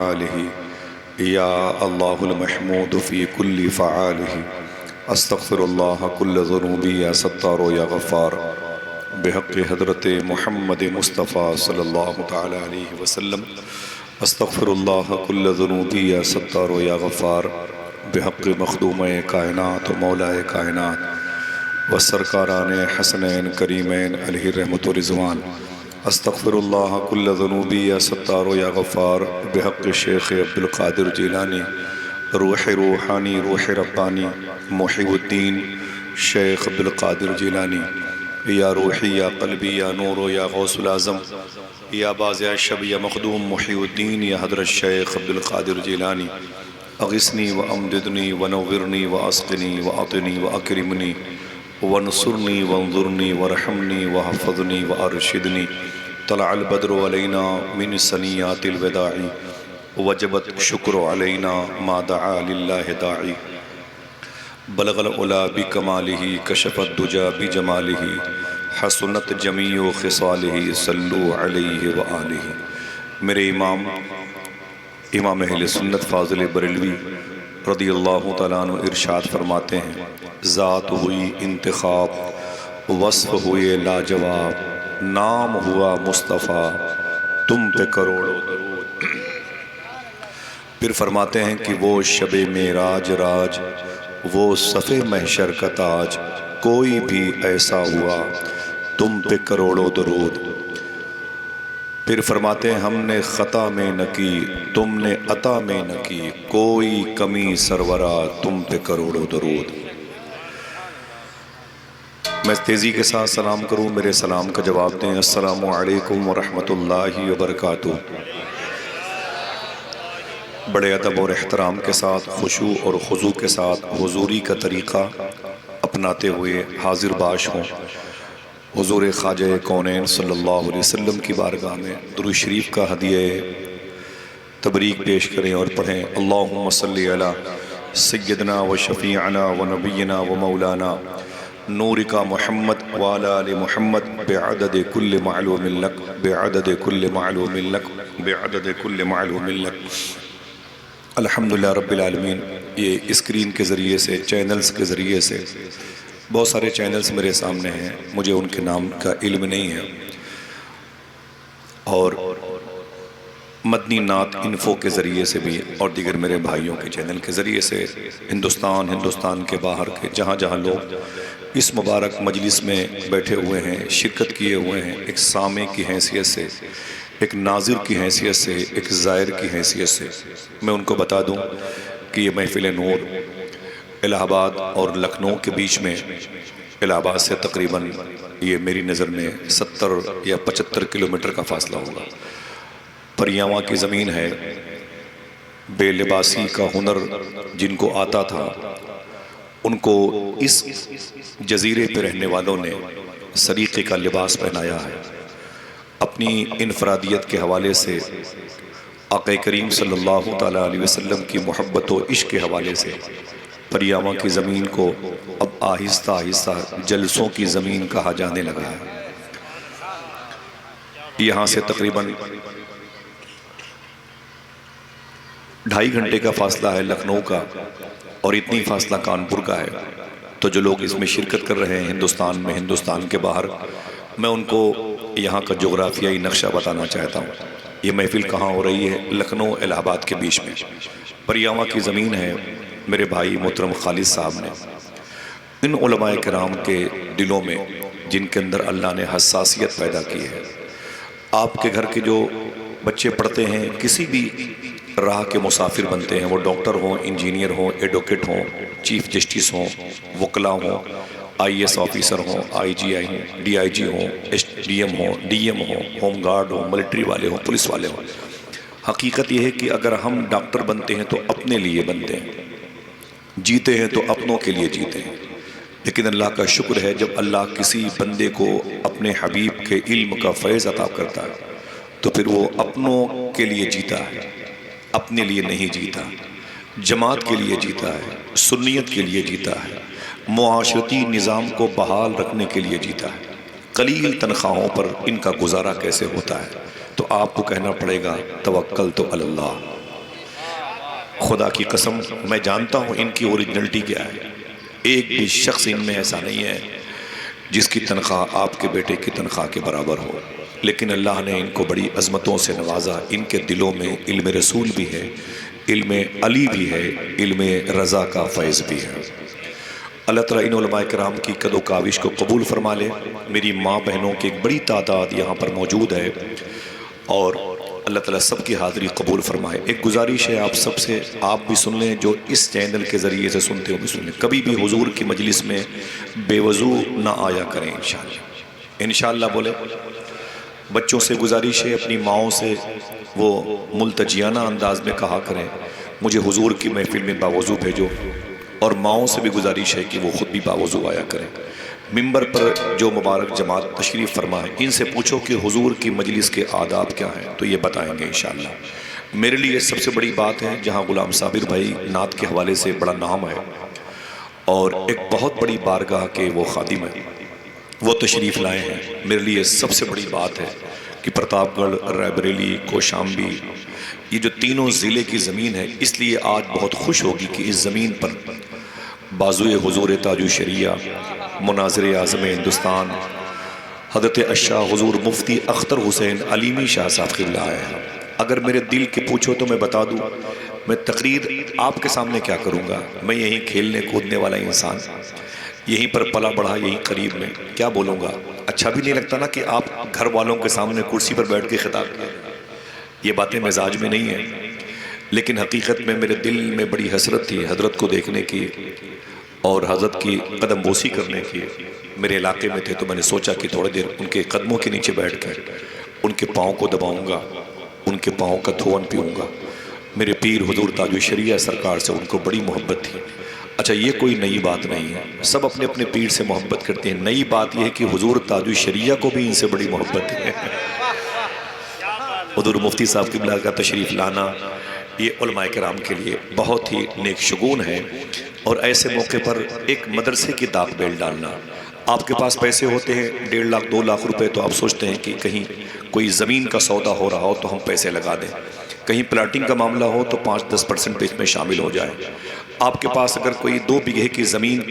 آلہ یا اللہ المحمود فی کل فعالہ استغفر اللہ کل ذنوبی یا ستار یا غفار بحق حضرت محمد مصطفیٰ صلی اللہ تعالی علیہ وسلم استغفر اللہ کل ذنوبی یا ستار یا غفار بحق مخدوم کائنات و مولا کائنات و سرکاران حسنین کریمین علیہ رحمت و رضوان استغفر اللہ کل ذنوبی یا ستار یا غفار بحق شیخ عبدالقادر جیلانی روح روحانی روح ربانی محی الدین شیخ عبدالقادر جیلانی یا روحی یا قلبی یا نور یا غوث العظم یا باز شب یا مخدوم محی الدین یا حضرت شیخ عبدالقادر جیلانی اغثنی و امددنی و نورنی و اسقنی و اعطنی و اکرمنی وانصرنی وانظرنی ورحمنی وحفظنی وارشدنی طلع البدر علینا من سنیات الوداع وجبت شکر علینا ما دعا للہ داعی بلغ العلا بکمالہ کشف الدجا بجمالہ حسنت جمیع خصالہ صلو علیہ وآلہ۔ میرے امام اہل سنت فاضل بریلوی رضی اللہ تعالیٰ عنہ ارشاد فرماتے ہیں، ذات ہوئی انتخاب، وصف ہوئے لاجواب، نام ہوا مصطفیٰ، تم پہ کروڑوں درود۔ پھر فرماتے ہیں کہ وہ شب معراج راج، وہ صف محشر کا تاج، کوئی بھی ایسا ہوا تم پہ کروڑوں درود۔ پھر فرماتے ہیں ہم نے خطا میں نہ کی، تم نے عطا میں نہ کی، کوئی کمی سرورا تم پہ کروڑوں درود۔ میں تیزی کے ساتھ سلام کروں، میرے سلام کا جواب دیں، السلام علیکم ورحمۃ اللہ وبرکاتہ۔ بڑے ادب اور احترام کے ساتھ، خشوع اور خضوع کے ساتھ حضوری کا طریقہ اپناتے ہوئے حاضر باش ہوں حضور خواجہ کونین صلی اللہ علیہ وسلم کی بارگاہ میں درود شریف کا ہدیہ تبریک پیش کریں اور پڑھیں، اللہم صلی علی سیدنا و شفیعنا و نبینا و مولانا نور کا محمد وعلی آل محمد بعدد کل معلوم لک بعدد کل معلوم لک بعدد کل معلوم لک۔ الحمدللہ رب العالمین، یہ اسکرین کے ذریعے سے، چینلز کے ذریعے سے بہت سارے چینلز میرے سامنے ہیں، مجھے ان کے نام کا علم نہیں ہے، اور مدنی نعت انفو کے ذریعے سے بھی اور دیگر میرے بھائیوں کے چینل کے ذریعے سے ہندوستان کے باہر کے جہاں جہاں لوگ اس مبارک مجلس میں بیٹھے ہوئے ہیں، شرکت کیے ہوئے ہیں، ایک سامع کی حیثیت سے، ایک ناظر کی حیثیت سے، ایک زائر کی حیثیت سے میں ان کو بتا دوں کہ یہ محفل نور الہ آباد اور لکھنؤ کے بیچ میں، الہ آباد سے تقریباً یہ میری نظر میں 70 یا 75 کلومیٹر کا فاصلہ ہوگا۔ پریاواں کی زمین ہے، بے لباسی کا ہنر جن کو آتا تھا ان کو اس جزیرے پہ رہنے والوں نے سلیقے کا لباس پہنایا ہے۔ اپنی انفرادیت کے حوالے سے، آقا کریم صلی اللہ تعالیٰ علیہ وسلم کی محبت و عشق کے حوالے سے پریاواں کی زمین کو اب آہستہ آہستہ جلسوں کی زمین کہا جانے لگا ہے۔ یہاں سے تقریباً 2.5 گھنٹے کا فاصلہ ہے لکھنؤ کا، اور اتنی فاصلہ کانپور کا ہے، تو جو لوگ اس میں شرکت کر رہے ہیں ہندوستان میں، ہندوستان کے باہر، میں ان کو یہاں کا جغرافیائی نقشہ بتانا چاہتا ہوں۔ یہ محفل کہاں ہو رہی ہے؟ لکھنؤ الہ آباد کے بیچ میں پریاواں کی زمین ہے۔ میرے بھائی محترم خالد صاحب نے ان علماء کرام کے دلوں میں، جن کے اندر اللہ نے حساسیت پیدا کی ہے، آپ کے گھر کے جو بچے پڑھتے ہیں، کسی بھی راہ کے مسافر بنتے ہیں، وہ ڈاکٹر ہوں، انجینئر ہوں، ایڈوکیٹ ہوں، چیف جسٹس ہوں، وکلاء ہوں، آئی ایس آفیسر ہوں، آئی جی آئی ہوں، ڈی آئی جی ہوں، ایس ڈی ایم ہوں، ڈی ایم ہوں، ہوم گارڈ ہوں، ملٹری والے ہوں، پولیس والے ہوں۔ حقیقت یہ ہے کہ اگر ہم ڈاکٹر بنتے ہیں تو اپنے لیے بنتے ہیں، جیتے ہیں تو اپنوں کے لیے جیتے ہیں، لیکن اللہ کا شکر ہے جب اللہ کسی بندے کو اپنے حبیب کے علم کا فیض عطا کرتا ہے تو پھر وہ اپنوں کے لیے جیتا ہے، اپنے لیے نہیں جیتا، جماعت کے لیے جیتا ہے، سنیت کے لیے جیتا ہے، معاشرتی نظام کو بحال رکھنے کے لیے جیتا ہے۔ قلیل تنخواہوں پر ان کا گزارا کیسے ہوتا ہے؟ تو آپ کو کہنا پڑے گا توکل تو اللہ، خدا کی قسم میں جانتا ہوں ان کی اوریجنلٹی کیا ہے. ایک بھی شخص ان میں ایسا نہیں ہے جس کی تنخواہ آپ کے بیٹے کی تنخواہ کے برابر ہو، لیکن اللہ نے ان کو بڑی عظمتوں سے نوازا. ان کے دلوں میں علم رسول بھی ہے، علم علی بھی ہے، علم رضا کا فیض بھی ہے. اللہ تعالیٰ ان علماء کرام کی قد و کاوش کو قبول فرما لے. میری ماں بہنوں کی ایک بڑی تعداد یہاں پر موجود ہے اور اللہ تعالیٰ سب کی حاضری قبول فرمائے. ایک گزارش ہے آپ سب سے، آپ بھی سن لیں، جو اس چینل کے ذریعے سے سنتے ہو بھی سن لیں. کبھی بھی حضور کی مجلس میں بے وضو نہ آیا کریں انشاءاللہ. انشاءاللہ بولے. بچوں سے گزارش ہے، اپنی ماؤں سے وہ ملتجیانہ انداز میں کہا کریں مجھے حضور کی محفل میں باوضو بھیجو، اور ماؤں سے بھی گزارش ہے کہ وہ خود بھی باوضو آیا کریں. ممبر پر جو مبارک جماعت تشریف فرمائے ان سے پوچھو کہ حضور کی مجلس کے آداب کیا ہیں تو یہ بتائیں گے انشاءاللہ. میرے لیے سب سے بڑی بات ہے، جہاں غلام صابر بھائی نعت کے حوالے سے بڑا نام ہے اور ایک بہت بڑی بارگاہ کے وہ خادم ہیں، وہ تشریف لائے ہیں. میرے لیے سب سے بڑی بات ہے کہ پرتاپ گڑھ، رائے بریلی، کوشامبی، یہ جو تینوں ضلع کی زمین ہے، اس لیے آج بہت خوش ہوگی کہ اس زمین پر بازوئے حضور تاج الشریعہ مناظر اعظم ہندوستان حضرت الشاہ حضور مفتی اختر حسین علیمی شاہ صاحب قبلہ آئے ہیں. اگر میرے دل کے پوچھو تو میں بتا دوں، میں تقریر آپ کے سامنے کیا کروں گا؟ میں یہیں کھیلنے کودنے والا انسان، یہیں پر پلا بڑھا، یہیں قریب میں، کیا بولوں گا؟ اچھا بھی نہیں لگتا نا کہ آپ گھر والوں کے سامنے کرسی پر بیٹھ کے خطاب کریں. یہ باتیں مزاج میں نہیں ہیں، لیکن حقیقت میں میرے دل میں بڑی حسرت تھی حضرت کو دیکھنے کی اور حضرت کی قدم بوسی کرنے کی. میرے علاقے میں تھے تو میں نے سوچا کہ تھوڑی دیر ان کے قدموں کے نیچے بیٹھ کر ان کے پاؤں کو دباؤں گا، ان کے پاؤں کا دھون پیوں گا. میرے پیر حضور تاج الشریعہ سرکار سے ان کو بڑی محبت تھی. اچھا یہ کوئی نئی بات نہیں ہے، سب اپنے اپنے پیر سے محبت کرتے ہیں. نئی بات یہ ہے کہ حضور تاج الشریعہ کو بھی ان سے بڑی محبت ہے. حضور مفتی صاحب قبلہ کا تشریف لانا یہ علماء کرام کے لیے بہت ہی نیک شگون ہے. اور ایسے موقع پر ایک مدرسے کی داغ بیل ڈالنا. آپ کے پاس پیسے ہوتے ہیں 1.5 لاکھ 2 لاکھ روپے، تو آپ سوچتے ہیں کہ کہیں کوئی زمین کا سودا ہو رہا ہو تو ہم پیسے لگا دیں، کہیں پلاٹنگ کا معاملہ ہو تو 5-10% پہ اس میں شامل ہو جائے. آپ کے پاس اگر کوئی 2 بیگھے کی زمین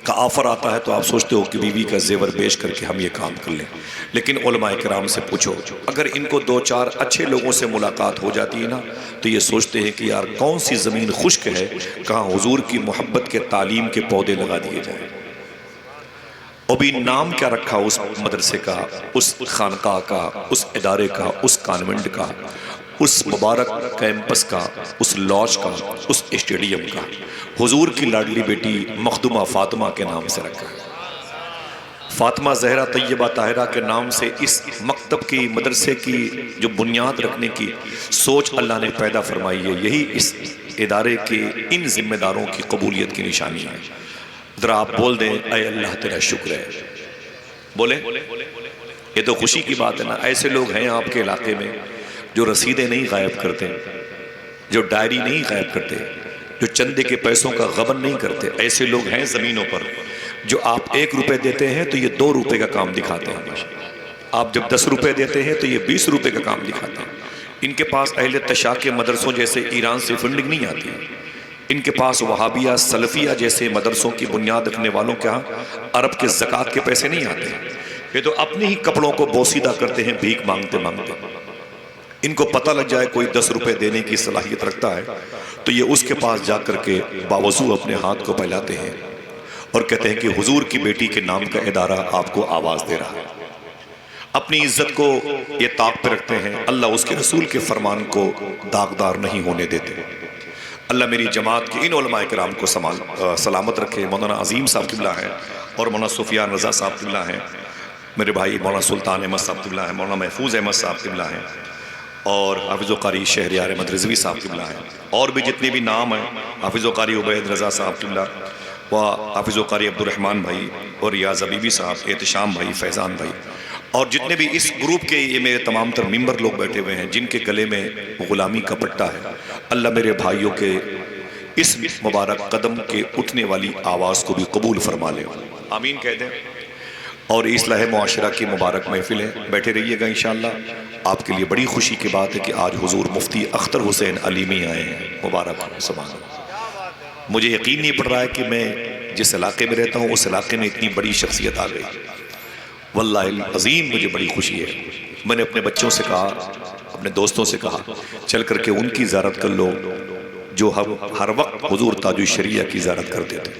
کا آفر آتا ہے تو آپ سوچتے ہو کہ بیوی کا زیور بیچ کر کے ہم یہ کام کر لیں. لیکن علماء کرام سے پوچھو، اگر ان کو 2-4 اچھے لوگوں سے ملاقات ہو جاتی ہے نا تو یہ سوچتے ہیں کہ یار کون سی زمین خشک ہے، کہاں حضور کی محبت کے تعلیم کے پودے لگا دیے جائیں. اور بھی نام کیا رکھا اس مدرسے کا، اس خانقاہ کا، اس ادارے کا، اس کانوینٹ کا، اس مبارک کیمپس کا، اس لاج کا، اس اسٹیڈیم کا. حضور کی لاڈلی بیٹی مخدومہ فاطمہ کے نام سے رکھا ہے. فاطمہ زہرا طیبہ طاہرہ کے نام سے اس مکتب کی، مدرسے کی جو بنیاد رکھنے کی سوچ اللہ نے پیدا فرمائی ہے. یہی اس ادارے کے ان ذمہ داروں کی قبولیت کی نشانی ہے. ذرا آپ بول دیں اے اللہ تیرا شکر ہے. بولیں، یہ تو خوشی کی بات ہے نا. ایسے لوگ ہیں آپ کے علاقے میں جو رسیدیں نہیں غائب کرتے، جو ڈائری نہیں غائب کرتے، جو چندے کے پیسوں کا غبن نہیں کرتے. ایسے لوگ ہیں زمینوں پر جو آپ 1 روپے دیتے ہیں تو یہ 2 روپے کا کام دکھاتے ہیں. آپ جب 10 روپے دیتے ہیں تو یہ 20 روپے کا کام دکھاتے ہیں. ان کے پاس اہل تشاع کے مدرسوں جیسے ایران سے فنڈنگ نہیں آتی. ان کے پاس وہابیہ سلفیہ جیسے مدرسوں کی بنیاد رکھنے والوں کے ہاں عرب کے زکوٰۃ کے پیسے نہیں آتے. یہ تو اپنے ہی کپڑوں کو بوسیدہ کرتے ہیں بھیک مانگتے مانگتے. ان کو پتہ لگ جائے کوئی 10 روپے دینے کی صلاحیت رکھتا ہے تو یہ اس کے پاس جا کر کے باوضو اپنے ہاتھ کو پھیلاتے ہیں اور کہتے ہیں کہ حضور کی بیٹی کے نام کا ادارہ آپ کو آواز دے رہا ہے. اپنی عزت کو یہ طاق پہ رکھتے ہیں، اللہ اس کے رسول کے فرمان کو داغدار نہیں ہونے دیتے. اللہ میری جماعت کے ان علماء کرام کو سلامت رکھے. مولانا عظیم صاحب قبلہ ہیں اور مولانا سفیان رضا صاحب قبلہ ہیں. میرے بھائی مولانا سلطان احمد صاحب قبلہ ہیں، مولانا محفوظ احمد صاحب قبلہ ہیں، اور حافظ و قاری شہریار احمد رضوی صاحب قبلہ ہیں. اور بھی جتنے بھی نام ہیں، حافظ و قاری عبید رضا صاحب قبلہ، و حافظ و قاری عبد الرحمن بھائی اور ریاض حبیبی صاحب، احتشام بھائی، فیضان بھائی، اور جتنے بھی اس گروپ کے یہ میرے تمام تر ممبر لوگ بیٹھے ہوئے ہیں جن کے گلے میں غلامی کا پٹا ہے. اللہ میرے بھائیوں کے اس مبارک قدم کے اٹھنے والی آواز کو بھی قبول فرما لے. آمین کہہ دیں. اور اصلاح معاشرہ کی مبارک محفل ہے، بیٹھے رہیے گا انشاءاللہ۔ آپ کے لیے بڑی خوشی کی بات ہے کہ آج حضور مفتی اختر حسین علیمی آئے ہیں، مبارک سبحان اللہ۔ مجھے یقین نہیں پڑ رہا ہے کہ میں جس علاقے میں رہتا ہوں اس علاقے میں اتنی بڑی شخصیت آ گئی، واللہ العظیم مجھے بڑی خوشی ہے۔ میں نے اپنے بچوں سے کہا، اپنے دوستوں سے کہا چل کر کے ان کی زیارت کر لو جو ہر وقت حضور تاج الشریعہ کی زیارت کرتے تھے۔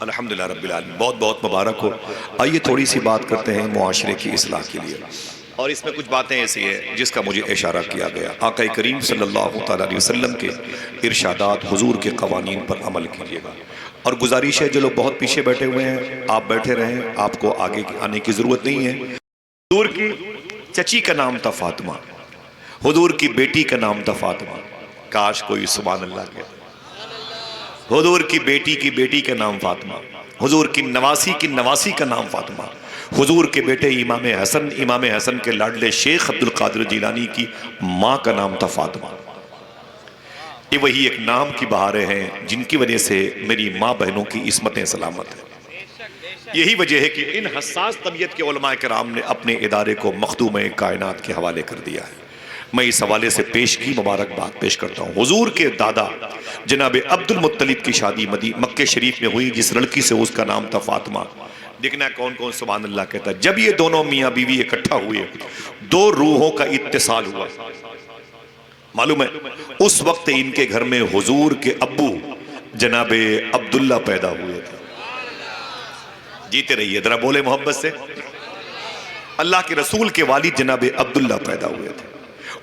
الحمدللہ رب العالمین، بہت بہت مبارک ہو۔ آئیے تھوڑی سی بات کرتے ہیں معاشرے کی اصلاح کے لیے، اور اس میں کچھ باتیں ایسی ہیں جس کا مجھے اشارہ کیا گیا۔ آقا کریم صلی اللہ علیہ وسلم کے ارشادات، حضور کے قوانین پر عمل کیجیے گا۔ اور گزارش ہے جو لوگ بہت پیچھے بیٹھے ہوئے ہیں آپ بیٹھے رہیں، آپ کو آگے آنے کی ضرورت نہیں ہے۔ حضور کی چچی کا نام تھا فاطمہ، حضور کی بیٹی کا نام تھا فاطمہ، کاش کوئی سبحان اللہ کہے۔ حضور کی بیٹی کا نام فاطمہ، حضور کی نواسی کا نام فاطمہ، حضور کے بیٹے امام حسن کے لاڈلے شیخ عبد القادر جیلانی کی ماں کا نام تھا فاطمہ۔ یہ وہی ایک نام کی بہاریں ہیں جن کی وجہ سے میری ماں بہنوں کی عصمتیں سلامت ہیں۔ یہی وجہ ہے کہ ان حساس طبیعت کے علماء کرام نے اپنے ادارے کو مخدوم کائنات کے حوالے کر دیا ہے۔ میں اس حوالے سے پیش کی مبارکباد پیش کرتا ہوں۔ حضور کے دادا جناب عبد المطلب کی شادی مکہ شریف میں ہوئی، جس لڑکی سے اس کا نام تھا فاطمہ۔ دیکھنا کون کون سبحان اللہ کہتا ہے۔ جب یہ دونوں میاں بیوی اکٹھا ہوئے، دو روحوں کا اتصال ہوا۔ معلوم ہے اس وقت ان کے گھر میں حضور کے ابو جناب عبداللہ پیدا ہوئے تھے۔ جیتے رہیے ذرا بولے محبت سے۔ اللہ کے رسول کے والد جناب عبداللہ پیدا ہوئے تھے۔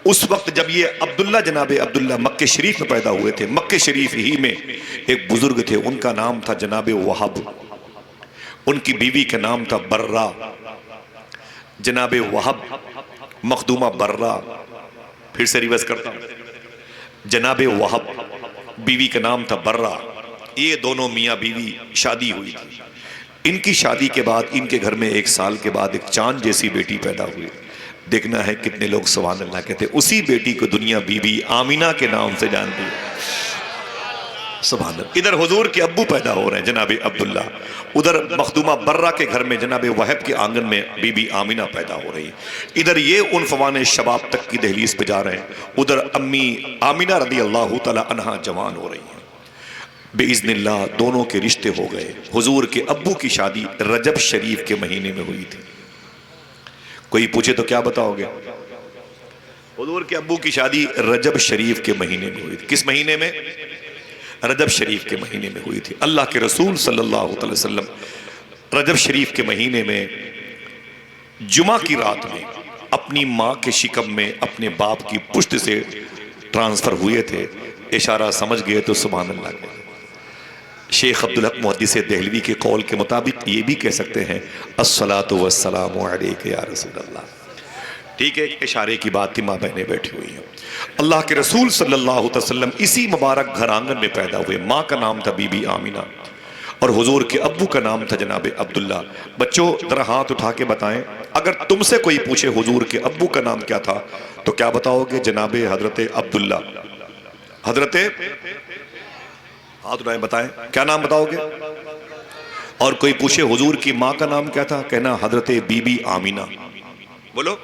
اس وقت جب یہ عبداللہ جناب عبداللہ مکہ شریف میں پیدا ہوئے تھے، مکہ شریف ہی میں ایک بزرگ تھے، ان کا نام تھا جناب وہب، ان کی بیوی کا نام تھا برہ، جناب وہب مخدومہ برہ۔ پھر سے ریورس کرتا ہوں، جناب وہب بیوی کا نام تھا برہ۔ یہ دونوں میاں بیوی شادی ہوئی تھی۔ ان کی شادی کے بعد ان کے گھر میں 1 سال کے بعد ایک چاند جیسی بیٹی پیدا ہوئی۔ دیکھنا ہے کتنے لوگ سبحان اللہ کہتے ہیں۔ اسی بیٹی کو دنیا بی بی آمینہ کے نام سے جانتی ہے، سبحان اللہ۔ ادھر حضور کے ابو پیدا ہو رہے ہیں جناب عبداللہ، ادھر مخدومہ برہ کے گھر میں جناب وہب کے آنگن میں بی بی آمینہ پیدا ہو رہی ہے۔ ادھر یہ عنفوان شباب تک کی دہلیز پہ جا رہے ہیں، ادھر امی آمینہ رضی اللہ تعالی عنہا جوان ہو رہی ہیں۔ بِإِذْنِ اللہ دونوں کے رشتے ہو گئے۔ حضور کے ابو کی شادی رجب شریف کے مہینے میں ہوئی تھی۔ کوئی پوچھے تو کیا بتاؤ گے؟ حضور کے ابو کی شادی رجب شریف کے مہینے میں ہوئی تھی۔ کس مہینے میں؟ رجب شریف کے مہینے میں ہوئی تھی۔ اللہ کے رسول صلی اللہ علیہ وسلم رجب شریف کے مہینے میں جمعہ کی رات میں اپنی ماں کے شکم میں اپنے باپ کی پشت سے ٹرانسفر ہوئے تھے۔ اشارہ سمجھ گئے تو سبحان اللہ کہتے ہیں۔ شیخ عبدالحق محدث دہلوی کے قول کے مطابق یہ بھی کہہ سکتے ہیں الصلاۃ والسلام علیک یا رسول اللہ۔ ٹھیک ہے، ایک اشارے کی بات تھی، ماں بہنیں بیٹھی ہوئی ہیں۔ اللہ کے رسول صلی اللہ علیہ وسلم اسی مبارک گھر آنگن میں پیدا ہوئے۔ ماں کا نام تھا بی بی آمینہ اور حضور کے ابو کا نام تھا جناب عبداللہ۔ بچوں ذرا ہاتھ اٹھا کے بتائیں، اگر تم سے کوئی پوچھے حضور کے ابو کا نام کیا تھا تو کیا بتاؤ گے؟ جناب حضرت عبداللہ۔ حضرت ہاتھ اٹھائیں، بتائیں کیا نام بتاؤ گے؟ اور کوئی پوچھے حضور کی ماں کا نام کیا تھا، کہنا حضرت بی بی آمینہ۔ بولو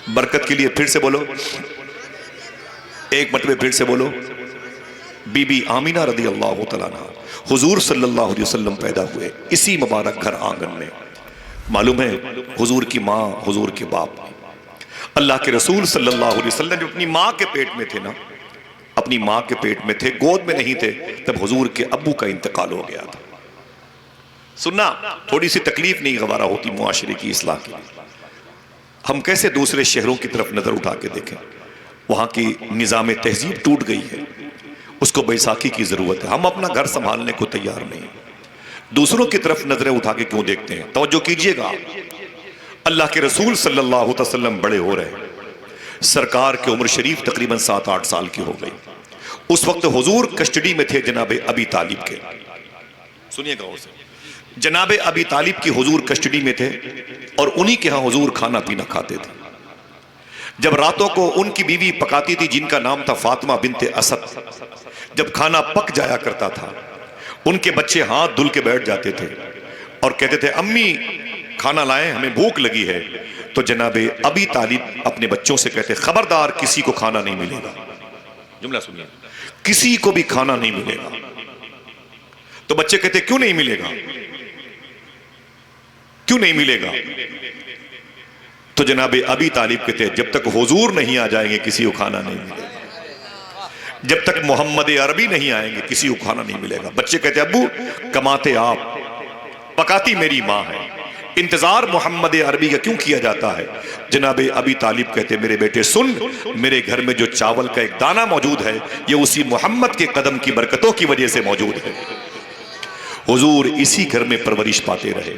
برکت کے لیے، پھر سے بولو، ایک مرتبہ پھر سے بولو، بی بی آمینہ رضی اللہ تعالیٰ عنہ۔ حضور صلی اللہ علیہ وسلم پیدا ہوئے اسی مبارک گھر آنگن میں۔ معلوم ہے حضور کی ماں، حضور کے باپ، اللہ کے رسول صلی اللہ علیہ وسلم جو اپنی ماں کے پیٹ میں تھے نا، اپنی ماں کے پیٹ میں تھے، گود میں نہیں تھے، تب حضور کے ابو کا انتقال ہو گیا تھا۔ سننا تھوڑی سی تکلیف نہیں گوارا ہوتی معاشرے کی اصلاح کی۔ ہم کیسے دوسرے شہروں کی طرف نظر اٹھا کے دیکھیں، وہاں کی نظام تہذیب ٹوٹ گئی ہے، اس کو بیساکھی کی ضرورت ہے۔ ہم اپنا گھر سنبھالنے کو تیار نہیں، دوسروں کی طرف نظریں اٹھا کے کیوں دیکھتے ہیں؟ توجہ کیجئے گا، اللہ کے رسول صلی اللہ علیہ وسلم بڑے ہو رہے ہیں، سرکار کی عمر شریف تقریباً 7-8 سال کی ہو گئی۔ اس وقت حضور کسٹڈی میں تھے جناب ابی طالب کے، سنیے گا اسے، جناب ابی طالب کی حضور کسٹڈی میں تھے اور انہی کے ہاں حضور کھانا پینا کھاتے تھے۔ جب راتوں کو ان کی بیوی پکاتی تھی جن کا نام تھا فاطمہ بنت اسد، جب کھانا پک جایا کرتا تھا ان کے بچے ہاتھ دھل کے بیٹھ جاتے تھے، اور کہتے تھے امی کھانا لائیں ہمیں بھوک لگی ہے. تو جناب ابی طالب اپنے بچوں سے کہتے خبردار کسی کو کھانا نہیں ملے گا. جملہ سنیے, کسی کو بھی کھانا نہیں ملے گا. تو بچے کہتے کیوں نہیں ملے گا, کیوں نہیں ملے گا؟ تو جناب ابی طالب کہتے جب تک حضور نہیں آ جائیں گے کسی کو کھانا نہیں ملے گا, جب تک محمد عربی نہیں آئیں گے کسی کو کھانا نہیں ملے گا. بچے کہتے ابو کماتے آپ, پکاتی میری ماں ہے, انتظار محمد عربی کا کیوں کیا جاتا ہے؟ جناب ابی طالب کہتے میرے بیٹے سن, میرے گھر میں جو چاول کا ایک دانہ موجود ہے یہ اسی محمد کے قدم کی برکتوں کی وجہ سے موجود ہے. حضور اسی گھر میں پرورش پاتے رہے.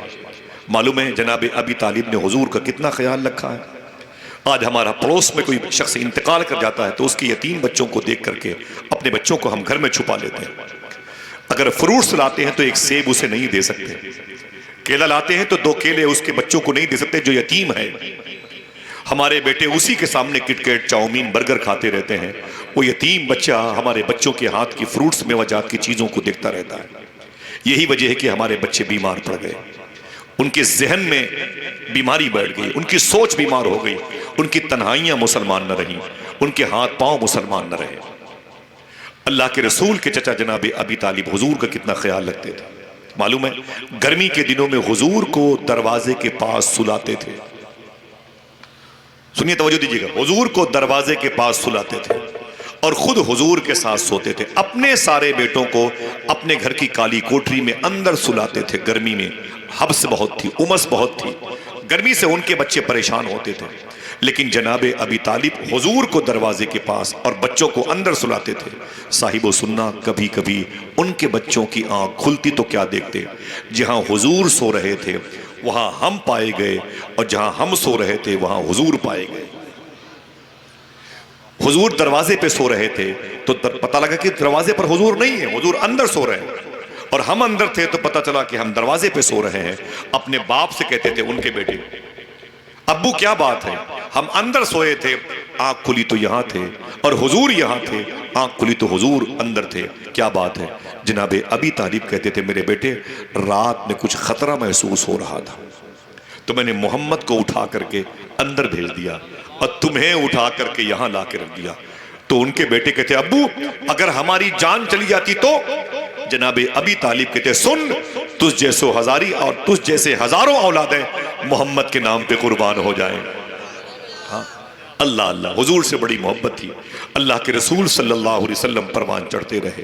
معلوم ہے جناب ابی طالب نے حضور کا کتنا خیال رکھا ہے. آج ہمارا پڑوس میں کوئی شخص انتقال کر جاتا ہے تو اس کے یتیم بچوں کو دیکھ کر کے اپنے بچوں کو ہم گھر میں چھپا لیتے ہیں. اگر فروٹس لاتے ہیں تو ایک سیب اسے نہیں دے سکتے, کیلا لاتے ہیں تو 2 کیلے اس کے بچوں کو نہیں دے سکتے جو یتیم ہے. ہمارے بیٹے اسی کے سامنے کٹ کیٹ چاؤمین برگر کھاتے رہتے ہیں, وہ یتیم بچہ ہمارے بچوں کے ہاتھ کی فروٹس میوجات کی چیزوں کو دیکھتا رہتا ہے. یہی وجہ ہے کہ ہمارے بچے بیمار پڑ گئے, ان کے ذہن میں بیماری بیٹھ گئی, ان کی سوچ بیمار ہو گئی, ان کی تنہائیاں مسلمان نہ رہیں, ان کے ہاتھ پاؤں مسلمان نہ رہے. اللہ کے رسول کے چچا جناب ابی طالب حضور کا کتنا خیال رکھتے تھے. معلوم ہے گرمی کے دنوں میں حضور کو دروازے کے پاس سلاتے تھے. سنیے توجہ دیجیے گا, حضور کو دروازے کے پاس سلاتے تھے اور خود حضور کے ساتھ سوتے تھے. اپنے سارے بیٹوں کو اپنے گھر کی کالی کوٹری میں اندر سلاتے تھے. گرمی میں حبس بہت تھی, امس بہت تھی, گرمی سے ان کے بچے پریشان ہوتے تھے. لیکن جناب ابی طالب حضور کو دروازے کے پاس اور بچوں کو اندر سلاتے تھے. صاحب و سننا کبھی کبھی ان کے بچوں کی آنکھ کھلتی تو کیا دیکھتے, جہاں حضور سو رہے تھے وہاں ہم پائے گئے, اور جہاں ہم سو رہے تھے وہاں حضور پائے گئے. حضور دروازے پہ سو رہے تھے تو پتہ لگا کہ دروازے پر حضور نہیں ہے, حضور اندر سو رہے ہیں. اور ہم اندر تھے تو پتہ چلا کہ ہم دروازے پہ سو رہے ہیں. اپنے باپ سے کہتے تھے ان کے بیٹے, ابو کیا بات ہے, ہم اندر سوئے تھے, آنکھ کھلی تو یہاں تھے, اور حضور یہاں تھے, آنکھ کھلی تو حضور اندر تھے, کیا بات ہے؟ جناب ابی طالب کہتے تھے میرے بیٹے رات میں کچھ خطرہ محسوس ہو رہا تھا تو میں نے محمد کو اٹھا کر کے اندر بھیج دیا اور تمہیں اٹھا کر کے یہاں لا کے رکھ دیا. تو ان کے بیٹے کہتے ابو اگر ہماری جان چلی جاتی تو؟ جناب ابی طالب کہتے سن, تجھ جیسو ہزاری اور تجھ جیسے ہزاروں اولادیں محمد کے نام پہ قربان ہو جائیں. ہاں اللہ اللہ, حضور سے بڑی محبت تھی. اللہ کے رسول صلی اللہ علیہ وسلم پروان چڑھتے رہے,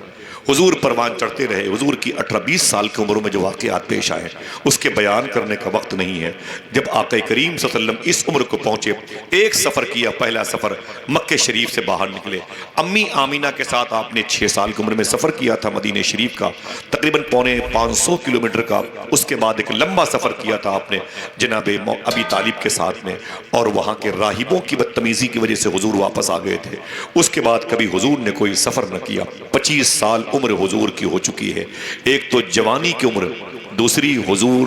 حضور پروان چڑھتے رہے. حضور کی 18-20 سال کی عمروں میں جو واقعات پیش آئے اس کے بیان کرنے کا وقت نہیں ہے. جب آقا کریم صلی اللہ علیہ وسلم اس عمر کو پہنچے, ایک سفر کیا, پہلا سفر مکہ شریف سے باہر نکلے. امی آمینہ کے ساتھ آپ نے 6 سال کی عمر میں سفر کیا تھا مدینہ شریف کا, تقریباً 550 کلومیٹر کا. اس کے بعد ایک لمبا سفر کیا تھا آپ نے جناب ابی طالب کے ساتھ میں, اور وہاں کے راہبوں کی بدتمیزی کی وجہ سے حضور واپس آ گئے تھے. اس کے بعد کبھی حضور نے کوئی سفر نہ کیا. 25 سال عمر حضور کی ہو چکی ہے. ایک تو جوانی کی عمر, دوسری حضور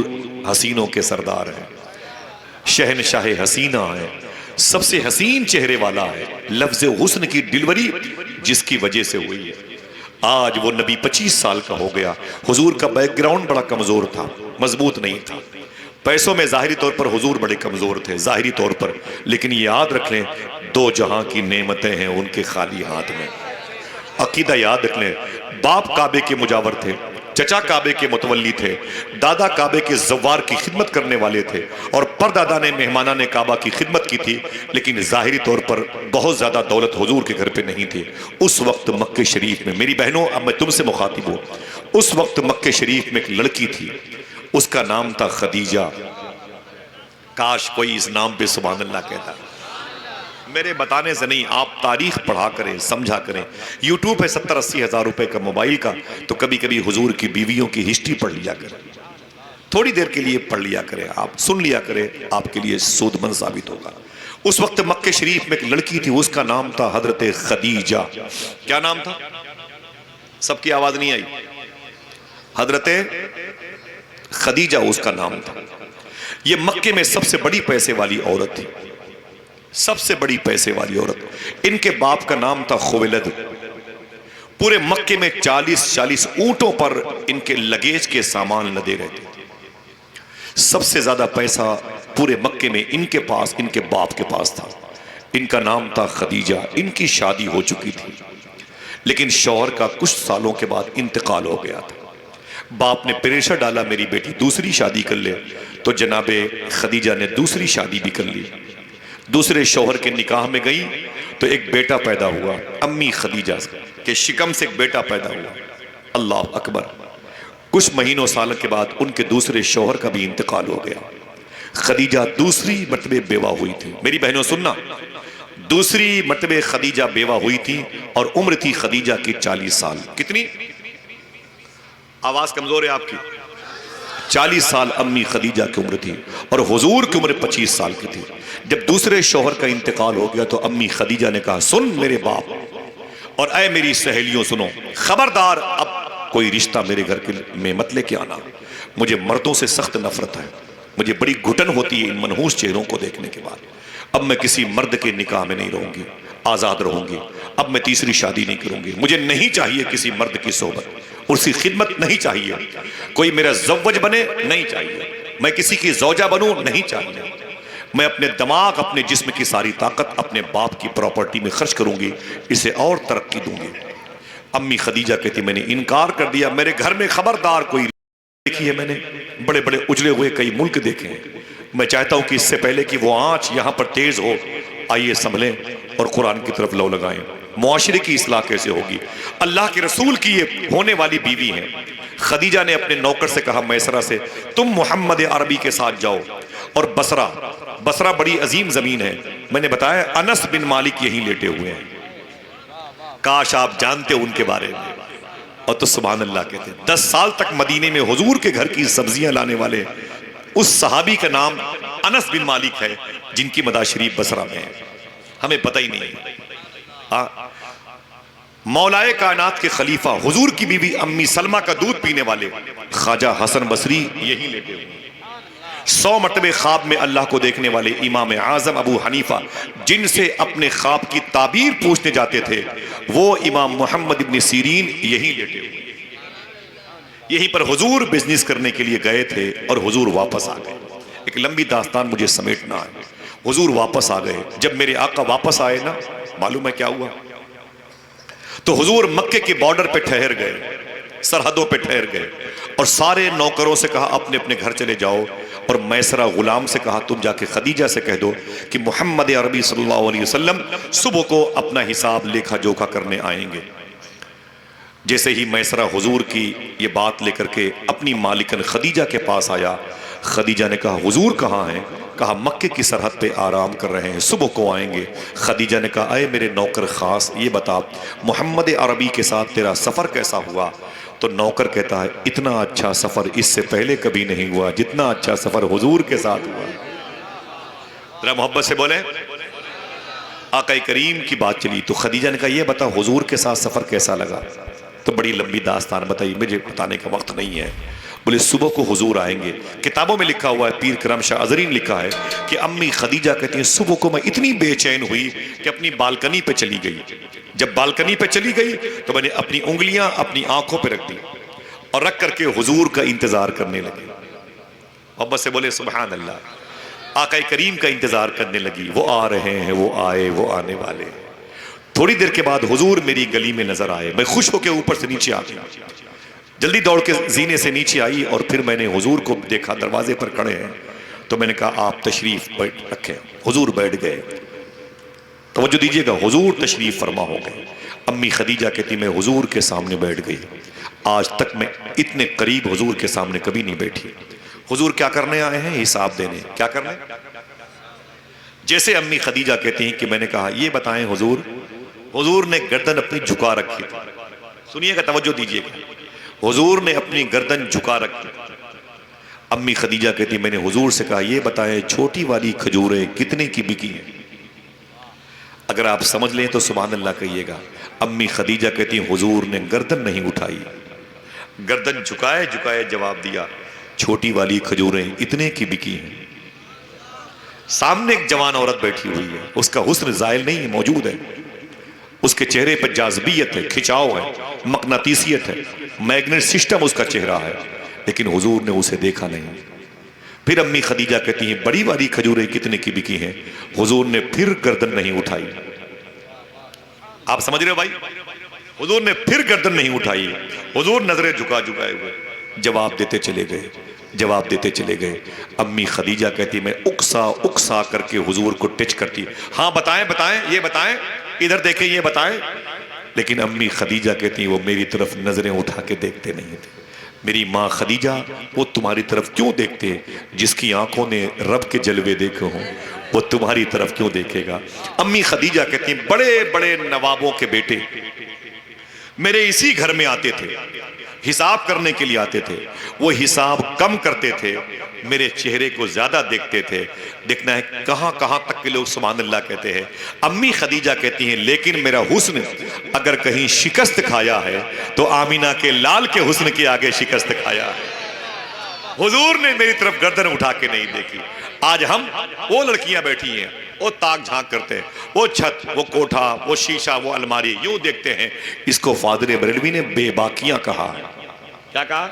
حسینوں کے سردار ہیں, شہنشاہ حسینہ ہے, سب سے حسین چہرے والا ہے. لفظ حسن کی ڈلیوری جس کی وجہ سے ہوئی ہے. آج وہ نبی 25 سال کا ہو گیا. حضور کا بیک گراؤنڈ بڑا کمزور تھا, مضبوط نہیں تھا. پیسوں میں ظاہری طور پر حضور بڑے کمزور تھے ظاہری طور پر, لیکن یہ یاد رکھ لیں 2 جہاں کی نعمتیں ہیں ان کے خالی ہاتھ میں. عقیدہ یاد رکھ لیں, باپ کعبے کے مجاور تھے, چچا کعبے کے متولی تھے, دادا کعبے کے زوار کی خدمت کرنے والے تھے, اور پردادا نے مہمانان کعبہ کی خدمت کی تھی. لیکن ظاہری طور پر بہت زیادہ دولت حضور کے گھر پہ نہیں تھی. اس وقت مکہ شریف میں, میری بہنوں اب میں تم سے مخاطب ہوں, اس وقت مکہ شریف میں ایک لڑکی تھی, اس کا نام تھا خدیجہ. کاش کوئی اس نام پہ سبحان اللہ کہتا. میرے بتانے سے نہیں, آپ تاریخ پڑھا کریں, سمجھا کریں. یوٹیوب ہے 70-80 ہزار روپے کا موبائل کا, تو کبھی کبھی حضور کی بیویوں کی ہسٹری پڑھ لیا کریں, تھوڑی دیر کے لیے پڑھ لیا کریں, آپ سن لیا کریں, آپ کے لیے سود مند ثابت ہوگا. اس وقت مکہ شریف میں ایک لڑکی تھی, اس کا نام تھا حضرت خدیجہ. کیا نام تھا؟ سب کی آواز نہیں آئی. حضرت خدیجہ اس کا نام تھا. یہ مکے میں سب سے بڑی پیسے والی عورت تھی, سب سے بڑی پیسے والی عورت. ان کے باپ کا نام تھا خویلد. پورے مکے میں 40-40 اونٹوں پر ان کے لگیج کے سامان لدے رہتے تھے. سب سے زیادہ پیسہ پورے مکے میں ان کے پاس، ان کے باپ کے پاس تھا. ان کا نام تھا خدیجہ. ان کی شادی ہو چکی تھی لیکن شوہر کا کچھ سالوں کے بعد انتقال ہو گیا تھا. باپ نے پریشر ڈالا میری بیٹی دوسری شادی کر لے، تو جناب خدیجہ نے دوسری شادی بھی کر لی. دوسرے شوہر کے نکاح میں گئی تو ایک بیٹا پیدا ہوا. امی خدیجہ کے شکم سے ایک بیٹا پیدا ہوا. اللہ اکبر. کچھ مہینوں سال کے بعد ان کے دوسرے شوہر کا بھی انتقال ہو گیا. خدیجہ دوسری مرتبہ بیوہ ہوئی تھی. میری بہنوں سننا، دوسری مرتبہ خدیجہ بیوہ ہوئی تھی اور عمر تھی خدیجہ کی 40 سال. کتنی؟ آواز کمزور ہے آپ کی. 40 سال امی خدیجہ کی عمر تھی اور حضور کی عمر 25 سال کی تھی. جب دوسرے شوہر کا انتقال ہو گیا تو امی خدیجہ نے کہا سن میرے باپ اور اے میری سہیلیوں سنو، خبردار اب کوئی رشتہ میرے گھر میں مت لے کے آنا. مجھے مردوں سے سخت نفرت ہے، مجھے بڑی گھٹن ہوتی ہے ان منحوس چہروں کو دیکھنے کے بعد. اب میں کسی مرد کے نکاح میں نہیں رہوں گی، آزاد رہوں گی. اب میں تیسری شادی نہیں کروں گی. مجھے نہیں چاہیے کسی مرد کی صحبت، اس کی خدمت نہیں چاہیے. کوئی میرا زوج بنے نہیں چاہیے. میں کسی کی زوجہ بنوں نہیں چاہیے. میں اپنے دماغ، اپنے جسم کی ساری طاقت اپنے باپ کی پراپرٹی میں خرچ کروں گی، اسے اور ترقی دوں گی. امی خدیجہ کہتی میں نے انکار کر دیا. میرے گھر میں خبردار کوئی دیکھی ہے، میں نے بڑے بڑے اجڑے ہوئے کئی ملک دیکھے ہیں. میں چاہتا ہوں کہ اس سے پہلے کہ وہ آنچ یہاں پر تیز ہو، آئیے سنبھلیں اور قرآن کی طرف لو لگائیں. معاشرے کی اصلاح کیسے ہوگی؟ اللہ کے رسول کی یہ ہونے والی بیوی ہیں. خدیجہ نے اپنے نوکر سے کہا میسرہ سے، تم محمد عربی کے ساتھ جاؤ اور بصرہ بڑی عظیم زمین ہے. میں نے بتایا انس بن مالک یہیں لیٹے ہوئے ہیں. کاش آپ جانتے ان کے بارے میں. اور تو سبحان اللہ کہتے ہیں 10 سال تک مدینے میں حضور کے گھر کی سبزیاں لانے والے اس صحابی کا نام انس بن مالک ہے جن کی مدار شریف بصرہ میں ہے. ہمیں پتہ ہی نہیں. مولائے کائنات کے خلیفہ حضور کی بیوی امی سلمہ کا دودھ پینے والے خواجہ حسن بصری یہی لیٹے ہوئے. 100 مرتبہ خواب میں اللہ کو دیکھنے والے امام اعظم ابو حنیفہ جن سے اپنے خواب کی تعبیر پوچھنے جاتے تھے وہ امام محمد ابن سیرین یہی لیٹے ہوئے. یہیں پر حضور بزنس کرنے کے لیے گئے تھے اور حضور واپس آ گئے. ایک لمبی داستان مجھے سمیٹنا ہے. حضور واپس آ گئے. جب میرے آقا واپس آئے نا، معلوم ہے کیا ہوا؟ تو حضور مکے کے بارڈر پہ ٹھہر گئے، سرحدوں پہ ٹھہر گئے اور سارے نوکروں سے کہا اپنے اپنے گھر چلے جاؤ. اور میسرہ غلام سے کہا تم جا کے خدیجہ سے کہہ دو کہ محمد عربی صلی اللہ علیہ وسلم صبح کو اپنا حساب لیکھا جوکھا کرنے آئیں گے. جیسے ہی میسرہ حضور کی یہ بات لے کر کے اپنی مالکن خدیجہ کے پاس آیا، خدیجہ نے کہا حضور کہاں ہیں؟ کہا مکے کی سرحد پہ آرام کر رہے ہیں، صبح کو آئیں گے. خدیجہ نے کہا اے میرے نوکر خاص یہ بتا محمد عربی کے ساتھ تیرا سفر کیسا ہوا؟ تو نوکر کہتا ہے اتنا اچھا سفر اس سے پہلے کبھی نہیں ہوا جتنا اچھا سفر حضور کے ساتھ ہوا. ذرا محبت سے بولیں. آقا کریم کی بات چلی تو خدیجہ نے کہا یہ بتا حضور کے ساتھ سفر کیسا لگا؟ تو بڑی لمبی داستان بتائی، مجھے بتانے کا وقت نہیں ہے. بولے صبح کو حضور آئیں گے. کتابوں میں لکھا ہوا ہے، پیر کرم شاہ ازرین لکھا ہے کہ امی خدیجہ کہتی ہیں صبح کو میں اتنی بے چین ہوئی کہ اپنی بالکنی پہ چلی گئی. جب بالکنی پہ چلی گئی تو میں نے اپنی انگلیاں اپنی آنکھوں پہ رکھ دی اور رکھ کر کے حضور کا انتظار کرنے لگی. محبت سے بولے سبحان اللہ. آقا کریم کا انتظار کرنے لگی. وہ آ رہے ہیں، وہ آئے، وہ آنے والے. تھوڑی دیر کے بعد حضور میری گلی میں نظر آئے. میں خوش ہو کے اوپر سے نیچے آ گیا، جلدی دوڑ کے زینے سے نیچے آئی اور پھر میں نے حضور کو دیکھا دروازے پر کھڑے ہیں. تو میں نے کہا آپ تشریف رکھیں. حضور بیٹھ گئے. توجہ دیجئے گا، حضور تشریف فرما ہو گئے. امی خدیجہ کہتی میں حضور کے سامنے بیٹھ گئی. آج تک میں اتنے قریب حضور کے سامنے کبھی نہیں بیٹھی. حضور کیا کرنے آئے ہیں؟ حساب دینے. کیا کرنے؟ جیسے امی خدیجہ کہتی ہیں کہ میں نے کہا یہ بتائیں حضور. حضور نے گردن اپنی جھکا رکھی تھی. سنیے گا، توجہ دیجئے گا. حضور نے اپنی گردن جھکا رکھی. امی خدیجہ کہتی میں نے حضور سے کہا یہ بتائیں چھوٹی والی کھجوریں کتنے کی بکی ہیں؟ اگر آپ سمجھ لیں تو سبحان اللہ کہیے گا. امی خدیجہ کہتی حضور نے گردن نہیں اٹھائی، گردن جھکائے جھکائے جواب دیا چھوٹی والی کھجوریں اتنے کی بکی ہیں. سامنے ایک جوان عورت بیٹھی ہوئی ہے، اس کا حسن زائل نہیں ہے، موجود ہے. اس کے چہرے پر جاذبیت ہے، کھچاؤ ہے، مقناطیسیت ہے، میگنیٹ سسٹم اس کا چہرہ ہے. لیکن حضور نے اسے دیکھا نہیں. پھر امی خدیجہ کہتی ہیں بڑی باری کھجوریں کتنے کی بکی ہیں؟ حضور نے پھر گردن نہیں اٹھائی. آپ سمجھ رہے ہو بھائی؟ حضور نے پھر گردن نہیں اٹھائی. حضور نظریں جھکائے ہوئے جواب دیتے چلے گئے. امی خدیجہ کہتی میں اکسا کر کے حضور کو ٹچ کرتی. ہاں بتائیں یہ بتائیں، ادھر دیکھیں یہ بتائیں. لیکن امی خدیجہ کہتی وہ میری طرف نظریں اٹھا کے دیکھتے نہیں تھے. میری ماں خدیجہ وہ تمہاری طرف کیوں دیکھتے؟ جس کی آنکھوں نے رب کے جلوے دیکھے ہوں وہ تمہاری طرف کیوں دیکھے گا؟ امی خدیجہ کہتی بڑے بڑے نوابوں کے بیٹے میرے اسی گھر میں آتے تھے، حساب کرنے کے لیے آتے تھے. وہ حساب کم کرتے تھے، میرے چہرے کو زیادہ دیکھتے تھے. دیکھنا ہے کہاں تک کے لوگ سبحان اللہ کہتے ہیں. امی خدیجہ کہتی ہیں لیکن میرا حسن اگر کہیں شکست کھایا ہے تو آمینہ کے لال کے حسن کے آگے شکست کھایا ہے. حضور نے میری طرف گردن اٹھا کے نہیں دیکھی. آج ہم وہ لڑکیاں بیٹھی ہیں، وہ تاک جھانک کرتے ہیں، وہ چھت، وہ کوٹھا، وہ شیشہ، وہ الماری یوں دیکھتے ہیں. اس کو فاضل بریلوی نے بے باکیاں کہا. کیا کہا؟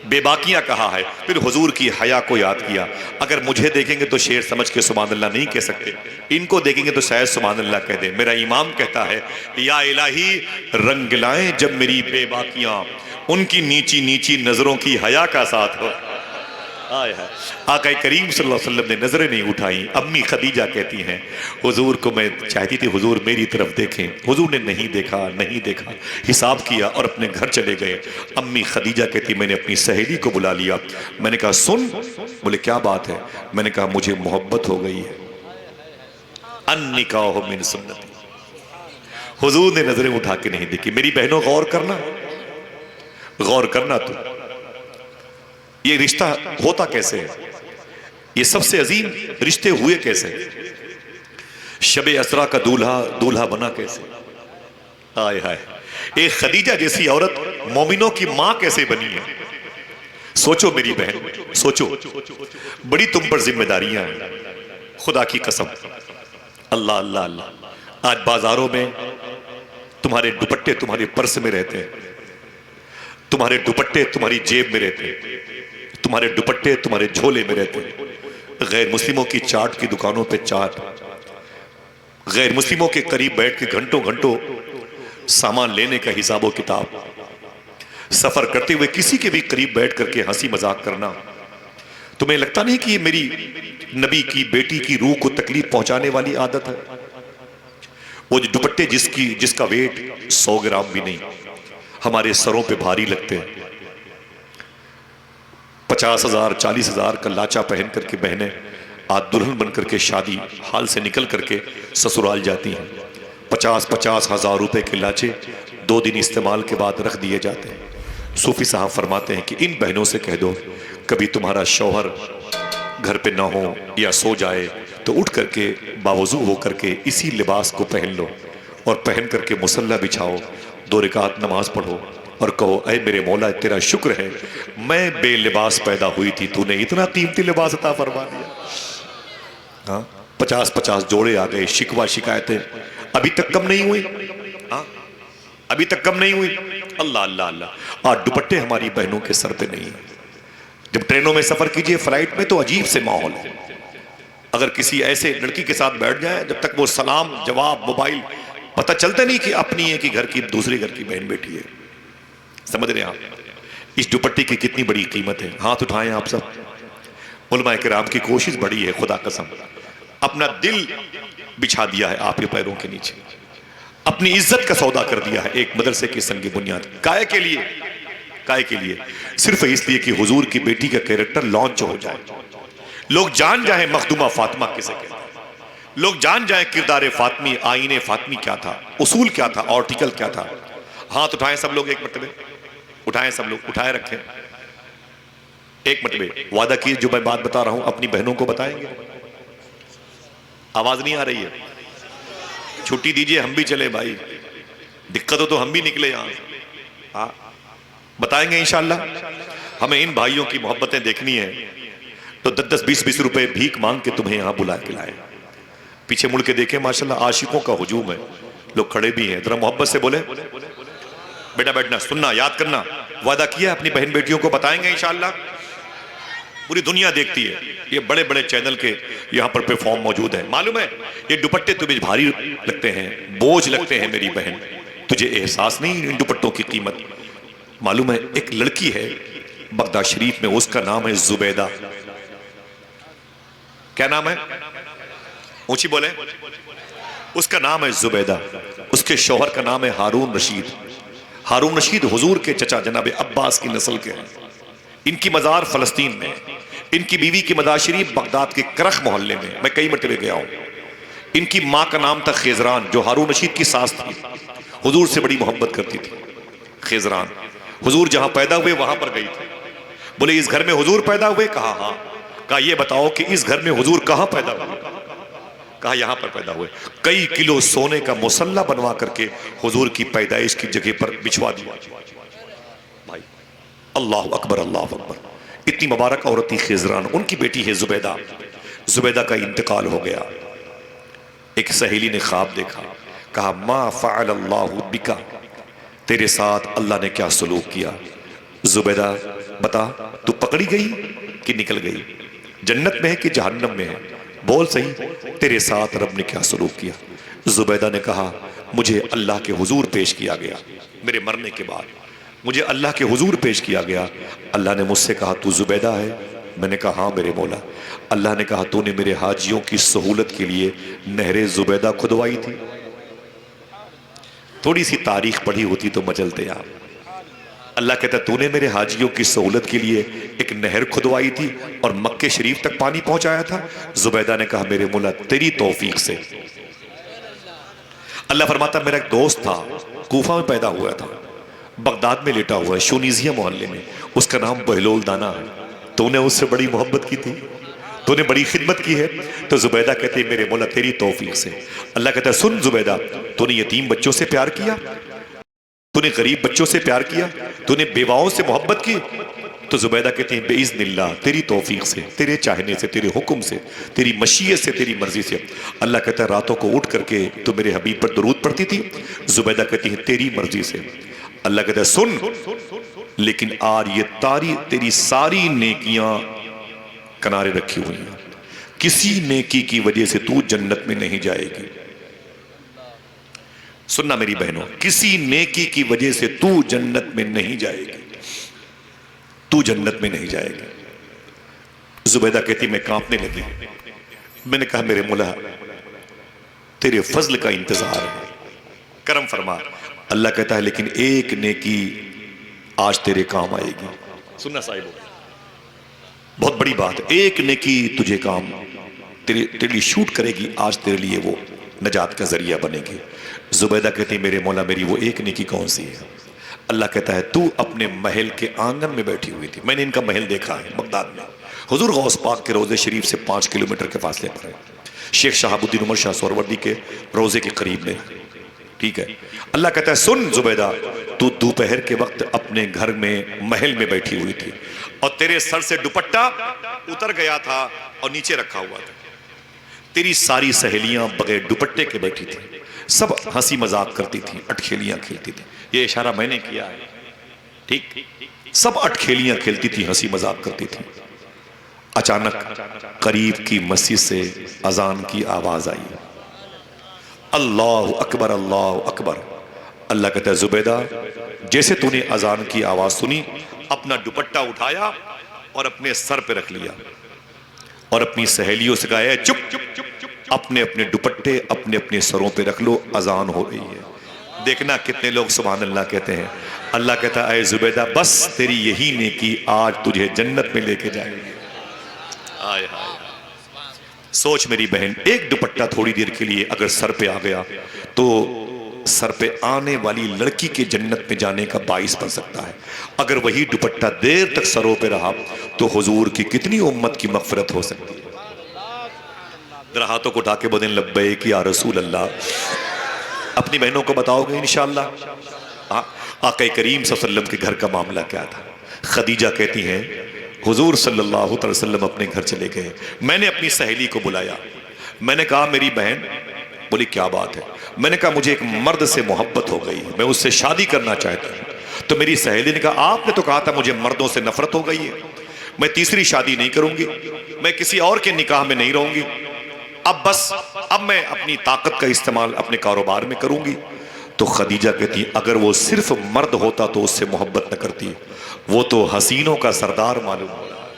بے باکیاں کہا ہے. پھر حضور کی حیا کو یاد کیا. اگر مجھے دیکھیں گے تو شعر سمجھ کے سبحان اللہ نہیں کہہ سکتے، ان کو دیکھیں گے تو شاید سبحان اللہ کہہ دیں. میرا امام کہتا ہے یا الہی رنگ لائیں جب میری بے باکیاں، ان کی نیچی نیچی نظروں کی حیا کا ساتھ ہو. آقا کریم صلی اللہ علیہ وسلم نے نظریں نہیں اٹھائیں. امی خدیجہ کہتی ہیں حضور کو میں چاہتی تھی حضور میری طرف دیکھیں. حضور نے نہیں دیکھا. حساب کیا اور اپنے گھر چلے گئے. امی خدیجہ کہتی میں نے اپنی سہیلی کو بلا لیا. میں نے کہا سن. بولے کیا بات ہے؟ میں نے کہا مجھے محبت ہو گئی ہے. النکاح من سنتی. حضور نے نظریں اٹھا کے نہیں دیکھی. میری بہنوں غور کرنا تو یہ رشتہ ہوتا کیسے ہے؟ یہ سب سے عظیم رشتے ہوئے کیسے؟ شب اسرا کا دولہا بنا کیسے؟ آئے ہائے ایک خدیجہ جیسی عورت مومنوں کی ماں کیسے بنی ہے؟ سوچو میری بہن سوچو. بڑی تم پر ذمہ داریاں ہیں خدا کی قسم. اللہ اللہ اللہ. آج بازاروں میں تمہارے دوپٹے تمہارے پرس میں رہتے ہیں، تمہارے دوپٹے تمہاری جیب میں رہتے ہیں، تمہارے دوپٹے تمہارے جھولے میں رہتے ہیں. غیر مسلموں کی چاٹ کی دکانوں پہ چاٹ، غیر مسلموں کے قریب بیٹھ کے گھنٹوں سامان لینے کا حساب و کتاب، سفر کرتے ہوئے کسی کے بھی قریب بیٹھ کر کے ہنسی مذاق کرنا. تمہیں لگتا نہیں کہ یہ میری نبی کی بیٹی کی روح کو تکلیف پہنچانے والی عادت ہے؟ وہ دوپٹے جس کا ویٹ 100 گرام بھی نہیں ہمارے سروں پہ بھاری لگتے ہیں. 50,000 40,000 کا لاچا پہن کر کے بہنیں آج دلہن بن کر کے شادی حال سے نکل کر کے سسرال جاتی ہیں. 50,000 روپے کے لاچے 2 دن استعمال کے بعد رکھ دیے جاتے ہیں. صوفی صاحب فرماتے ہیں کہ ان بہنوں سے کہہ دو کبھی تمہارا شوہر گھر پہ نہ ہو یا سو جائے تو اٹھ کر کے باوضو ہو کر کے اسی لباس کو پہن لو اور پہن کر کے مصلی بچھاؤ، 2 رکعت نماز پڑھو اور کہو اے میرے مولا تیرا شکر ہے میں بے لباس پیدا ہوئی تھی، تو نے اتنا قیمتی لباس عطا فرما دیا. 50 جوڑے آ گئے. شکوہ شکایتیں ابھی تک کم نہیں ہوئی. ابھی تک کم نہیں ہوئی. اللہ اللہ اللہ. آج دوپٹے ہماری بہنوں کے سر پہ نہیں ہیں. جب ٹرینوں میں سفر کیجئے فلائٹ میں تو عجیب سے ماحول ہے. اگر کسی ایسے لڑکی کے ساتھ بیٹھ جائے جب تک وہ سلام جواب موبائل پتہ چلتا نہیں کہ اپنی ہے کہ گھر کی دوسرے گھر کی بہن بیٹھی ہے. سمجھ رہے ہیں آپ اس دوپٹے کی کتنی بڑی قیمت ہے؟ ہاتھ اٹھائیں آپ سب. علماء کرام کی کوشش بڑی ہے. خدا قسم اپنا دل بچھا دیا ہے آپ کے پیروں کے نیچے، اپنی عزت کا سودا کر دیا ہے ایک مدرسے کی سنگ بنیاد. کائے کے لیے صرف اس لیے کہ حضور کی بیٹی کا کیریکٹر لانچ ہو جائے، لوگ جان جائیں مخدومہ فاطمہ کسے کہتے ہیں، لوگ جان جائیں کردار فاطمی، آئین فاطمی کیا تھا، اصول کیا تھا، آرٹیکل کیا تھا. ہاتھ اٹھائیں سب لوگ ایک مرتبہ. اٹھائیں سب لوگ، اٹھائے رکھیں ایک مرتبہ. وعدہ کیے جو میں بات بتا رہا ہوں اپنی بہنوں کو بتائیں گے. آواز نہیں آ رہی ہے؟ چھٹی دیجئے ہم بھی چلے بھائی، دقت ہو تو ہم بھی نکلے یہاں سے. بتائیں گے انشاءاللہ. ہمیں ان بھائیوں کی محبتیں دیکھنی ہیں تو 10 20 روپے بھیک مانگ کے تمہیں یہاں بلا کے لائے. پیچھے مڑ کے دیکھیں ماشاءاللہ عاشقوں کا ہجوم ہے. لوگ کھڑے بھی ہیں. ذرا محبت سے بولے بیٹا بیٹھنا سننا یاد کرنا. وعدہ کیا اپنی بہن بیٹیوں کو بتائیں گے انشاءاللہ. پوری دنیا دیکھتی ہے، یہ بڑے بڑے چینل کے یہاں پر پلیٹ فارم موجود ہیں. معلوم ہے یہ دوپٹے تمہیں بھاری لگتے ہیں، بوجھ لگتے ہیں میری بہن، تجھے احساس نہیں ان دوپٹوں کی قیمت. معلوم ہے ایک لڑکی ہے بغداد شریف میں، اس کا نام ہے زبیدہ. کیا نام ہے؟ اونچی بولے. اس کا نام ہے زبیدہ. اس کے شوہر کا نام ہے ہارون رشید. ہارون رشید حضور کے چچا جناب عباس کی نسل کے ہیں. ان کی مزار فلسطین میں، ان کی بیوی کی مزار شریف بغداد کے کرخ محلے میں. میں کئی مرتبہ گیا ہوں. ان کی ماں کا نام تھا خیزران، جو ہارون رشید کی ساس تھی، حضور سے بڑی محبت کرتی تھی. خیزران حضور جہاں پیدا ہوئے وہاں پر گئی تھی. بولے اس گھر میں حضور پیدا ہوئے؟ کہا ہاں. کہا یہ بتاؤ کہ اس گھر میں حضور کہاں پیدا ہوئے؟ کہا یہاں پر پیدا ہوئے. کئی کلو سونے کا مسلح بنوا کر کے حضور کی پیدائش کی جگہ پر بچھوا دیا. بھائی اللہ اکبر اللہ اکبر. اتنی مبارک عورت تھی خیزران. ان کی بیٹی ہے زبیدہ. زبیدہ کا انتقال ہو گیا. ایک سہیلی نے خواب دیکھا. کہا ما فعل اللہ بکا، تیرے ساتھ اللہ نے کیا سلوک کیا؟ زبیدہ بتا، تو پکڑی گئی کہ نکل گئی؟ جنت میں ہے کہ جہنم میں ہے؟ بول صحیح، تیرے ساتھ رب نے کیا سلوک کیا؟ زبیدہ نے کہا مجھے اللہ کے حضور پیش کیا گیا. میرے مرنے کے بعد مجھے اللہ کے حضور پیش کیا گیا. اللہ نے مجھ سے کہا تو زبیدہ ہے؟ میں نے کہا ہاں میرے مولا. اللہ نے کہا تو نے میرے حاجیوں کی سہولت کے لیے نہر زبیدہ کھدوائی تھی. تھوڑی سی تاریخ پڑھی ہوتی تو مچلتے آپ. اللہ کہتا ہے تو نے میرے حاجیوں کی سہولت کے لیے ایک نہر کھدوائی تھی اور مکہ شریف تک پانی پہنچایا تھا. زبیدہ نے کہا میرے مولا تیری توفیق سے. اللہ فرماتا میرا ایک دوست تھا، کوفہ میں پیدا ہوا تھا، بغداد میں لیٹا ہوا ہے شونیزیہ محلے میں، اس کا نام بہلول دانا ہے. تو نے اس سے بڑی محبت کی تھی، تو نے بڑی خدمت کی ہے. تو زبیدہ کہتے ہیں میرے مولا تیری توفیق سے. اللہ کہتا ہے سن زبیدہ، تو نے یتیم بچوں سے پیار کیا، تو نے غریب بچوں سے پیار کیا، تو نے بیواؤں سے محبت کی. تو زبیدہ کہتے ہیں بِإِذْنِ اللہ، تیری توفیق سے، تیرے چاہنے سے، تیرے حکم سے، تیری مشیت سے، تیری مرضی سے. اللہ کہتا ہے راتوں کو اٹھ کر کے تو میرے حبیب پر درود پڑھتی تھی. زبیدہ کہتی ہے تیری مرضی سے. اللہ کہتا ہے سن، لیکن آج یہ تیری ساری نیکیاں کنارے رکھی ہوئی ہیں، کسی نیکی کی وجہ سے تو جنت میں نہیں جائے گی. سننا میری بہنوں، کسی نیکی کی وجہ سے تو جنت میں نہیں جائے گی، تو جنت میں نہیں جائے گی. زبیدہ کہتی میں کانپنے لگی. میں نے کہا میرے مولا تیرے فضل کا انتظار ہے، کرم فرما. اللہ کہتا ہے لیکن ایک نیکی آج تیرے کام آئے گی. سننا صاحب بہت بڑی بات ہے. ایک نیکی تجھے کام تیرے لیے شوٹ کرے گی، آج تیرے لیے وہ نجات کا ذریعہ بنے گی. زبیدہ کہتی میرے مولا میری وہ ایک نیکی کون سی ہے؟ اللہ کہتا ہے تو اپنے محل کے آنگن میں بیٹھی ہوئی تھی. میں نے ان کا محل دیکھا ہے بغداد میں، حضور غوث پاک کے روضے شریف سے 5 کلومیٹر کے فاصلے پر ہے. شیخ شہاب الدین عمر شاہ سہروردی کے روضے کے قریب میں. ٹھیک ہے. اللہ کہتا ہے سن زبیدہ، تو دوپہر کے وقت اپنے گھر میں محل میں بیٹھی ہوئی تھی اور تیرے سر سے دوپٹہ اتر گیا تھا اور نیچے رکھا ہوا تھا. تیری ساری سہیلیاں بغیر دوپٹے کے بیٹھی تھی، سب ہنسی مذاق کرتی تھی، اٹکھیلیاں کھیلتی تھی. یہ اشارہ میں نے کیا ہے. ٹھیک، سب اٹکھیلیاں کھیلتی تھی، ہنسی مذاق کرتی تھی. اچانک قریب کی مسجد سے اذان کی آواز آئی. اللہ اکبر اللہ اکبر. اللہ کہتا ہے زبیدہ جیسے تو نے اذان کی آواز سنی اپنا دوپٹہ اٹھایا اور اپنے سر پہ رکھ لیا اور اپنی سہیلیوں سے کہا چپ، اپنے اپنے دوپٹے اپنے اپنے سروں پہ رکھ لو، اذان ہو رہی ہے. دیکھنا کتنے لوگ سبحان اللہ کہتے ہیں. اللہ کہتا ہے اے زبیدہ بس تیری یہی نیکی آج تجھے جنت میں لے کے جائے گی. آئے ہائے. سوچ میری بہن، ایک دوپٹہ تھوڑی دیر کے لیے اگر سر پہ آ گیا تو سر پہ آنے والی لڑکی کے جنت میں جانے کا باعث بن سکتا ہے. اگر وہی دوپٹہ دیر تک سروں پہ رہا تو حضور کی کتنی امت کی مغفرت ہو سکتی ہے. ذرا ہاتھوں کو اٹھا کے بولیں لبیک یا رسول اللہ. اپنی بہنوں کو بتاؤ گے انشاءاللہ. آقا کریم صلی اللہ علیہ وسلم کے گھر کا معاملہ کیا تھا؟ خدیجہ کہتی ہیں حضور صلی اللہ علیہ وسلم اپنے گھر چلے گئے. میں نے اپنی سہیلی کو بلایا. میں نے کہا میری بہن. بولی کیا بات ہے؟ میں نے کہا مجھے ایک مرد سے محبت ہو گئی، میں اس سے شادی کرنا چاہتا ہوں. تو میری سہیلی نے کہا آپ نے تو کہا تھا مجھے مردوں سے نفرت ہو گئی ہے. میں تیسری شادی نہیں کروں گی، میں کسی اور کے نکاح میں نہیں رہوں گی، اب میں اپنی طاقت کا استعمال اپنے کاروبار میں کروں گی۔ تو خدیجہ کہتی اگر وہ صرف مرد ہوتا تو اس سے محبت نہ کرتی، وہ تو حسینوں کا سردار معلوم ہو رہا ہے۔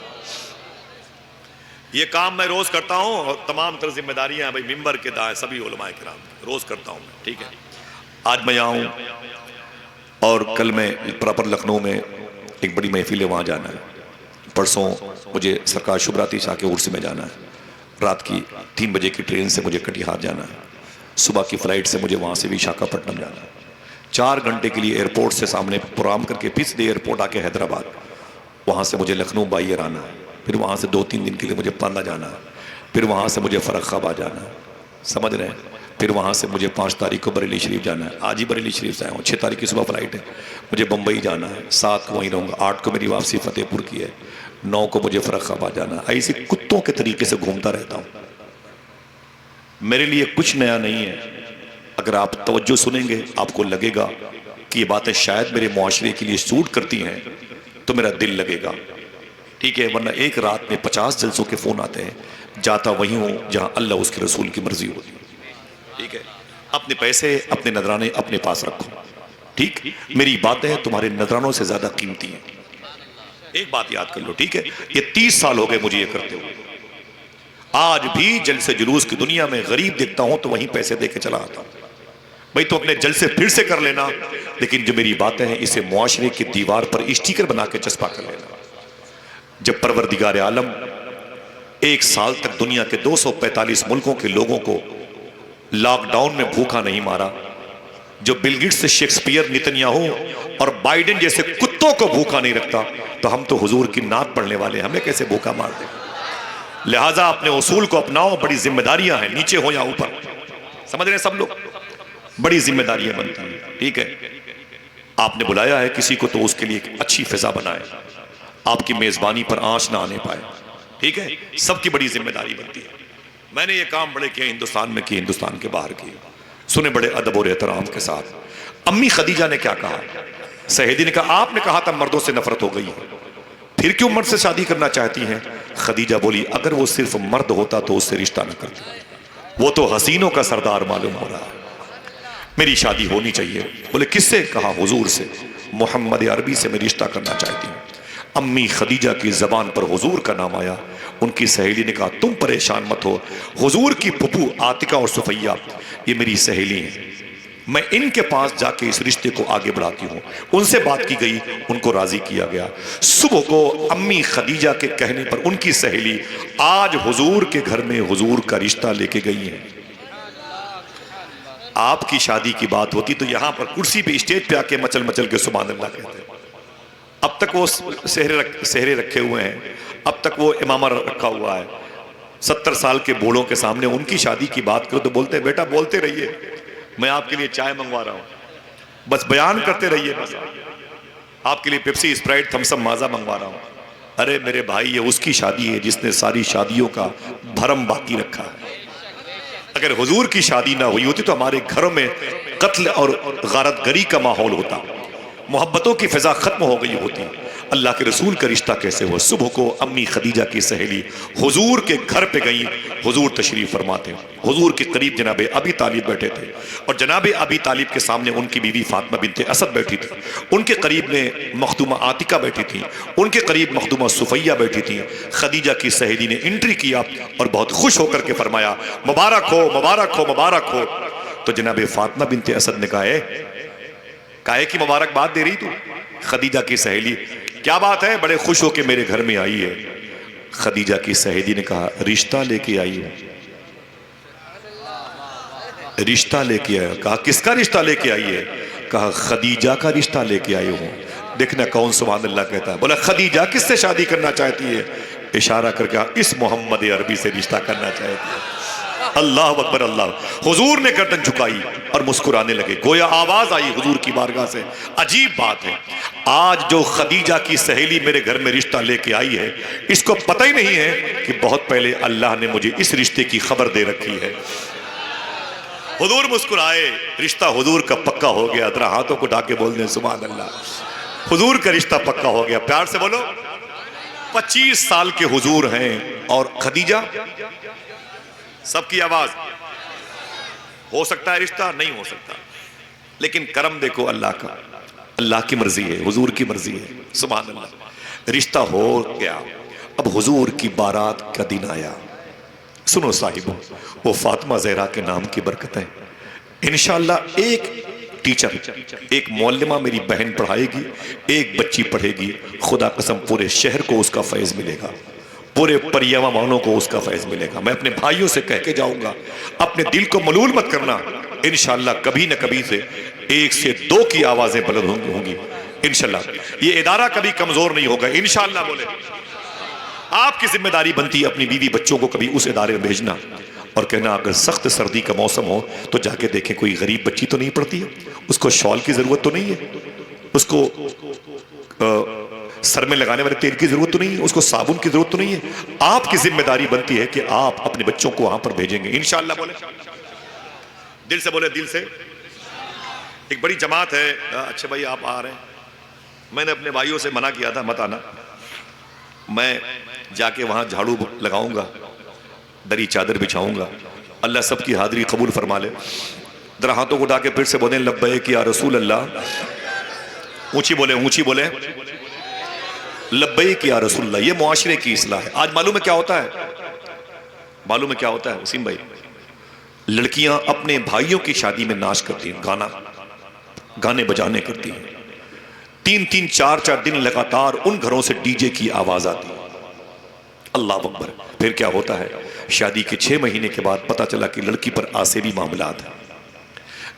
یہ کام میں روز کرتا ہوں، اور تمام تر ذمہ داریاں بھائی ممبر کے دائیں سبھی علماء کرام روز کرتا ہوں میں، ٹھیک ہے۔ آج میں یہاں ہوں اور کل میں پراپر لکھنؤ میں ایک بڑی محفل ہے، وہاں جانا ہے۔ پرسوں مجھے سرکار شبراتی شاہ کے عرس میں جانا ہے، رات کی 3 بجے کی ٹرین سے مجھے کٹیہار جانا ہے، صبح کی فلائٹ سے مجھے وہاں سے وشاکھاپٹنم جانا ہے۔ 4 گھنٹے کے لیے ایئرپورٹ سے سامنے پروگرام کر کے پھر سے ایئرپورٹ آ کے حیدرآباد، وہاں سے مجھے لکھنؤ بائی ایئر آنا ہے، پھر وہاں سے 2-3 دن کے لیے مجھے پاندہ جانا ہے، پھر وہاں سے مجھے فرخ آباد جانا ہے، سمجھ رہے ہیں؟ پھر وہاں سے مجھے 5 تاریخ کو بریلی شریف جانا ہے، آج ہی بریلی شریف سے آیا ہوں، 6 تاریخ کی صبح فلائٹ ہے، مجھے بمبئی جانا ہے، 7 کو وہیں رہوں گا، 8 کو میری واپسی فتح پور کی ہے، 9 کو مجھے فرخ آباد جانا ہے۔ ایسے کتوں کے طریقے سے گھومتا رہتا ہوں۔ میرے لیے کچھ نیا نہیں ہے، اگر آپ توجہ سنیں گے آپ کو لگے گا کہ یہ باتیں شاید میرے معاشرے کے لیے سوٹ کرتی ہیں تو میرا دل لگے گا، ٹھیک ہے، ورنہ ایک رات میں 50 جلسوں کے فون آتے ہیں، جاتا وہیں ہوں جہاں اللہ اس کے رسول کی مرضی ہوتی ہے، ٹھیک ہے۔ اپنے پیسے اپنے نذرانے اپنے پاس رکھو، ٹھیک، میری باتیں تمہارے نذرانوں سے زیادہ قیمتی ہیں، ایک بات یاد کر لو، ٹھیک ہے۔ یہ 30 سال ہو گئے مجھے یہ کرتے ہوئے، آج بھی جلسے جلوس کی دنیا میں غریب دیکھتا ہوں تو وہیں پیسے دے کے چلا آتا ہوں، بھئی تو اپنے جلسے پھر سے کر لینا، لیکن جو میری باتیں ہیں اسے معاشرے کی دیوار پر اسٹیکر بنا کے چسپا کر لینا۔ جب پروردگار عالم 1 سال تک دنیا کے 245 ملکوں کے لوگوں کو لاک ڈاؤن میں بھوکا نہیں مارا، جو بل گیٹس سے شیکسپیئر نیتنیاہو اور بائیڈن جیسے کتوں کو بھوکا نہیں رکھتا، تو ہم تو حضور کی نعت پڑھنے والے ہمیں کیسے بھوکا مار دیں؟ لہٰذا اپنے اصول کو اپناؤ، بڑی ذمہ داریاں ہیں، نیچے ہو یا اوپر، سمجھ رہے ہیں سب لوگ، بڑی ذمہ داریاں بنتی ہیں، ٹھیک ہے۔ آپ نے بلایا ہے کسی کو تو اس کے لیے ایک اچھی فضا بنائے، آپ کی میزبانی پر آنچ نہ آنے پائے، ٹھیک ہے، سب کی بڑی ذمہ داری بنتی ہے۔ میں نے یہ کام بڑے کیے ہندوستان میں کیے، ہندوستان کے باہر کیے، سنے بڑے ادب اور احترام کے ساتھ۔ امی خدیجہ نے کیا کہا؟ سہیدی نے کہا آپ نے کہا تھا مردوں سے نفرت ہو گئی ہے، پھر کیوں مرد سے شادی کرنا چاہتی ہیں؟ خدیجہ بولی اگر وہ صرف مرد ہوتا تو اس سے رشتہ نہ کرتی، وہ تو حسینوں کا سردار معلوم ہو رہا ہے، میری شادی ہونی چاہیے۔ بولے کس سے؟ کہا حضور سے، محمد عربی سے میں رشتہ کرنا چاہتی ہوں۔ امی خدیجہ کی زبان پر حضور کا نام آیا، ان کی سہیلی نے کہا تم پریشان مت ہو، حضور کی پھپھو عاتکہ اور صفیہ یہ میری سہیلی ہیں، میں ان کے پاس جا کے اس رشتے کو آگے بڑھاتی ہوں۔ ان سے بات کی گئی، ان کو راضی کیا گیا۔ صبح کو امی خدیجہ کے کہنے پر ان کی سہیلی آج حضور کے گھر میں حضور کا رشتہ لے کے گئی ہیں۔ آپ کی شادی کی بات ہوتی تو یہاں پر کرسی پہ اسٹیج پہ آ کے مچل مچل کے سبحان اللہ کہتے ہیں۔ اب تک وہ سہرے رکھے ہوئے ہیں، اب تک وہ امامہ رکھا ہوا ہے۔ 70 سال کے بوڑھوں کے سامنے ان کی شادی کی بات کرو تو بولتے ہیں بیٹا بولتے رہیے، میں آپ کے لیے چائے منگوا رہا ہوں، بس بیان کرتے رہیے، بس آپ کے لیے پیپسی اسپرائٹ تھمس اپ مازا منگوا رہا ہوں۔ ارے میرے بھائی یہ اس کی شادی ہے جس نے ساری شادیوں کا بھرم باقی رکھا ہے۔ اگر حضور کی شادی نہ ہوئی ہوتی تو ہمارے گھروں میں قتل اور غارت گری کا ماحول ہوتا، محبتوں کی فضا ختم ہو گئی ہوتی، اللہ کے رسول کا رشتہ کیسے ہوا؟ صبح کو امی خدیجہ کی سہیلی حضور کے گھر پہ گئیں، حضور تشریف فرماتے، حضور کے قریب جناب ابی طالب بیٹھے تھے، اور جناب ابی طالب کے سامنے ان کی بیوی فاطمہ بنت اسد بیٹھی تھی، ان کے قریب میں مخدومہ عاتکہ بیٹھی تھی، ان کے قریب مخدومہ صفیہ بیٹھی تھی۔ خدیجہ کی سہیلی نے انٹری کیا اور بہت خوش ہو کر کے فرمایا مبارک ہو مبارک ہو مبارک ہو۔ تو جناب فاطمہ بنت اسد نے کہا کہ مبارک بات دے رہی تو؟ خدیجہ کی سہیلی کیا بات ہے، بڑے خوش ہو کے میرے گھر میں آئی ہے۔ خدیجہ کی سہیلی نے کہا رشتہ لے کے آئی ہوں، رشتہ لے کے آیا۔ کہا کس کا رشتہ لے کے آئی ہے؟ کہا خدیجہ کا رشتہ لے کے آئی ہوں۔ دیکھنا کون سبحان اللہ کہتا ہے، بولا خدیجہ کس سے شادی کرنا چاہتی ہے؟ اشارہ کر کے اس محمد عربی سے رشتہ کرنا چاہتی ہے۔ اللہ اکبر اللہ۔ حضور نے گردن جھکائی اور مسکرانے لگے، گویا آواز آئی حضور کی بارگاہ سے، عجیب بات ہے، آج جو خدیجہ کی سہیلی میرے گھر میں رشتہ لے کے آئی ہے اس کو پتہ ہی نہیں ہے کہ بہت پہلے اللہ نے مجھے اس رشتے کی خبر دے رکھی ہے۔ حضور مسکرائے، رشتہ حضور کا پکا ہو گیا۔ ذرا ہاتھوں کو ڈھا کے بول دیں سبحان اللہ، حضور کا رشتہ پکا ہو گیا، پیار سے بولو 25 سال کے حضور ہیں، اور خدیجہ، سب کی آواز، ہو سکتا ہے رشتہ؟ نہیں ہو سکتا، لیکن کرم دیکھو اللہ کا، اللہ کی مرضی ہے، حضور کی مرضی ہے، سبحان اللہ، رشتہ ہو گیا۔ اب حضور کی بارات کا دن آیا۔ سنو صاحبوں، وہ فاطمہ زہرا کے نام کی برکت ہے۔ انشاءاللہ ایک ٹیچر، ایک معلمہ میری بہن پڑھائے گی، ایک بچی پڑھے گی، خدا قسم پورے شہر کو اس کا فیض ملے گا، پورے پریاما مانوں کو اس کا فیض ملے گا۔ میں اپنے بھائیوں سے کہہ کے جاؤں گا، اپنے دل کو ملول مت کرنا، انشاءاللہ کبھی نہ کبھی سے 1 سے 2 کی آوازیں بلند ہوں گی انشاءاللہ۔ یہ ادارہ کبھی کمزور نہیں ہوگا انشاءاللہ۔ بولے آپ کی ذمہ داری بنتی ہے اپنی بیوی بچوں کو کبھی اس ادارے میں بھیجنا، اور کہنا اگر سخت سردی کا موسم ہو تو جا کے دیکھیں کوئی غریب بچی تو نہیں پڑتی ہے، اس کو شال کی ضرورت تو نہیں ہے، اس کو سر میں لگانے والے تیل کی ضرورت تو نہیں ہے، اس کو صابن کی ضرورت تو نہیں ہے۔ آپ کی ذمہ داری بنتی ہے کہ آپ اپنے بچوں کو وہاں پر بھیجیں گے انشاءاللہ۔ بولے دل سے، بولے دل سے۔ ایک بڑی جماعت ہے، اچھا بھائی آپ آ رہے ہیں، میں نے اپنے بھائیوں سے منع کیا تھا مت آنا، میں جا کے وہاں جھاڑو لگاؤں گا، دری چادر بچھاؤں گا، اللہ سب کی حاضری قبول فرما لے۔ ذرا ہاتھوں کو اٹھا کے پھر سے بولیں لبیک یا رسول اللہ، اونچی بولیں، اونچی بولیں، لبیک یا رسول اللہ۔ یہ معاشرے کی اصلاح ہے۔ آج معلوم ہے کیا ہوتا ہے؟ معلوم ہے کیا ہوتا ہے وسیم بھائی؟ لڑکیاں اپنے بھائیوں کی شادی میں ناچ کرتی ہیں، گانے بجانے کرتی ہیں، 3 4 دن لگاتار ان گھروں سے ڈی جے کی آواز آتی ہے، اللہ اکبر۔ پھر کیا ہوتا ہے؟ شادی کے 6 مہینے کے بعد پتا چلا کہ لڑکی پر آسیبی معاملات ہیں،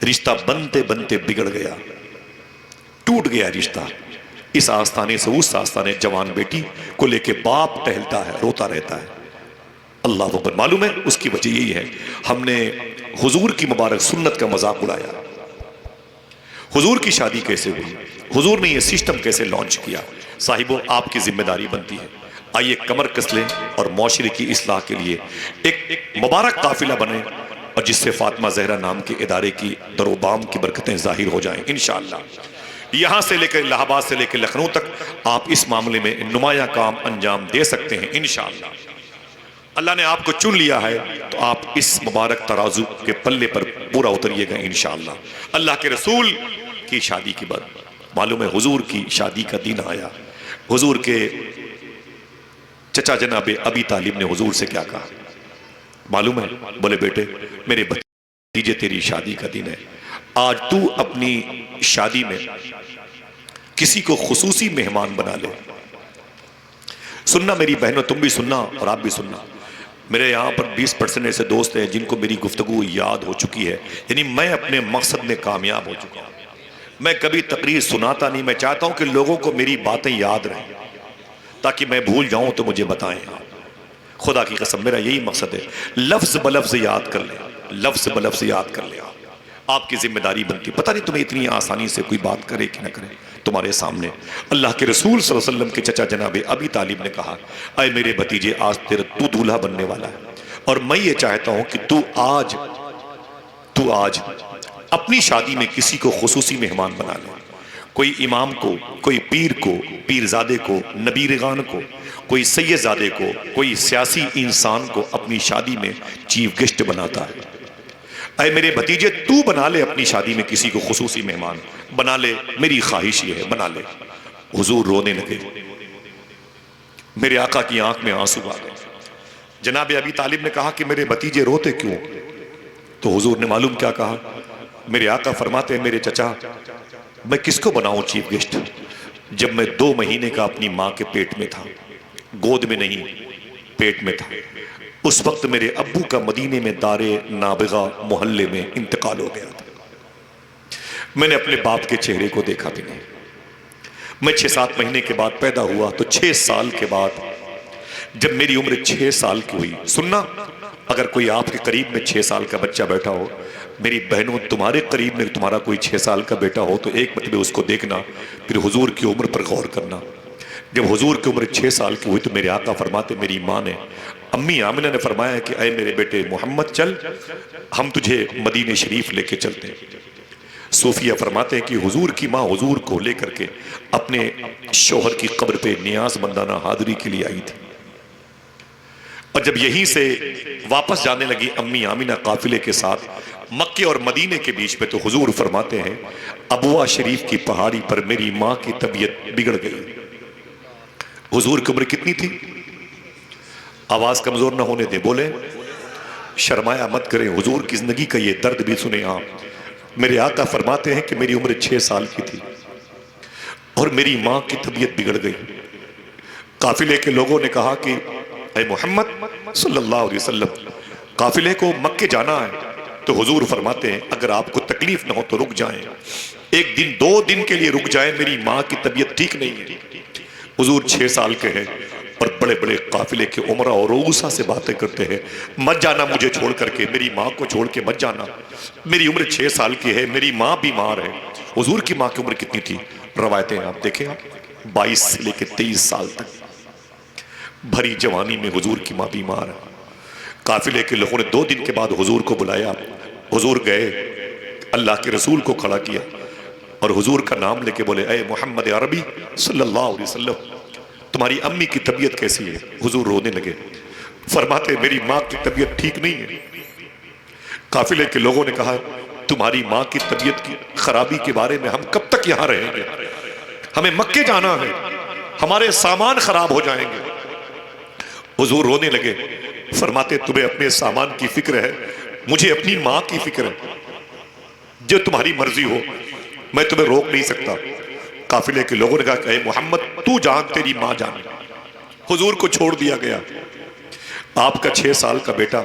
رشتہ بنتے بنتے بگڑ گیا، ٹوٹ گیا رشتہ۔ اس آستانے سے اس آستانے جوان بیٹی کو لے کے باپ ٹہلتا ہے، روتا رہتا ہے، اللہ اکبر۔ معلوم ہے اس کی وجہ یہی ہے، ہم نے حضور کی مبارک سنت کا مذاق اڑایا۔ حضور کی شادی کیسے ہوئی؟ حضور نے یہ سسٹم کیسے لانچ کیا؟ صاحبوں آپ کی ذمہ داری بنتی ہے، آئیے کمر کس لیں اور معاشرے کی اصلاح کے لیے ایک مبارک قافلہ بنے، اور جس سے فاطمہ زہرا نام کے ادارے کی در و بام کی برکتیں ظاہر ہو جائیں انشاءاللہ۔ یہاں سے لے کر الہ آباد سے لے کے لکھنؤ تک آپ اس معاملے میں نمایاں کام انجام دے سکتے ہیں انشاءاللہ۔ اللہ نے آپ کو چن لیا ہے تو آپ اس مبارک ترازو کے پلے پر پورا اتریے گا انشاءاللہ۔ اللہ کے رسول کی شادی کی بات معلوم ہے، حضور کی شادی کا دن آیا، حضور کے چچا جناب ابی طالب نے حضور سے کیا کہا معلوم ہے؟ بولے بیٹے میرے بھتیجے تیری شادی کا دن ہے، آج تو اپنی شادی میں کسی کو خصوصی مہمان بنا لے۔ سننا میری بہنوں، تم بھی سننا اور آپ بھی سننا، میرے یہاں پر 20% ایسے دوست ہیں جن کو میری گفتگو یاد ہو چکی ہے، یعنی میں اپنے مقصد میں کامیاب ہو چکا ہوں۔ میں کبھی تقریر سناتا نہیں، میں چاہتا ہوں کہ لوگوں کو میری باتیں یاد رہیں تاکہ میں بھول جاؤں تو مجھے بتائیں۔ خدا کی قسم میرا یہی مقصد ہے، لفظ بلفظ یاد کر لیں، لفظ بلفظ یاد کر لیں۔ آپ کی ذمہ داری بنتی، پتہ نہیں تمہیں اتنی آسانی سے کوئی بات کرے کہ نہ کرے۔ تمہارے سامنے اللہ کے رسول صلی اللہ علیہ وسلم کے چچا جناب ابی طالب نے کہا، اے میرے بھتیجے آج تو دولہا بننے والا ہے، اور میں یہ چاہتا ہوں کہ تو آج اپنی شادی میں کسی کو خصوصی مہمان بنا لے، کوئی امام کو، کوئی پیر کو، پیرزادے کو، نبیرگان کو، کوئی سید زادے کو، کوئی سیاسی انسان کو اپنی شادی میں چیف گیسٹ بناتا ہے۔ اے میرے بھتیجے تو بنا لے اپنی شادی میں کسی کو خصوصی مہمان بنا لے، میری خواہش یہ ہے بنا لے۔ حضور رونے لگے، میرے آقا کی آنکھ میں آنسو آ گئے۔ جناب ابی طالب نے کہا کہ میرے بھتیجے روتے کیوں؟ تو حضور نے معلوم کیا کہا؟ میرے آقا فرماتے ہیں میرے چچا میں کس کو بناؤں چیف گیسٹ؟ جب میں 2 مہینے کا اپنی ماں کے پیٹ میں تھا، گود میں نہیں پیٹ میں تھا، اس وقت میرے ابو کا مدینے میں دار نابغہ محلے میں انتقال ہو گیا تھا۔ میں نے اپنے باپ کے چہرے کو دیکھا بھی نہیں۔ میں 6-7 مہینے کے بعد پیدا ہوا تو 6 سال کے بعد جب میری عمر 6 سال کی ہوئی، سننا اگر کوئی آپ کے قریب میں 6 سال کا بچہ بیٹھا ہو، میری بہنوں تمہارے قریب میں تمہارا کوئی 6 سال کا بیٹا ہو تو ایک مرتبہ اس کو دیکھنا، پھر حضور کی عمر پر غور کرنا۔ جب حضور کی عمر 6 سال کی ہوئی تو میرے آقا فرماتے میری ماں نے، امی آمنہ نے فرمایا کہ اے میرے بیٹے محمد چل، ہم تجھے مدینہ شریف لے کے چلتے ہیں۔ صوفیہ فرماتے ہیں کہ حضور کی ماں حضور کو لے کر کے اپنے شوہر کی قبر پہ نیاز مندانہ حاضری کے لیے آئی تھی، اور جب یہیں سے واپس جانے لگی امی آمینہ قافلے کے ساتھ مکے اور مدینے کے بیچ میں، تو حضور فرماتے ہیں ابوا شریف کی پہاڑی پر میری ماں کی طبیعت بگڑ گئی۔ حضور کی عمر کتنی تھی؟ آواز کمزور نہ ہونے دیں، بولیں، شرمایا مت کریں، حضور کی زندگی کا یہ درد بھی سنیں آپ۔ میرے آقا فرماتے ہیں کہ میری عمر 6 سال کی تھی اور میری ماں کی طبیعت بگڑ گئی۔ قافلے کے لوگوں نے کہا کہ اے محمد صلی اللہ علیہ وسلم، قافلے کو مکے جانا ہے، تو حضور فرماتے ہیں اگر آپ کو تکلیف نہ ہو تو رک جائیں، 1 دن 2 دن کے لیے رک جائیں، میری ماں کی طبیعت ٹھیک نہیں ہے۔ حضور 6 سال کے ہیں اور بڑے بڑے قافلے کے عمرہ اور رؤسا سے باتیں کرتے ہیں، مت جانا مجھے چھوڑ کر کے، میری ماں کو چھوڑ کے مت جانا، میری عمر 6 سال کی ہے، میری ماں بیمار ہے۔ حضور کی ماں کی عمر کتنی تھی؟ روایتیں آپ دیکھیں، 22 سے لے کے 23 سال تک، بھری جوانی میں حضور کی ماں بیمار ہے۔ قافلے کے لوگوں نے 2 دن کے بعد حضور کو بلایا، حضور گئے، اللہ کے رسول کو کھڑا کیا اور حضور کا نام لے کے بولے اے محمد عربی صلی اللہ علیہ وسلم، تمہاری امی کی طبیعت کیسی ہے؟ حضور رونے لگے، فرماتے میری ماں کی طبیعت ٹھیک نہیں ہے۔ قافلے کے لوگوں نے کہا تمہاری ماں کی طبیعت کی خرابی کے بارے میں ہم کب تک یہاں رہیں گے؟ ہمیں مکے جانا ہے، ہمارے سامان خراب ہو جائیں گے۔ حضور رونے لگے، فرماتے تمہیں اپنے سامان کی فکر ہے، مجھے اپنی ماں کی فکر ہے، جو تمہاری مرضی ہو، میں تمہیں روک نہیں سکتا۔ قافلے کے لوگوں نے کہا کہ اے محمد تو جان تیری ماں جان۔ حضور کو چھوڑ دیا گیا۔ آپ کا 6 سال کا بیٹا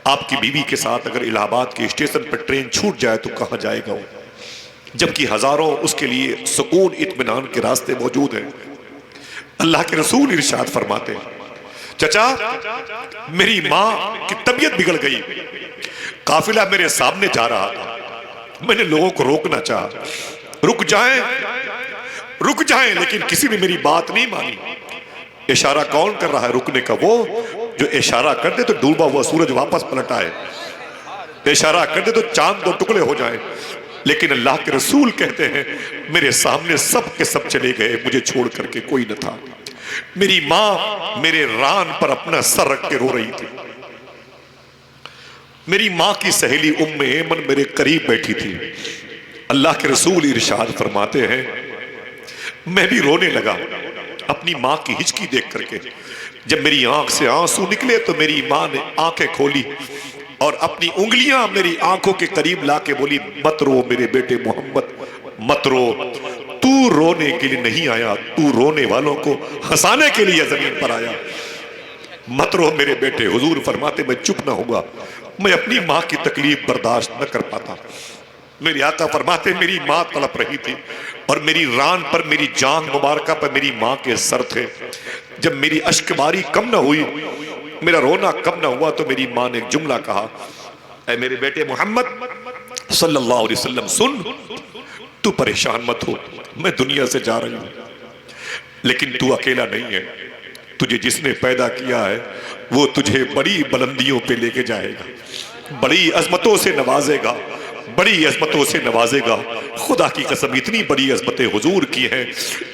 آپ کی بیوی کے ساتھ اگر الہ آباد کے اسٹیشن پر ٹرین چھوٹ جائے تو کہاں جائے گا وہ، جبکہ ہزاروں اس کے لیے سکون اطمینان کے راستے موجود ہیں۔ اللہ کے رسول ارشاد فرماتے ہیں چچا میری ماں کی طبیعت بگڑ گئی، قافلہ میرے سامنے جا رہا تھا، میں نے لوگوں کو روکنا چاہا، رک جائیں، لیکن کسی نے میری بات نہیں مانی۔ اشارہ کون کر رہا ہے رکنے کا؟ وہ جو اشارہ کر دے تو ڈوبا ہوا سورج واپس پلٹ آئے، اشارہ کر دے تو چاند 2 ٹکڑے ہو جائیں۔ لیکن اللہ کے رسول کہتے ہیں میرے سامنے سب کے سب چلے گئے، مجھے چھوڑ کر کے کوئی نہ تھا۔ میری ماں میرے ران پر اپنا سر رکھ کے رو رہی تھی، میری ماں کی سہیلی ام ایمن میرے قریب بیٹھی تھی۔ اللہ کے رسول ارشاد فرماتے ہیں میں بھی رونے لگا اپنی ماں کی ہچکی دیکھ کر کے۔ جب میری آنکھ سے آنسو نکلے تو میری ماں نے آنکھیں کھولی اور اپنی انگلیاں میری آنکھوں کے قریب لا کے بولی مت رو میرے بیٹے محمد، مت رو، تو رونے کے لیے نہیں آیا، تو رونے والوں کو ہنسانے کے لیے زمین پر آیا، مت رو میرے بیٹے۔ حضور فرماتے میں چپ نہ ہوگا، میں اپنی ماں کی تکلیف برداشت نہ کر پاتا۔ میری آقا فرماتے میری ماں تڑپ رہی تھی اور میری ران پر، میری جان مبارکہ پر میری ماں کے سر تھے۔ جب میری اشک باری کم نہ ہوئی، میرا رونا کم نہ ہوا، تو میری ماں نے ایک جملہ کہا اے میرے بیٹے محمد صلی اللہ علیہ وسلم سن، تو پریشان مت ہو، میں دنیا سے جا رہی ہوں، لیکن تو اکیلا نہیں ہے، تجھے جس نے پیدا کیا ہے وہ تجھے بڑی بلندیوں پہ لے کے جائے گا، بڑی عظمتوں سے نوازے گا، بڑی عظمتوں سے نوازے گا۔ خدا کی قسم اتنی بڑی عظمتیں حضور کی ہیں،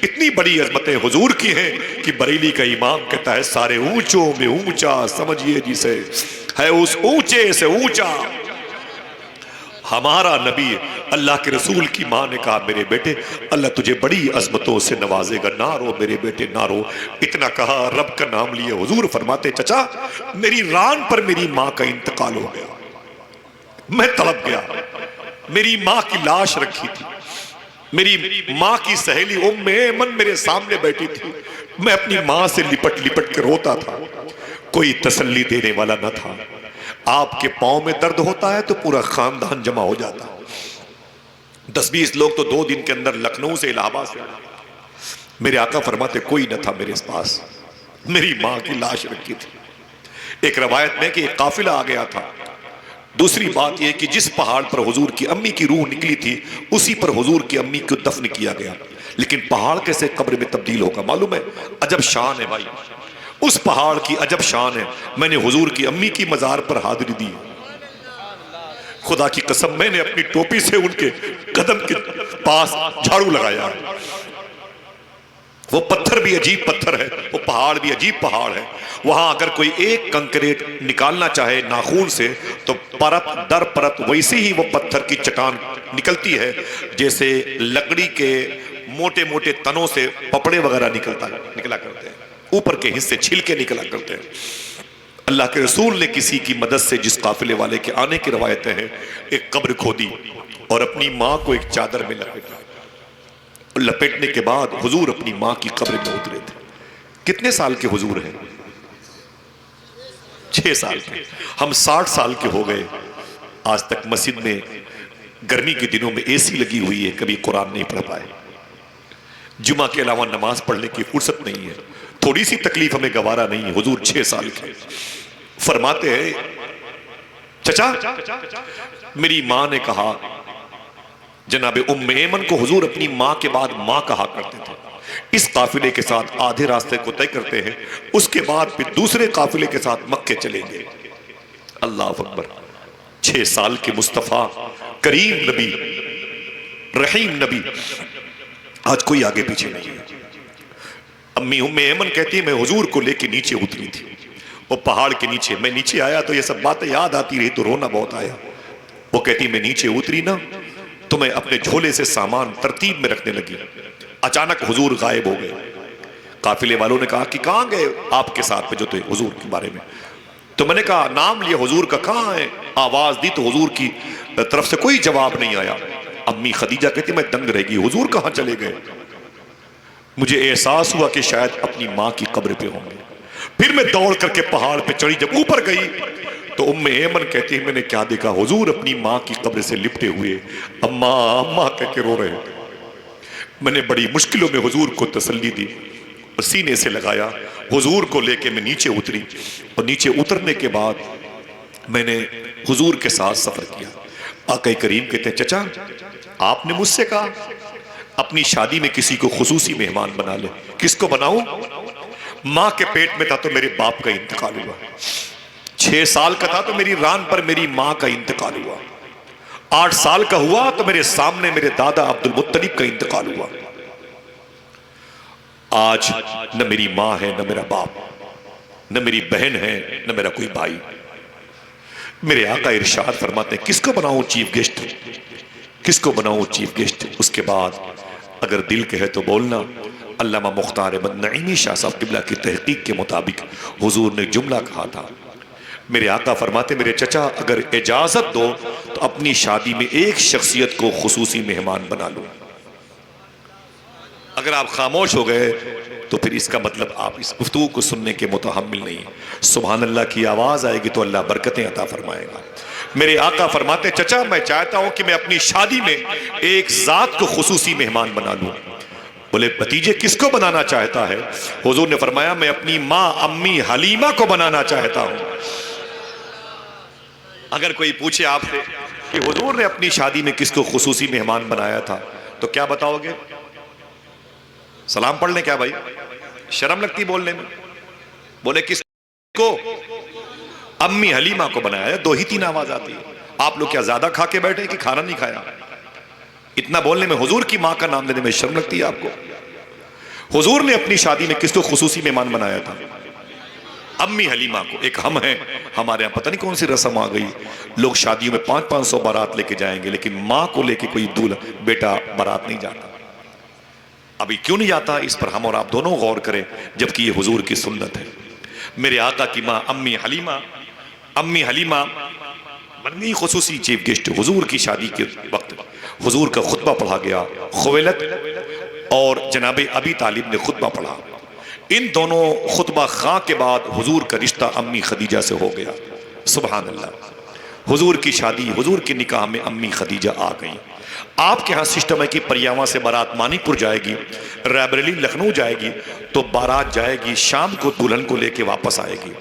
اتنی بڑی عظمتیں حضور کی ہیں کہ بریلی کا امام کہتا ہے سارے اونچوں میں اونچا سمجھیے جسے ہے اس اونچے سے اونچا ہمارا نبی۔ اللہ کے رسول کی ماں نے کہا میرے بیٹے اللہ تجھے بڑی عظمتوں سے نوازے گا، نہ رو میرے بیٹے نہ رو۔ اتنا کہا رب کا نام لیے، حضور فرماتے چچا میری ران پر میری ماں کا انتقال ہو گیا، میں تڑپ گیا، میری ماں کی لاش رکھی تھی، میری ماں کی سہیلی ام ایمن میرے سامنے بیٹھی تھی، میں اپنی ماں سے لپٹ لپٹ کے روتا تھا، کوئی تسلی دینے والا نہ تھا۔ آپ کے پاؤں میں درد ہوتا ہے تو پورا خاندان جمع ہو جاتا، 10-20 لوگ تو 2 دن کے اندر لکھنؤ سے الہ آباد سے۔ میرے آقا فرماتے کوئی نہ تھا میرے پاس، میری ماں کی لاش رکھی تھی۔ ایک روایت میں کہ ایک قافلہ آ گیا تھا۔ دوسری بات یہ کہ جس پہاڑ پر حضور کی امی کی روح نکلی تھی اسی پر حضور کی امی کو دفن کیا گیا، لیکن پہاڑ کیسے قبر میں تبدیل ہوگا معلوم ہے؟ عجب شان ہے بھائی، اس پہاڑ کی عجب شان ہے۔ میں نے حضور کی امی کی مزار پر حاضری دی، خدا کی قسم میں نے اپنی ٹوپی سے ان کے قدم کے پاس جھاڑو لگایا. وہ پتھر بھی عجیب پتھر ہے, وہ پہاڑ بھی عجیب پہاڑ ہے. وہاں اگر کوئی ایک کنکریٹ نکالنا چاہے ناخون سے تو پرت در پرت ویسے ہی وہ پتھر کی چٹان نکلتی ہے جیسے لکڑی کے موٹے موٹے تنوں سے پپڑے وغیرہ نکلا کرتے ہیں, اوپر کے حصے چھلکے نکلا کرتے ہیں. اللہ کے رسول نے کسی کی مدد سے, جس قافلے والے کے آنے کی روایتیں ہیں, ایک قبر کھودی اور اپنی ماں کو ایک چادر میں لپیٹنے کے بعد حضور اپنی ماں کی قبر میں اترے تھے. کتنے سال کے حضور ہیں؟ 6 سال کے. ہم 60 سال کے ہو گئے, آج تک مسجد میں گرمی کے دنوں میں اے سی لگی ہوئی ہے, کبھی قرآن نہیں پڑھ پائے. جمعہ کے علاوہ نماز پڑھنے کی فرصت نہیں ہے, تھوڑی سی تکلیف ہمیں گوارا نہیں ہے. حضور 6 سال کے. فرماتے ہیں چچا میری ماں نے کہا, جناب ام ایمن کو حضور اپنی ماں کے بعد ماں کہا کرتے تھے. اس قافلے کے ساتھ آدھے راستے کو طے کرتے ہیں, اس کے بعد پھر دوسرے قافلے کے ساتھ مکے چلیں گے. اللہ اکبر. 6 سال کے مصطفیٰ کریم نبی, رحیم نبی, آج کوئی آگے پیچھے نہیں ہے. امی ام ایمن کہتی ہے میں حضور کو لے کے نیچے اتری تھی, وہ پہاڑ کے نیچے. میں نیچے آیا تو یہ سب باتیں یاد آتی رہی تو رونا بہت آیا. وہ کہتی میں نیچے اتری نا تو میں اپنے جھولے سے سامان ترتیب میں رکھنے لگی, اچانک حضور غائب ہو گئے. قافلے والوں نے کہا کہ کہاں گئے آپ کے ساتھ میں جو تھے حضور کے بارے میں؟ تو میں نے کہا نام لیا حضور کا, کہاں ہے؟ آواز دی تو حضور کی طرف سے کوئی جواب نہیں آیا. امی خدیجہ کہتی میں دنگ رہ گئی, حضور کہاں چلے گئے؟ مجھے احساس ہوا کہ شاید اپنی ماں کی قبر پہ ہوں گے. پھر میں دوڑ کر کے پہاڑ پہ چڑھی, جب اوپر گئی تو ام ایمن کہتی ہے میں نے کیا دیکھا, حضور اپنی ماں کی قبر سے لپٹے ہوئے اماں اماں کہہ کے رو رہے. میں نے بڑی مشکلوں میں حضور کو تسلی دی اور سینے سے لگایا. حضور کو لے کے میں نیچے اتری اور نیچے اترنے کے بعد میں نے حضور کے ساتھ سفر کیا. آقا کریم کہتے ہیں چچا آپ نے مجھ سے کہا اپنی شادی میں کسی کو خصوصی مہمان بنا لے. کس کو بناؤں؟ ماں کے پیٹ میں تھا تو میرے باپ کا انتقال ہوا, 6 سال کا تھا تو میری ران پر میری ماں کا انتقال ہوا, 8 سال کا ہوا تو میرے سامنے میرے دادا عبد المطلب کا انتقال ہوا. آج نہ میری ماں ہے, نہ میرا باپ, نہ میری بہن ہے, نہ میرا کوئی بھائی. میرے آقا ارشاد فرماتے ہیں کس کو بناؤں چیف گیسٹ, کس کو بناؤں چیف گیسٹ؟ اس کے بعد اگر دل کہے تو بولنا. علامہ مختار احمد نعیمی شاہ صاحب قبلہ کی تحقیق کے مطابق حضور نے جملہ کہا تھا, میرے آقا فرماتے میرے چچا اگر اجازت دو تو اپنی شادی میں ایک شخصیت کو خصوصی مہمان بنا لوں. اگر آپ خاموش ہو گئے تو پھر اس کا مطلب آپ اس گفتگو کو سننے کے متحمل نہیں. سبحان اللہ کی آواز آئے گی تو اللہ برکتیں عطا فرمائے گا. میرے آقا فرماتے چچا میں چاہتا ہوں کہ میں اپنی شادی میں ایک ذات کو خصوصی مہمان بنا لوں. بولے بھتیجے کس کو بنانا چاہتا ہے؟ حضور نے فرمایا میں اپنی ماں امی حلیمہ کو بنانا چاہتا ہوں. اگر کوئی پوچھے آپ سے کہ حضور نے اپنی شادی میں کس کو خصوصی مہمان بنایا تھا تو کیا بتاؤ گے؟ سلام پڑھ لیں کیا بھائی؟ شرم لگتی بولنے میں. بولے کس کو؟ امی حلیمہ کو بنایا. 2 ہی 3 آواز آتی ہے. آپ لوگ کیا زیادہ کھا کے بیٹھے کہ کھانا نہیں کھایا؟ اتنا بولنے میں حضور کی ماں کا نام لینے میں شرم لگتی ہے آپ کو؟ حضور نے اپنی شادی میں کس کو خصوصی مہمان بنایا تھا؟ امی حلیمہ کو. ایک ہم ہیں, ہمارے یہاں پتہ نہیں کون سی رسم آ گئی, لوگ شادیوں میں 500 بارات لے کے جائیں گے لیکن ماں کو لے کے کوئی دولہا بیٹا بارات نہیں جاتا. ابھی کیوں نہیں جاتا اس پر ہم اور آپ دونوں غور کریں, جبکہ یہ حضور کی سنت ہے. میرے آقا کی ماں امی حلیمہ بن گئی خصوصی چیف گیسٹ. حضور کی شادی کے وقت حضور کا خطبہ پڑھا گیا. خویلد اور جناب ابی طالب نے خطبہ پڑھا. ان دونوں خطبہ خواں کے بعد حضور کا رشتہ امی خدیجہ سے ہو گیا. سبحان اللہ. حضور کی شادی, حضور کے نکاح میں امی خدیجہ آ گئیں. آپ کے ہاں سسٹم ہے کہ پریاواں سے بارات مانی پور جائے گی, رائبریلی لکھنؤ جائے گی, تو بارات جائے گی شام کو دلہن کو لے کے واپس آئے گی.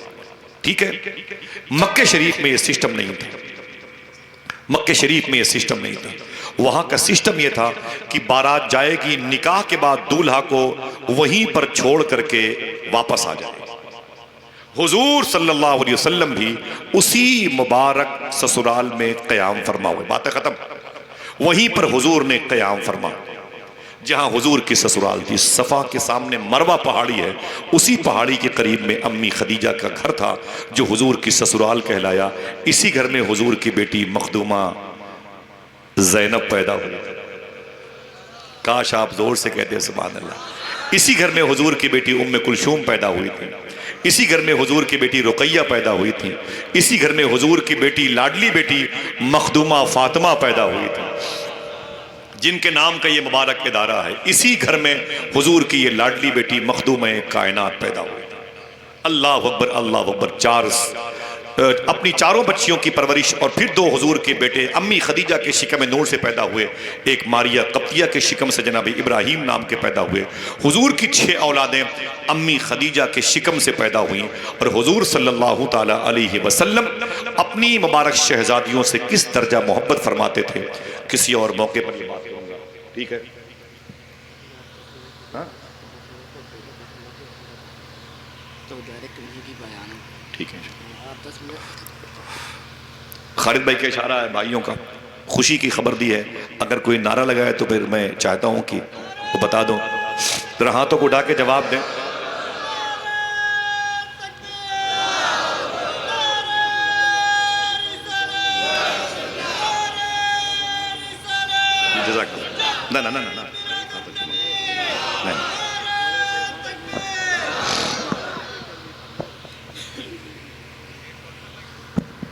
ٹھیک ہے. مکہ شریف میں یہ سسٹم نہیں تھا. مکہ شریف میں یہ سسٹم نہیں تھا. وہاں کا سسٹم یہ تھا کہ بارات جائے گی, نکاح کے بعد دولہا کو وہیں پر چھوڑ کر کے واپس آ جائے. حضور صلی اللہ علیہ وسلم بھی اسی مبارک سسرال میں قیام فرما ہوئے. باتیں ختم. وہیں پر حضور نے قیام فرما جہاں حضور کی سسرال تھی. صفا کے سامنے مروہ پہاڑی ہے, اسی پہاڑی کے قریب میں امی خدیجہ کا گھر تھا جو حضور کی سسرال کہلایا. اسی گھر میں حضور کی بیٹی مخدومہ زینب پیدا ہوئی. کاش آپ زور سے کہتے سبحان اللہ. اسی گھر میں حضور کی بیٹی ام کلثوم پیدا ہوئی تھی. اسی گھر میں حضور کی بیٹی رقیہ پیدا ہوئی تھی. اسی گھر میں حضور کی بیٹی لاڈلی بیٹی مخدومہ فاطمہ پیدا ہوئی تھی, جن کے نام کا یہ مبارک ادارہ ہے. اسی گھر میں حضور کی یہ لاڈلی بیٹی مخدومہ کائنات پیدا ہوئی تھی. اللہ اکبر اللہ اکبر. اپنی چاروں بچیوں کی پرورش, اور پھر 2 حضور کے بیٹے امی خدیجہ کے شکم نور سے پیدا ہوئے. ایک ماریہ قبطیہ کے شکم سے جناب ابراہیم نام کے پیدا ہوئے. حضور کی 6 اولادیں امی خدیجہ کے شکم سے پیدا ہوئیں. اور حضور صلی اللہ تعالی علیہ وسلم اپنی مبارک شہزادیوں سے کس درجہ محبت فرماتے تھے, کسی اور موقع پر یہ بات کروں گا. ٹھیک ہے, ٹھیک ہے. خالد بھائی کا اشارہ ہے بھائیوں کا, خوشی کی خبر دی ہے. اگر کوئی نعرہ لگائے تو پھر میں چاہتا ہوں کہ وہ بتا دو. ذرا ہاتھوں کو اٹھا کے جواب دیں.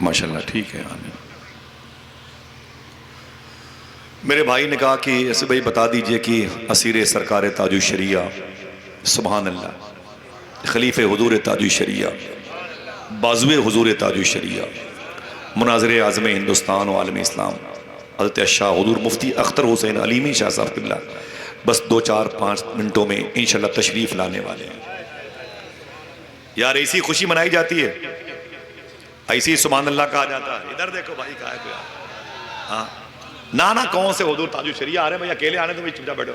ماشاءاللہ ٹھیک ہے. آمین. میرے بھائی نے کہا کہ ایسے بھائی بتا دیجئے کہ اسیر سرکار تاج الشریعہ, سبحان اللہ, خلیفہ حضور تاج الشریعہ, بازوے حضور تاج الشریعہ, مناظر اعظم ہندوستان و عالم اسلام حضرت شاہ حضور مفتی اختر حسین علیمی شاہ صاحب قبلہ بس 2-4-5 منٹوں میں انشاءاللہ تشریف لانے والے ہیں. یار ایسی خوشی منائی جاتی ہے, ایسی سبحان اللہ کہا جاتا ہے. ادھر دیکھو بھائی, کہا ہے کوئی. ہاں نانا کون سے حضور تاج الشریعہ آ رہے ہیں بھائی, اکیلے آنے تو بھائی چپ جا بیٹھو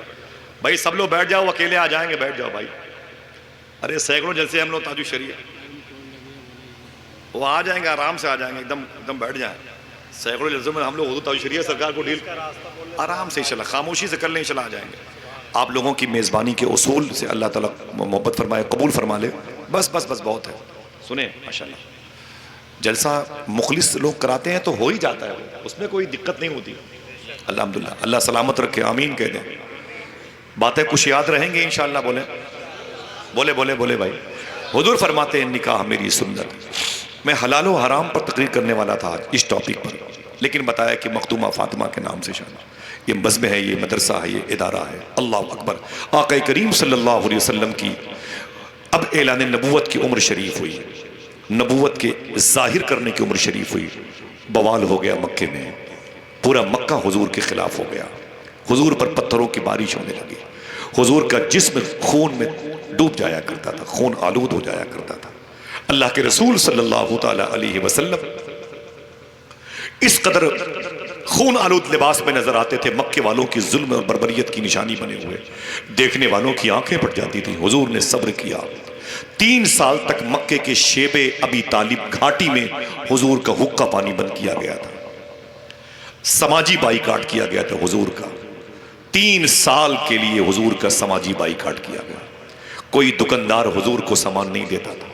بھائی, سب لوگ بیٹھ جاؤ, اکیلے آ جائیں گے بیٹھ جاؤ بھائی. ارے سینکڑوں جلسے ہم لوگ تاج الشریعہ, وہ آ جائیں گے, آرام سے آ جائیں گے, ایک دم بیٹھ جائیں. سینکڑوں جلسوں میں ہم لوگ حضور تاج الشریعہ سرکار کو ڈیل آرام سے انشاءاللہ خاموشی سے کر لیں, انشاءاللہ آ جائیں گے. آپ لوگوں کی میزبانی کے اصول سے اللہ تعالیٰ محبت فرمائے, قبول فرما لے. بس بس بس بہت ہے. سنیں ماشاءاللہ, جلسہ مخلص لوگ کراتے ہیں تو ہو ہی جاتا ہے, اس میں کوئی دقت نہیں ہوتی. الحمدللہ, اللہ سلامت رکھے, آمین کہہ دیں. باتیں کچھ یاد رہیں گے انشاءاللہ. بولے بولے بولے بھائی. حضور فرماتے ہیں نکاح میری سنت. میں حلال و حرام پر تقریر کرنے والا تھا اس ٹاپک پر, لیکن بتایا کہ مخدومہ فاطمہ کے نام سے شادی. یہ بزم ہے, یہ مدرسہ ہے, یہ ادارہ ہے. اللہ اکبر. آقا کریم صلی اللہ علیہ وسلم کی اب اعلان نبوت کی عمر شریف ہوئی, نبوت کے ظاہر کرنے کی عمر شریف ہوئی. بوال ہو گیا مکے میں, پورا مکہ حضور کے خلاف ہو گیا. حضور پر پتھروں کی بارش ہونے لگی. حضور کا جسم خون میں ڈوب جایا کرتا تھا, خون آلود ہو جایا کرتا تھا. اللہ کے رسول صلی اللہ تعالی علیہ وسلم اس قدر خون آلود لباس میں نظر آتے تھے, مکے والوں کی ظلم اور بربریت کی نشانی بنے ہوئے. دیکھنے والوں کی آنکھیں پھٹ جاتی تھیں. حضور نے صبر کیا. 3 سال تک مکے کے شیب ابی طالب گھاٹی میں حضور کا حقہ پانی بند کیا گیا تھا, سماجی بائیکاٹ کیا گیا تھا حضور کا. 3 سال کے لیے حضور کا سماجی بائیکاٹ کیا گیا. کوئی دکاندار حضور کو سامان نہیں دیتا تھا,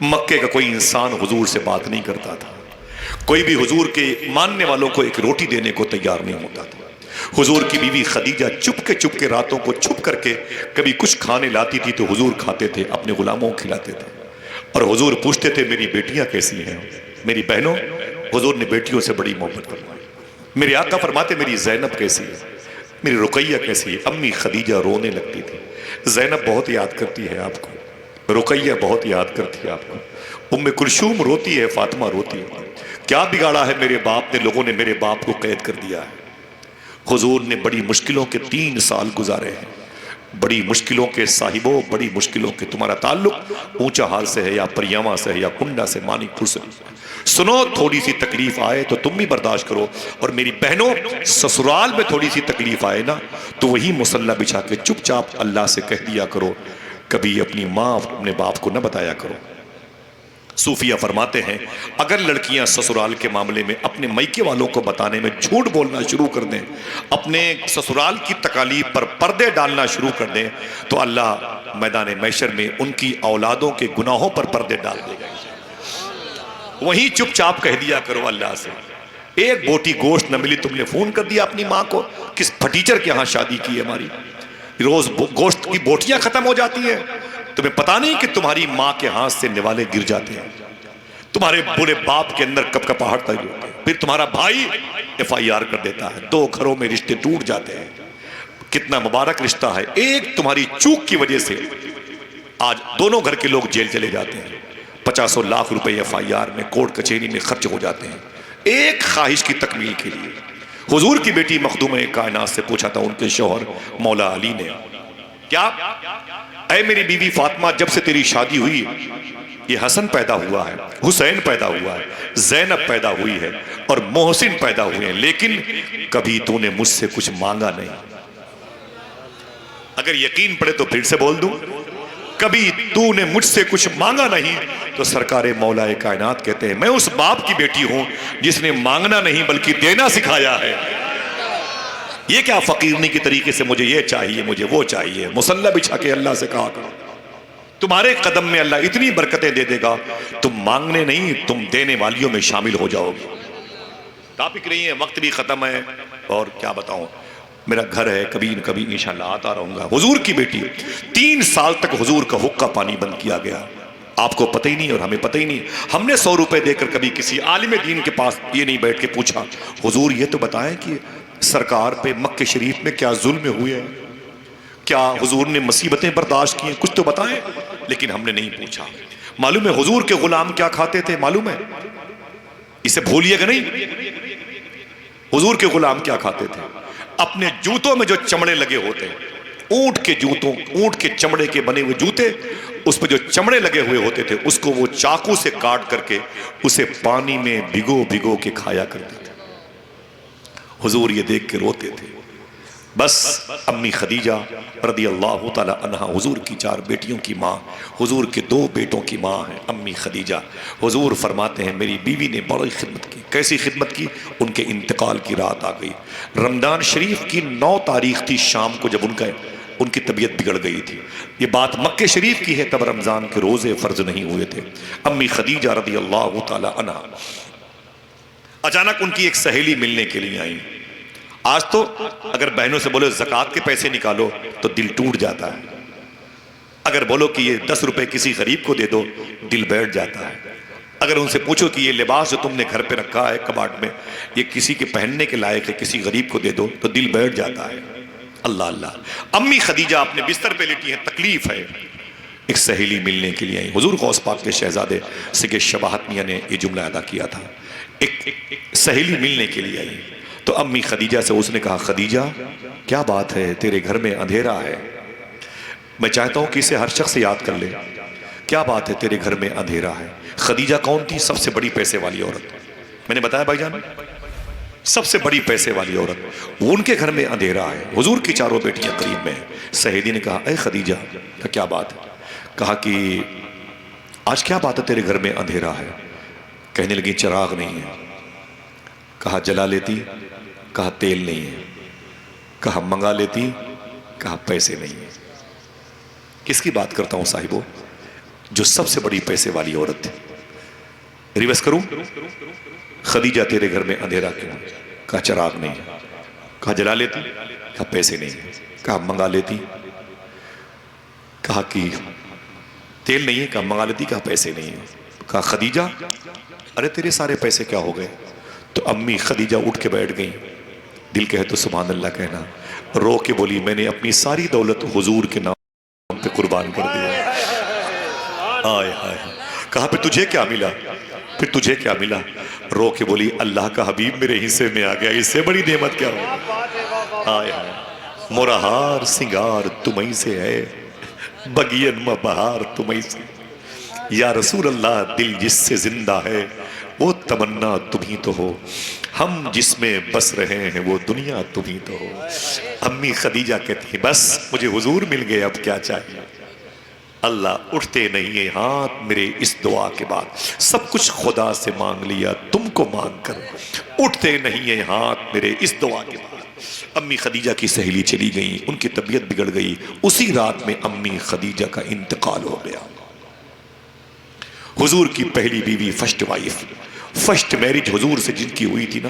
مکے کا کوئی انسان حضور سے بات نہیں کرتا تھا, کوئی بھی حضور کے ماننے والوں کو ایک روٹی دینے کو تیار نہیں ہوتا تھا. حضور کی بیوی خدیجہ چپ کے راتوں کو چھپ کر کے کبھی کچھ کھانے لاتی تھی تو حضور کھاتے تھے, اپنے غلاموں کو کھلاتے تھے. اور حضور پوچھتے تھے میری بیٹیاں کیسی ہیں, میری بہنوں. حضور نے بیٹیوں سے بڑی محبت فرمائی. میرے آقا فرماتے میری زینب کیسی ہے, میری رقیہ کیسی ہے. امی خدیجہ رونے لگتی تھی. زینب بہت یاد کرتی ہے آپ کو, رقیہ بہت یاد کرتی ہے آپ کو, ام کلثوم روتی ہے, فاطمہ روتی ہے. کیا بگاڑا ہے میرے باپ نے, لوگوں نے میرے باپ کو قید کر دیا ہے. حضور نے بڑی مشکلوں کے 3 سال گزارے ہیں. بڑی مشکلوں کے صاحبوں, بڑی مشکلوں کے. تمہارا تعلق اونچا حال سے ہے یا پریاما سے ہے یا کنڈا سے, مانک پور سے. سنو, تھوڑی سی تکلیف آئے تو تم بھی برداشت کرو. اور میری بہنوں, سسرال میں تھوڑی سی تکلیف آئے نا تو وہی مصلی بچھا کے چپ چاپ اللہ سے کہہ دیا کرو. کبھی اپنی ماں اپنے باپ کو نہ بتایا کرو. صوفیہ فرماتے ہیں اگر لڑکیاں سسرال کے معاملے میں اپنے میکے والوں کو بتانے میں جھوٹ بولنا شروع کر دیں، اپنے سسرال کی تکالیف پر پردے ڈالنا شروع کر دیں، تو اللہ میدان محشر میں ان کی اولادوں کے گناہوں پر پردے ڈال دے گا۔ وہیں چپ چاپ کہہ دیا کرو اللہ سے، ایک بوٹی گوشت نہ ملی تم نے فون کر دیا اپنی ماں کو، کس پھٹیچر کے ہاں شادی کی ہے ہماری، روز گوشت کی بوٹیاں ختم ہو جاتی ہیں، تمہیں پتا نہیں کہ تمہاری ماں کے ہاتھ سے نوالے گر جاتے ہیں، تمہارے بڑے باپ کے اندر کب کپاہٹ تاری ہوتی ہے، پھر تمہارا بھائی FIR کر دیتا ہے، 2 گھروں میں رشتے ٹوٹ جاتے ہیں۔ کتنا مبارک رشتہ ہے، ایک تمہاری چوک کی وجہ سے آج دونوں گھر کے لوگ جیل چلے جاتے ہیں، 50 لاکھ روپے FIR میں کورٹ کچہری میں خرچ ہو جاتے ہیں، ایک خواہش کی تکمیل کے لیے۔ حضور کی بیٹی مخدومہ کائنات سے پوچھا تھا ان کے شوہر مولا علی نے، کیا اے میری بیوی فاطمہ، جب سے تیری شادی ہوئی یہ حسن پیدا ہوا ہے، حسین پیدا ہوا ہے، زینب پیدا ہوئی ہے اور محسن پیدا ہوئے ہیں، لیکن کبھی تو نے مجھ سے کچھ مانگا نہیں۔ اگر یقین پڑے تو پھر سے بول دوں، کبھی تو نے مجھ سے کچھ مانگا نہیں۔ تو سرکار مولا کائنات کہتے ہیں میں اس باپ کی بیٹی ہوں جس نے مانگنا نہیں بلکہ دینا سکھایا ہے۔ یہ کیا فقیرنی کی طریقے سے مجھے یہ چاہیے مجھے وہ چاہیے، مصلی بچھا کے اللہ سے کہا کرو، تمہارے قدم میں اللہ اتنی برکتیں دے دے گا، تم مانگنے نہیں تم دینے والیوں میں شامل ہو جاؤ گے۔ ٹاپک نہیں ہے، وقت بھی ختم ہے، اور کیا بتاؤں، میرا گھر ہے، کبھی نہ کبھی انشاءاللہ آتا رہوں گا۔ حضور کی بیٹی 3 سال تک حضور کا حقہ پانی بند کیا گیا، آپ کو پتہ ہی نہیں اور ہمیں پتہ ہی نہیں۔ ہم نے 100 روپے دے کر کبھی کسی عالم دین کے پاس یہ نہیں بیٹھ کے پوچھا حضور یہ تو بتائیں کہ سرکار پہ مکہ شریف میں کیا ظلم ہوئے ہیں، کیا حضور نے مصیبتیں برداشت کی ہیں، کچھ تو بتائیں، لیکن ہم نے نہیں پوچھا۔ معلوم ہے حضور کے غلام کیا کھاتے تھے، معلوم ہے، اسے بھولیے گا نہیں، حضور کے غلام کیا کھاتے تھے؟ اپنے جوتوں میں جو چمڑے لگے ہوتے ہیں، اونٹ کے جوتوں، اونٹ کے چمڑے کے بنے ہوئے جوتے، اس پہ جو چمڑے لگے ہوئے ہوتے تھے اس کو وہ چاقو سے کاٹ کر کے اسے پانی میں بھگو بھگو کے کھایا کرتے تھے۔ حضور یہ دیکھ کے روتے تھے۔ بس امی خدیجہ رضی اللہ تعالی عنہا حضور کی 4 بیٹیوں کی ماں، حضور کے 2 بیٹوں کی ماں ہیں امی خدیجہ۔ حضور فرماتے ہیں میری بیوی نے بڑی خدمت کی۔ کیسی خدمت کی؟ ان کے انتقال کی رات آ گئی، رمضان شریف کی 9 تاریخ تھی، شام کو جب ان کی طبیعت بگڑ گئی تھی۔ یہ بات مکہ شریف کی ہے، تب رمضان کے روزے فرض نہیں ہوئے تھے۔ امی خدیجہ رضی اللہ تعالی عنہا اچانک ان کی ایک سہیلی ملنے کے لیے آئیں۔ آج تو اگر بہنوں سے بولو زکوٰۃ کے پیسے نکالو تو دل ٹوٹ جاتا ہے، اگر بولو کہ یہ 10 روپے کسی غریب کو دے دو دل بیٹھ جاتا ہے، اگر ان سے پوچھو کہ یہ لباس جو تم نے گھر پہ رکھا ہے کباڑ میں یہ کسی کے پہننے کے لائق ہے کسی غریب کو دے دو تو دل بیٹھ جاتا ہے۔ اللہ اللہ، امی خدیجہ اپنے بستر پہ لیٹی ہیں، تکلیف ہے، ایک سہیلی ملنے کے لیے آئی۔ حضور غوث پاک کے شہزادے سگے شباہت میاں نے یہ جملہ ادا کیا تھا، ایک سہیلی ملنے کے لیے آئی تو امی خدیجہ سے اس نے کہا خدیجہ کیا بات ہے، تیرے گھر میں اندھیرا ہے، میں چاہتا ہوں کہ اسے ہر شخص یاد کر لے، کیا بات ہے تیرے گھر میں اندھیرا ہے۔ خدیجہ کون تھی؟ سب سے بڑی پیسے والی عورت، میں نے بتایا بھائی جان، سب سے بڑی پیسے والی عورت، وہ ان کے گھر میں اندھیرا ہے، حضور کی 4 بیٹیاں قریب میں ہیں۔ سہیلی نے کہا اے خدیجہ کیا بات ہے؟ کہا کہ آج کیا بات ہے تیرے گھر میں اندھیرا ہے؟ کہنے لگی چراغ نہیں ہے۔ کہا جلا لیتی، کہا تیل نہیں ہے، کہا منگا لیتی، کہا پیسے نہیں ہیں۔ کس کی بات کرتا ہوں صاحبو؟ جو سب سے بڑی پیسے والی عورت تھی۔ ریورس کروں؟ خدیجہ تیرے گھر میں اندھیرا کیوں؟ کہا چراغ نہیں ہے۔ کہا جلا لیتی، کہا پیسے نہیں ہے، کہا منگا لیتی، کہا کہ تیل نہیں ہے، کہا منگا لیتی، کہا پیسے نہیں ہے۔ کہا خدیجہ ارے تیرے سارے پیسے کیا ہو گئے؟ تو امی خدیجہ اٹھ کے بیٹھ گئیں، دل کہے تو سبحان اللہ کہنا، رو کے بولی میں نے اپنی ساری دولت حضور کے نام پہ قربان کر دیا۔ آئے آئے، کہا پھر تجھے کیا ملا؟ پھر تجھے کیا ملا؟ رو کے بولی اللہ کا حبیب میرے حصے میں آ گیا، اس سے بڑی نعمت کیا ہو؟ آئے آئے، مورا ہار سنگار تمہیں سے ہے، بگین میں بہار تمہیں سے، یا رسول اللہ دل جس سے زندہ ہے وہ تمنا تمہیں تو ہو، ہم جس میں بس رہے ہیں وہ دنیا تمہیں تو ہو۔ امی خدیجہ کہتی ہیں بس مجھے حضور مل گئے، اب کیا چاہیے؟ اللہ اٹھتے نہیں ہیں ہاتھ میرے اس دعا کے بعد، سب کچھ خدا سے مانگ لیا تم کو مانگ کر، اٹھتے نہیں ہیں ہاتھ میرے اس دعا کے بعد۔ امی خدیجہ کی سہیلی چلی گئی، ان کی طبیعت بگڑ گئی، اسی رات میں امی خدیجہ کا انتقال ہو گیا۔ حضور کی پہلی بیوی، فرسٹ وائف، فرسٹ میرج حضور سے جن کی ہوئی تھی نا،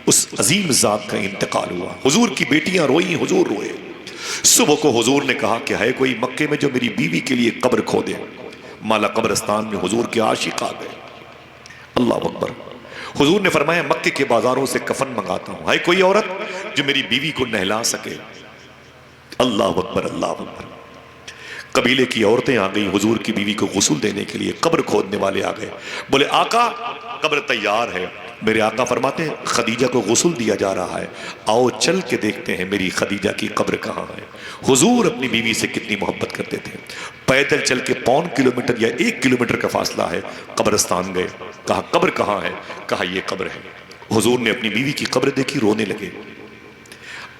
اس عظیم ذات کا انتقال ہوا۔ حضور کی بیٹیاں روئیں، حضور روئے۔ صبح کو حضور نے کہا کہ ہے کوئی مکے میں جو میری بیوی کے لیے قبر کھو دے؟ مالا قبرستان میں حضور کے عاشق آ گئے۔ اللہ اکبر۔ حضور نے فرمایا مکے کے بازاروں سے کفن منگاتا ہوں، ہے کوئی عورت جو میری بیوی کو نہلا سکے؟ اللہ اکبر، اللہ اکبر۔ قبیلے کی عورتیں آ گئی حضور کی بیوی کو غسل دینے کے لیے، قبر کھودنے والے آ گئے، بولے آقا قبر تیار ہے۔ میرے آقا فرماتے ہیں خدیجہ کو غسل دیا جا رہا ہے، آؤ چل کے دیکھتے ہیں میری خدیجہ کی قبر کہاں ہے۔ حضور اپنی بیوی سے کتنی محبت کرتے تھے، پیدل چل کے 1.25 کلومیٹر یا 1 کلومیٹر کا فاصلہ ہے، قبرستان گئے، کہا قبر کہاں ہے؟ کہا یہ قبر ہے۔ حضور نے اپنی بیوی کی قبر دیکھی، رونے لگے،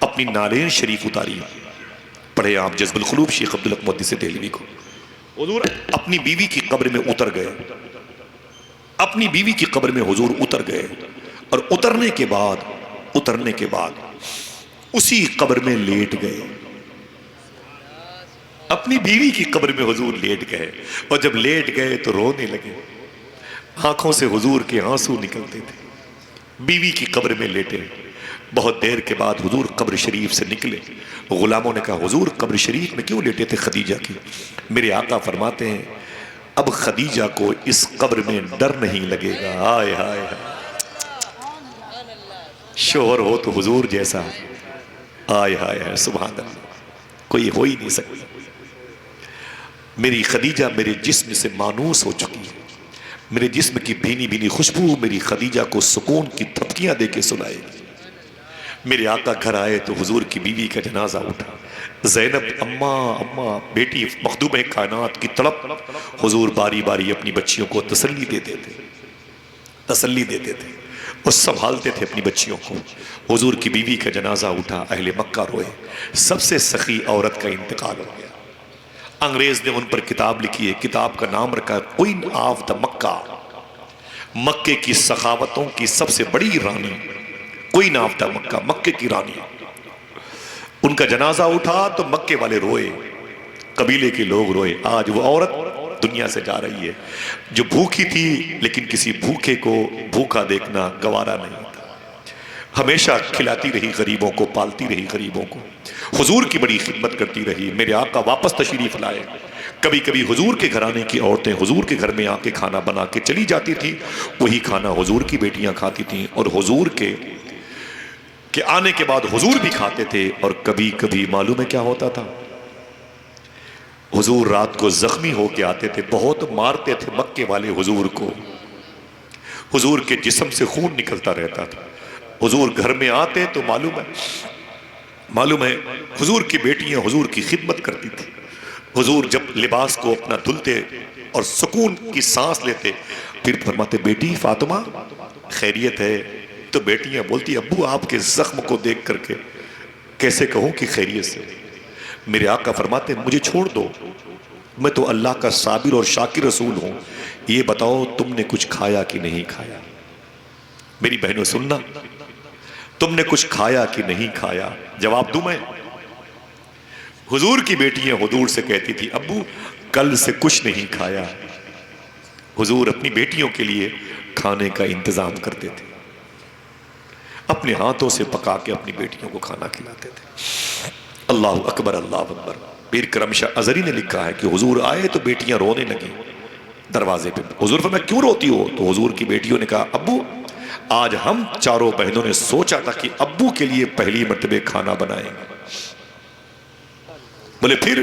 اپنی نالین شریف اتاری، پڑھے آپ جذب القلوب شیخ عبدالحق محدث دہلوی کو۔ حضور اپنی بیوی کی قبر میں اتر گئے، اپنی بیوی کی قبر میں حضور اتر گئے، اور اترنے کے بعد اسی قبر میں لیٹ گئے، اپنی بیوی کی قبر میں حضور لیٹ گئے، اور جب لیٹ گئے تو رونے لگے، آنکھوں سے حضور کے آنسو نکلتے تھے، بیوی کی قبر میں لیٹے۔ بہت دیر کے بعد حضور قبر شریف سے نکلے، غلاموں نے کہا حضور قبر شریف میں کیوں لیٹے تھے خدیجہ کی؟ میرے آقا فرماتے ہیں اب خدیجہ کو اس قبر میں ڈر نہیں لگے گا۔ آئے ہائے ہائے، شوہر ہو تو حضور جیسا، آئے ہائے ہائے سبحان اللہ، کوئی ہو ہی نہیں سکتی۔ میری خدیجہ میرے جسم سے مانوس ہو چکی ہے، میرے جسم کی بھینی بھینی خوشبو میری خدیجہ کو سکون کی تھپکیاں دے کے سلائے گی۔ میرے آقا گھر آئے تو حضور کی بیوی کا جنازہ اٹھا، زینب اماں بیٹی مخدوم کائنات کی تڑپ، حضور باری باری اپنی بچیوں کو تسلی دیتے تھے اور سنبھالتے تھے اپنی بچیوں کو۔ حضور کی بیوی کا جنازہ اٹھا، اہل مکہ روئے، سب سے سخی عورت کا انتقال ہو گیا۔ انگریز نے ان پر کتاب لکھی ہے، کتاب کا نام رکھا کوئین آف دا مکہ، مکے کی سخاوتوں کی سب سے بڑی رانی، کوئین آف دا مکہ، مکے کی رانی۔ ان کا جنازہ اٹھا تو مکے والے روئے، قبیلے کے لوگ روئے۔ آج وہ عورت دنیا سے جا رہی ہے جو بھوکی تھی، لیکن کسی بھوکے کو بھوکا دیکھنا گوارا نہیں تھا، ہمیشہ کھلاتی رہی غریبوں کو، پالتی رہی غریبوں کو، حضور کی بڑی خدمت کرتی رہی۔ میرے آقا واپس تشریف لائے، کبھی کبھی حضور کے گھرانے کی عورتیں حضور کے گھر میں آ کے کھانا بنا کے چلی جاتی تھی، وہی کھانا حضور کی بیٹیاں کھاتی تھیں، اور حضور کے آنے کے بعد حضور بھی کھاتے تھے۔ اور کبھی کبھی معلوم ہے کیا ہوتا تھا؟ حضور رات کو زخمی ہو کے آتے تھے، بہت مارتے تھے مکے والے حضور کو، حضور کے جسم سے خون نکلتا رہتا تھا۔ حضور گھر میں آتے تو معلوم ہے حضور کی بیٹیاں حضور کی خدمت کرتی تھی۔ حضور جب لباس کو اپنا دھلتے اور سکون کی سانس لیتے، پھر فرماتے بیٹی فاطمہ خیریت ہے؟ تو بیٹیاں بولتی ابو آپ کے زخم کو دیکھ کر کے کیسے کہوں کہ خیریت سے؟ میرے آقا فرماتے مجھے چھوڑ دو، میں تو اللہ کا صابر اور شاکر رسول ہوں، یہ بتاؤ تم نے کچھ کھایا کہ نہیں کھایا؟ میری بہنوں سننا، تم نے کچھ کھایا کہ نہیں کھایا؟ جواب دوں میں؟ حضور کی بیٹیاں حضور سے کہتی تھی ابو کل سے کچھ نہیں کھایا۔ حضور اپنی بیٹیوں کے لیے کھانے کا انتظام کرتے تھے، اپنے ہاتھوں سے پکا کے اپنی بیٹیوں کو کھانا کھلاتے تھے۔ اللہ اکبر، اللہ اکبر۔ پیر کرم شاہ ازہری نے لکھا ہے کہ حضور آئے تو بیٹیاں رونے لگیں دروازے پہ۔ حضور فرمایا کیوں روتی ہو؟ تو حضور کی بیٹیوں نے کہا ابو آج ہم چاروں بہنوں نے سوچا تھا کہ ابو کے لیے پہلی مرتبہ کھانا بنائیں گے۔ بولے پھر؟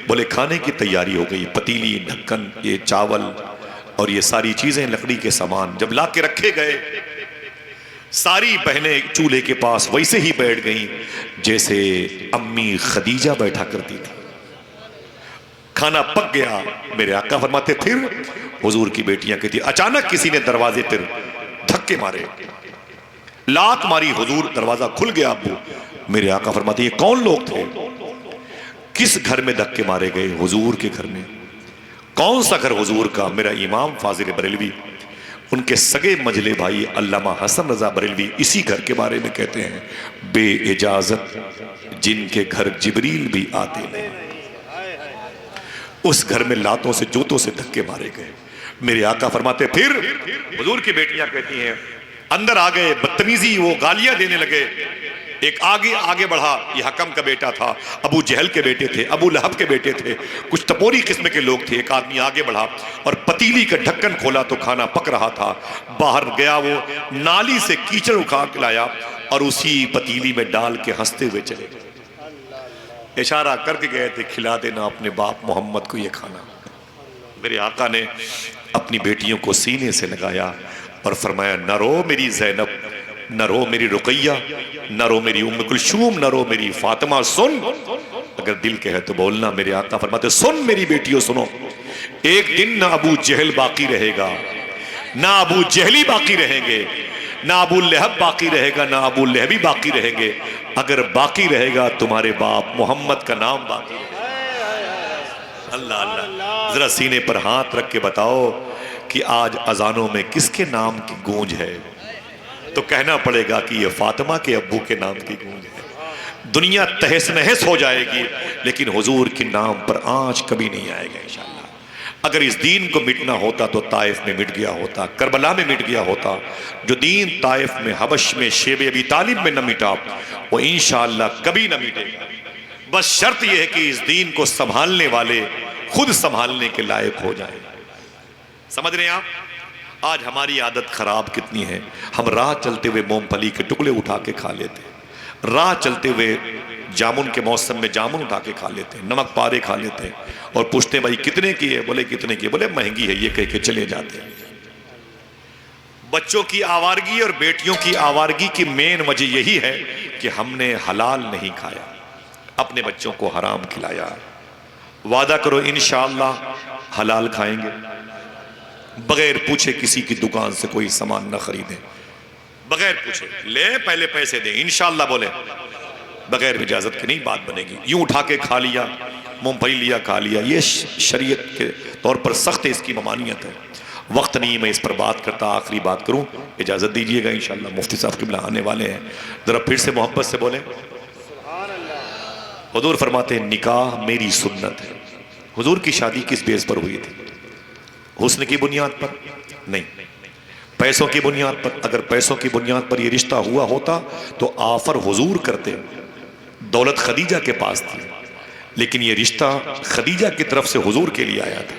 بولے کھانے کی تیاری ہو گئی، پتیلی، ڈھکن، یہ چاول اور یہ ساری چیزیں لکڑی کے سامان جب لا کے رکھے گئے، ساری بہنیں چولہے کے پاس ویسے ہی بیٹھ گئیں جیسے امی خدیجہ بیٹھا کرتی تھی۔ کھانا پک گیا، میرے آقا فرماتے پھر؟ حضور کی بیٹیاں کہتی اچانک کسی نے دروازے پر دھکے مارے، لات ماری، حضور دروازہ کھل گیا ابو۔ میرے آقا فرماتے یہ کون لوگ تھے؟ کس گھر میں دھکے مارے گئے؟ حضور کے گھر میں۔ کون سا گھر حضور کا؟ میرا امام فاضل بریلوی، ان کے سگے مجلے بھائی علامہ حسن رضا بریلوی اسی گھر کے بارے میں کہتے ہیں، بے اجازت جن کے گھر جبریل بھی آتے نہیں، اس گھر میں لاتوں سے جوتوں سے دھکے مارے گئے۔ میرے آقا فرماتے پھر حضور کی بیٹیاں کہتی ہیں اندر آ گئے، بدتمیزی، وہ گالیاں دینے لگے۔ ایک آگے بڑھا، یہ حکم کا بیٹا تھا، ابو جہل کے بیٹے تھے، ابو لہب کے بیٹے تھے، کچھ تپوری قسم کے لوگ تھے۔ ایک آدمی آگے بڑھا اور پتیلی کا ڈھکن کھولا تو کھانا پک رہا تھا۔ باہر گیا، وہ نالی سے کیچڑ اٹھا کے لایا اور اسی پتیلی میں ڈال کے ہنستے ہوئے چلے گئے۔ اشارہ کر کے گئے تھے کھلا دینا اپنے باپ محمد کو یہ کھانا۔ میرے آقا نے اپنی بیٹیوں کو سینے سے لگایا اور فرمایا نہ رو میری زینب، نہ رو میری رقیہ، نہ رو میری ام کلثوم، نہ رو میری فاطمہ، سن، اگر دل کہے تو بولنا۔ میرے آقا فرماتے سن میری بیٹیوں سنو، ایک دن نہ ابو جہل باقی رہے گا، نہ ابو جہلی باقی رہیں گے، نہ ابو لہب باقی رہے گا، نہ ابو لہبی باقی رہیں گے، اگر باقی رہے گا تمہارے باپ محمد کا نام باقی رہے گا۔ اللہ اللہ، ذرا سینے پر ہاتھ رکھ کے بتاؤ کہ آج اذانوں میں کس کے نام کی گونج ہے؟ تو کہنا پڑے گا کہ یہ فاطمہ کے ابو کے نام کی گونج ہے۔ دنیا تہس نہس ہو جائے گی لیکن حضور کے نام پر آنچ کبھی نہیں آئے گا انشاءاللہ۔ اگر اس دین کو مٹنا ہوتا تو طائف میں مٹ گیا ہوتا، کربلا میں مٹ گیا ہوتا۔ جو دین طائف میں، حبش میں، شیب ابی طالب میں نہ مٹا وہ انشاءاللہ کبھی نہ مٹے گا۔ بس شرط یہ ہے کہ اس دین کو سنبھالنے والے خود سنبھالنے کے لائق ہو جائیں۔ سمجھ رہے ہیں آپ؟ آج ہماری عادت خراب کتنی ہے، ہم راہ چلتے ہوئے مونگ پھلی کے ٹکڑے اٹھا کے کھا لیتے ہیں، راہ چلتے ہوئے جامن کے موسم میں جامن اٹھا کے کھا لیتے ہیں، نمک پارے کھا لیتے ہیں اور پوچھتے ہیں بھائی کتنے کی ہے؟ بولے کتنے کی؟ بولے مہنگی ہے، یہ کہہ کے چلے جاتے ہیں۔ بچوں کی آوارگی اور بیٹیوں کی آوارگی کی مین وجہ یہی ہے کہ ہم نے حلال نہیں کھایا، اپنے بچوں کو حرام کھلایا۔ وعدہ کرو انشاءاللہ حلال کھائیں گے، بغیر پوچھے کسی کی دکان سے کوئی سامان نہ خریدیں، بغیر پوچھے لے پہلے پیسے دیں، انشاءاللہ بولے، بغیر اجازت کی نہیں بات بنے گی۔ یوں اٹھا کے کھا لیا، مونگ پھلی لیا کھا لیا، یہ شریعت کے طور پر سخت ہے، اس کی ممانعت ہے۔ وقت نہیں میں اس پر بات کرتا، آخری بات کروں، اجازت دیجئے گا انشاءاللہ، مفتی صاحب قبلہ آنے والے ہیں، ذرا پھر سے محبت سے بولیں۔ حضور فرماتے ہیں نکاح میری سنت ہے۔ حضور کی شادی کس بیس پر ہوئی تھی؟ حسن کی بنیاد پر نہیں، پیسوں کی بنیاد پر۔ اگر پیسوں کی بنیاد پر یہ رشتہ ہوا ہوتا تو آفر حضور کرتے، دولت خدیجہ کے پاس تھی، لیکن یہ رشتہ خدیجہ کی طرف سے حضور کے لیے آیا تھا۔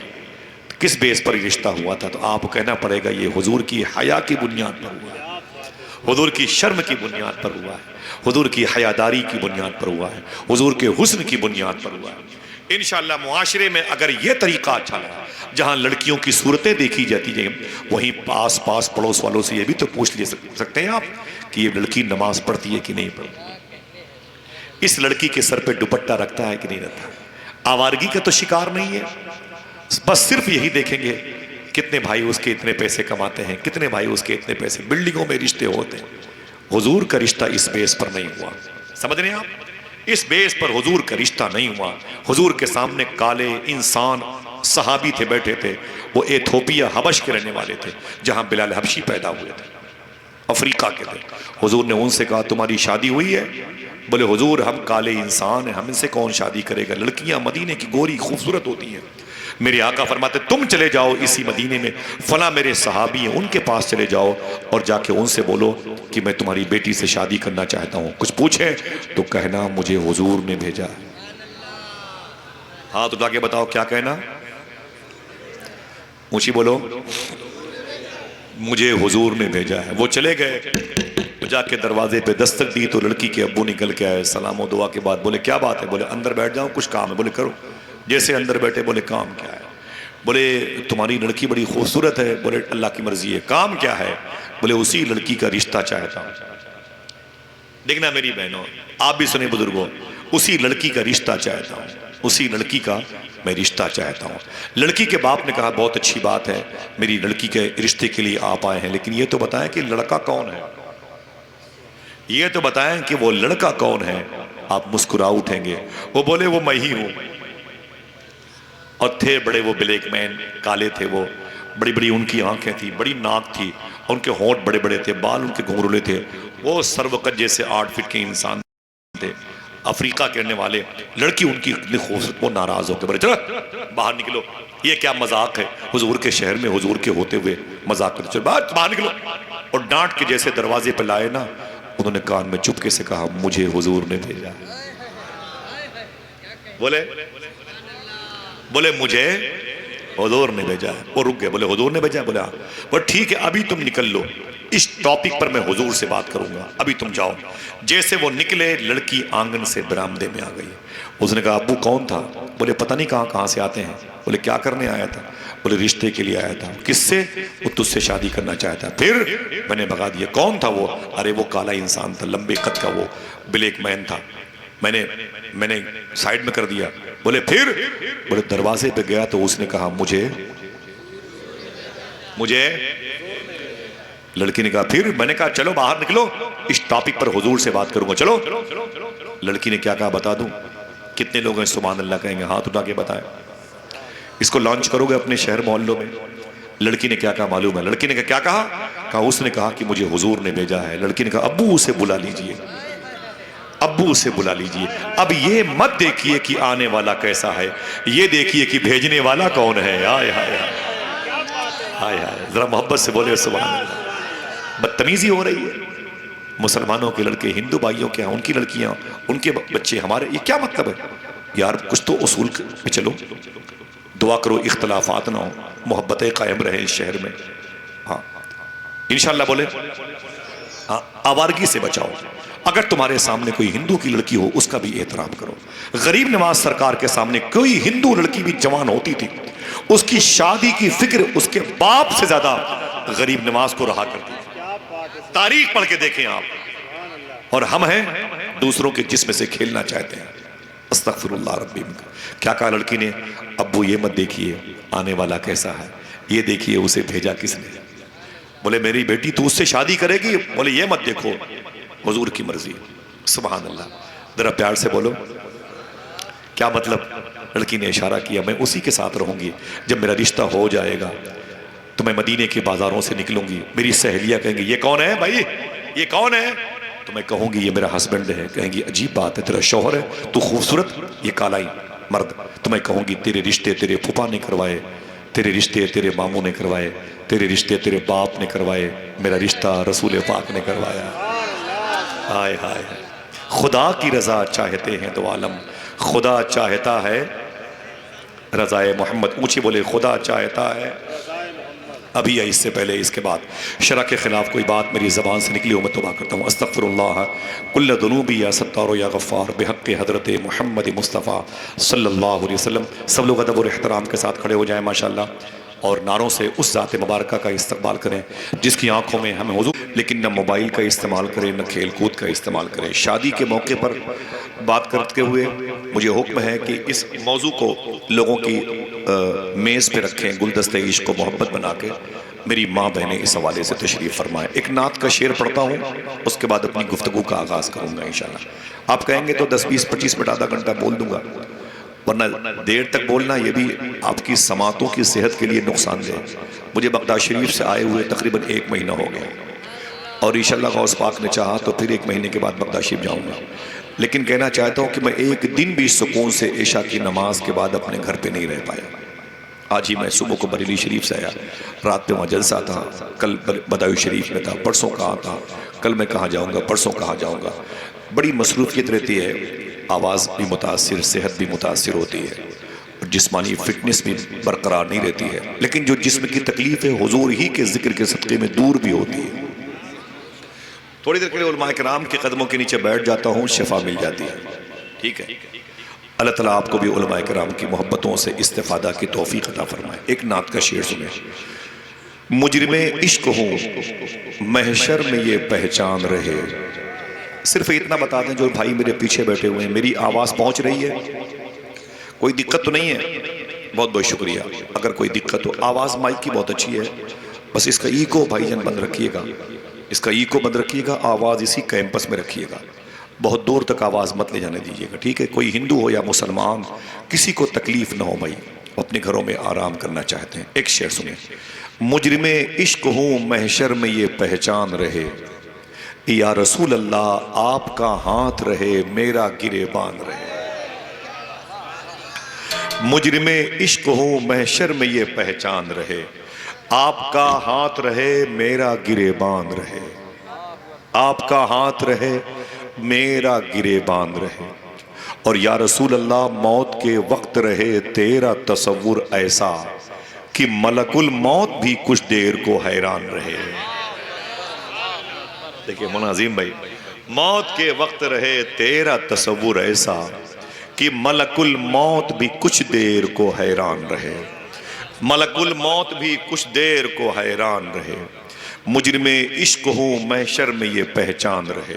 کس بیس پر یہ رشتہ ہوا تھا؟ تو آپ کو کہنا پڑے گا یہ حضور کی حیا کی بنیاد پر ہوا ہے، حضور کی شرم کی بنیاد پر ہوا ہے، حضور کی حیاداری کی بنیاد پر ہوا ہے، حضور کے حسن کی بنیاد پر ہوا ہے۔ انشاءاللہ معاشرے میں اگر یہ طریقہ اچھا لگا، جہاں لڑکیوں کی صورتیں دیکھی جاتی ہیں، وہیں پاس پاس پڑوس والوں سے یہ بھی تو پوچھ لے سکتے ہیں آپ کہ یہ لڑکی نماز پڑھتی ہے کہ نہیں پڑھتی، اس لڑکی کے سر پہ دوپٹہ رکھتا ہے کہ نہیں رکھتا، آوارگی کا تو شکار نہیں ہے۔ بس صرف یہی دیکھیں گے کتنے بھائی اس کے اتنے پیسے کماتے ہیں، کتنے بھائی اس کے اتنے پیسے، بلڈنگوں میں رشتے ہوتے ہیں۔ حضور کا رشتہ اس بیس پر نہیں ہوا، سمجھ رہے ہیں آپ؟ اس بیس پر حضور کا رشتہ نہیں ہوا۔ حضور کے سامنے کالے انسان صحابی تھے، بیٹھے تھے، وہ ایتھوپیا حبش کے رہنے والے تھے، جہاں بلال حبشی پیدا ہوئے تھے، افریقہ کے تھے۔ حضور نے ان سے کہا تمہاری شادی ہوئی ہے؟ بولے حضور ہم کالے انسان ہیں، ہم ان سے کون شادی کرے گا، لڑکیاں مدینے کی گوری خوبصورت ہوتی ہیں۔ میرے آقا فرماتے تم چلے جاؤ اسی مدینے میں فلاں میرے صحابی ہیں، ان کے پاس چلے جاؤ اور جا کے ان سے بولو کہ میں تمہاری بیٹی سے شادی کرنا چاہتا ہوں، کچھ پوچھے تو کہنا مجھے حضور نے بھیجا۔ ہاتھ اٹھا کے بتاؤ کیا کہنا، اونچی بولو، مجھے حضور نے بھیجا ہے۔ وہ چلے گئے، جا کے دروازے پہ دستک دی تو لڑکی کے ابو نکل کے آئے، سلام و دعا کے بعد بولے کیا بات ہے؟ بولے اندر بیٹھ جاؤ، کچھ کام ہے۔ بولے کرو۔ جیسے اندر بیٹھے بولے کام کیا ہے؟ بولے تمہاری لڑکی بڑی خوبصورت ہے۔ بولے اللہ کی مرضی ہے۔ کام کیا ہے؟ بولے اسی لڑکی کا رشتہ چاہتا ہوں۔ دیکھنا میری بہنوں، آپ بھی سنیں بزرگوں، اسی لڑکی کا رشتہ چاہتا ہوں، اسی لڑکی کا میں رشتہ چاہتا ہوں۔ لڑکی کے باپ نے کہا بہت اچھی بات ہے، میری لڑکی کے رشتے کے لیے آپ آئے ہیں، لیکن یہ تو بتائیں کہ لڑکا کون ہے، یہ تو بتائیں کہ وہ لڑکا کون ہے۔ آپ مسکرا اٹھیں گے۔ وہ بولے وہ میں ہی ہوں۔ اور تھے بڑے وہ بلیک مین، کالے تھے وہ، بڑی بڑی ان کی آنکھیں تھی، بڑی ناک تھی، اور ان کے ہونٹ بڑے بڑے تھے، بال ان کے گھنگرولے تھے، وہ سروقت جیسے 8 فٹ کے انسان تھے، افریقہ کے رہنے والے. لڑکی ان کی اتنی خوبصورت، وہ ناراض ہو کے بولے چلو باہر نکلو، یہ کیا مذاق ہے حضور کے شہر میں حضور کے ہوتے ہوئے مذاق کرتے، چلو باہر نکلو. اور ڈانٹ کے جیسے دروازے پہ لائے نا، انہوں نے کان میں چپکے سے کہا مجھے حضور نے بھیجا. بولے مجھے حضور نے بھیجا ہے. وہ رک گئے، بولے حضور نے بھیجا ہے؟ بولے ہاں. بولے ٹھیک ہے ابھی تم نکل لو، اس ٹاپک پر میں حضور سے بات کروں گا، ابھی تم جاؤ. جیسے وہ نکلے، لڑکی آنگن سے برآمدے میں آ گئی. اس نے کہا ابو کون تھا؟ بولے پتہ نہیں کہاں سے آتے ہیں. بولے کیا کرنے آیا تھا؟ بولے رشتے کے لیے آیا تھا. کس سے؟ وہ تجھ سے شادی کرنا چاہتا. پھر میں نے بھگا دیا. کون تھا وہ؟ ارے وہ کالا انسان تھا، لمبے قد کا، وہ بلیک مین تھا، میں نے سائیڈ میں کر دیا. بولے پھر؟ بولے دروازے پہ گیا تو اس نے کہا مجھے. لڑکی نے کہا پھر؟ میں نے کہا چلو باہر نکلو، اس ٹاپک پر حضور سے بات کروں گا، چلو. لڑکی نے کیا کہا بتا دوں؟ کتنے لوگ ہیں سبحان اللہ کہیں گے؟ ہاتھ اٹھا کے بتائیں. اس کو لانچ کرو گے اپنے شہر محلوں میں. لڑکی نے کیا کہا معلوم ہے؟ لڑکی نے کیا کہا؟ اس نے کہا کہ مجھے حضور نے بھیجا ہے. لڑکی نے کہا ابو اسے بلا لیجئے، ابو اسے بلا لیجئے. اب یہ مت دیکھیے کہ آنے والا کیسا ہے، یہ دیکھیے کہ بھیجنے والا کون ہے. ہائے ہائے ہائے ہائے، ذرا محبت سے بولے سبحان اللہ. بدتمیزی ہو رہی ہے مسلمانوں کے لڑکے ہندو بھائیوں کے ہیں، ان کی لڑکیاں، ان کے بچے ہمارے. یہ کیا مطلب ہے یار؟ کچھ تو اصول پہ چلو. دعا کرو اختلافات نہ ہو، محبتیں قائم رہیں اس شہر میں. ہاں انشاءاللہ بولے ہاں. آوارگی سے بچاؤ. اگر تمہارے سامنے کوئی ہندو کی لڑکی ہو اس کا بھی احترام کرو. غریب نواز سرکار کے سامنے کوئی ہندو لڑکی بھی جوان ہوتی تھی، اس کی شادی کی فکر اس کے باپ سے زیادہ غریب نواز کو رہا کرتی تھی. تاریخ پڑھ کے دیکھیں آپ. اور ہم ہیں دوسروں کے جسم سے کھیلنا چاہتے ہیں. استغفر اللہ ربی. کیا کہا لڑکی نے؟ ابو یہ مت دیکھیے آنے والا کیسا ہے، یہ دیکھیے اسے بھیجا کس نے. بولے میری بیٹی تو اس سے شادی کرے گی؟ بولے یہ مت دیکھو، حضور کی مرضی. سبحان اللہ. ذرا پیار سے بولو کیا مطلب؟ لڑکی نے اشارہ کیا میں اسی کے ساتھ رہوں گی، جب میرا رشتہ ہو جائے گا تو میں مدینے کے بازاروں سے نکلوں گی، میری سہیلیاں کہیں گی یہ کون ہے بھائی، یہ کون ہے؟ تو میں کہوں گی یہ میرا ہسبینڈ ہے. کہیں گی عجیب بات ہے، تیرا شوہر ہے، تو خوبصورت، یہ کالا ہی مرد. تو میں کہوں گی تیرے رشتے تیرے پھپھا نے کروائے، تیرے رشتے تیرے ماموں نے کروائے، تیرے رشتے تیرے باپ نے کروائے، میرا رشتہ رسول پاک نے کروایا. ہائے ہائے. خدا کی رضا چاہتے ہیں دو عالم، خدا چاہتا ہے رضا محمد. اونچی بولے خدا چاہتا ہے. ابھی یا اس سے پہلے اس کے بعد شرع کے خلاف کوئی بات میری زبان سے نکلی ہو میں توبہ کرتا ہوں. استغفر اللہ کل ذنوبی یا ستار یا غفار بحق حضرت محمد مصطفیٰ صلی اللہ علیہ وسلم. سب لوگ ادب اور احترام کے ساتھ کھڑے ہو جائیں ماشاءاللہ، اور نعروں سے اس ذات مبارکہ کا استقبال کریں جس کی آنکھوں میں ہمیں حضور، لیکن نہ موبائل کا استعمال کریں نہ کھیل کود کا استعمال کریں. شادی کے موقع پر بات کرتے ہوئے مجھے حکم ہے کہ اس موضوع کو لوگوں کی میز پہ رکھیں، گلدستہ عشق و محبت بنا کے. میری ماں بہنیں اس حوالے سے تشریف فرمائیں. ایک نعت کا شعر پڑھتا ہوں، اس کے بعد اپنی گفتگو کا آغاز کروں گا انشاءاللہ. آپ کہیں گے تو 10 20 25 منٹ آدھا گھنٹہ بول دوں گا، ورنہ دیر تک بولنا یہ بھی آپ کی سماعتوں کی صحت کے لیے نقصان دہ. مجھے بغداد شریف سے آئے ہوئے تقریباً 1 مہینہ ہو گیا، اور انشاءاللہ غوث پاک نے چاہا تو پھر 1 مہینے کے بعد بغداد شریف جاؤں گا. لیکن کہنا چاہتا ہوں کہ میں ایک دن بھی سکون سے عشاء کی نماز کے بعد اپنے گھر پہ نہیں رہ پایا. آج ہی میں صبح کو بریلی شریف سے آیا، رات میں وہاں جلسہ تھا، کل بدایو شریف میں تھا، پرسوں کہاں تھا، کل میں کہاں جاؤں گا، پرسوں کہاں جاؤں گا. بڑی مصروفیت رہتی ہے، آواز بھی متاثر، صحت بھی متاثر ہوتی ہے، جسمانی فٹنس بھی برقرار نہیں رہتی ہے. لیکن جو جسم کی تکلیف ہے حضور ہی کے ذکر کے صدقے میں دور بھی ہوتی ہے. تھوڑی دیر کے لیے علماء کرام کے قدموں کے نیچے بیٹھ جاتا ہوں، شفا مل جاتی ہے. ٹھیک ہے، اللہ تعالیٰ آپ کو بھی علماء کرام کی محبتوں سے استفادہ کی توفیق عطا فرمائے. ایک نعت کا شعر سنیں. مجرم عشق ہوں محشر میں یہ پہچان رہے. صرف اتنا بتا دیں جو بھائی میرے پیچھے بیٹھے ہوئے ہیں، میری آواز پہنچ رہی ہے؟ کوئی دقت تو نہیں ہے؟ بہت بہت شکریہ. اگر کوئی دقت ہو، آواز مائک کی بہت اچھی ہے، بس اس کا ایکو بھائی جان بند رکھیے گا، اس کا ایکو بند رکھیے گا، آواز اسی کیمپس میں رکھیے گا، بہت دور تک آواز مت لے جانے دیجیے گا. ٹھیک ہے؟ کوئی ہندو ہو یا مسلمان، کسی کو تکلیف نہ ہو بھائی. اپنے گھروں میں آرام کرنا چاہتے ہیں. ایک شعر سنیں. مجرم عشق ہوں محشر میں یہ پہچان رہے، یا رسول اللہ آپ کا ہاتھ رہے میرا گریبان رہے. مجرم عشق ہوں محشر میں یہ پہچان رہے، آپ کا ہاتھ رہے میرا گریبان رہے. آپ کا ہاتھ رہے میرا گریبان رہے. اور یا رسول اللہ موت کے وقت رہے تیرا تصور ایسا کہ ملک الموت بھی کچھ دیر کو حیران رہے. دیکھیں مولانا عظیم بھائی، موت کے وقت رہے تیرا تصور ایسا کہ ملک الموت بھی کچھ دیر کو حیران رہے. ملک الموت بھی کچھ دیر کو حیران رہے. مجرم عشق ہوں محشر میں یہ پہچان رہے،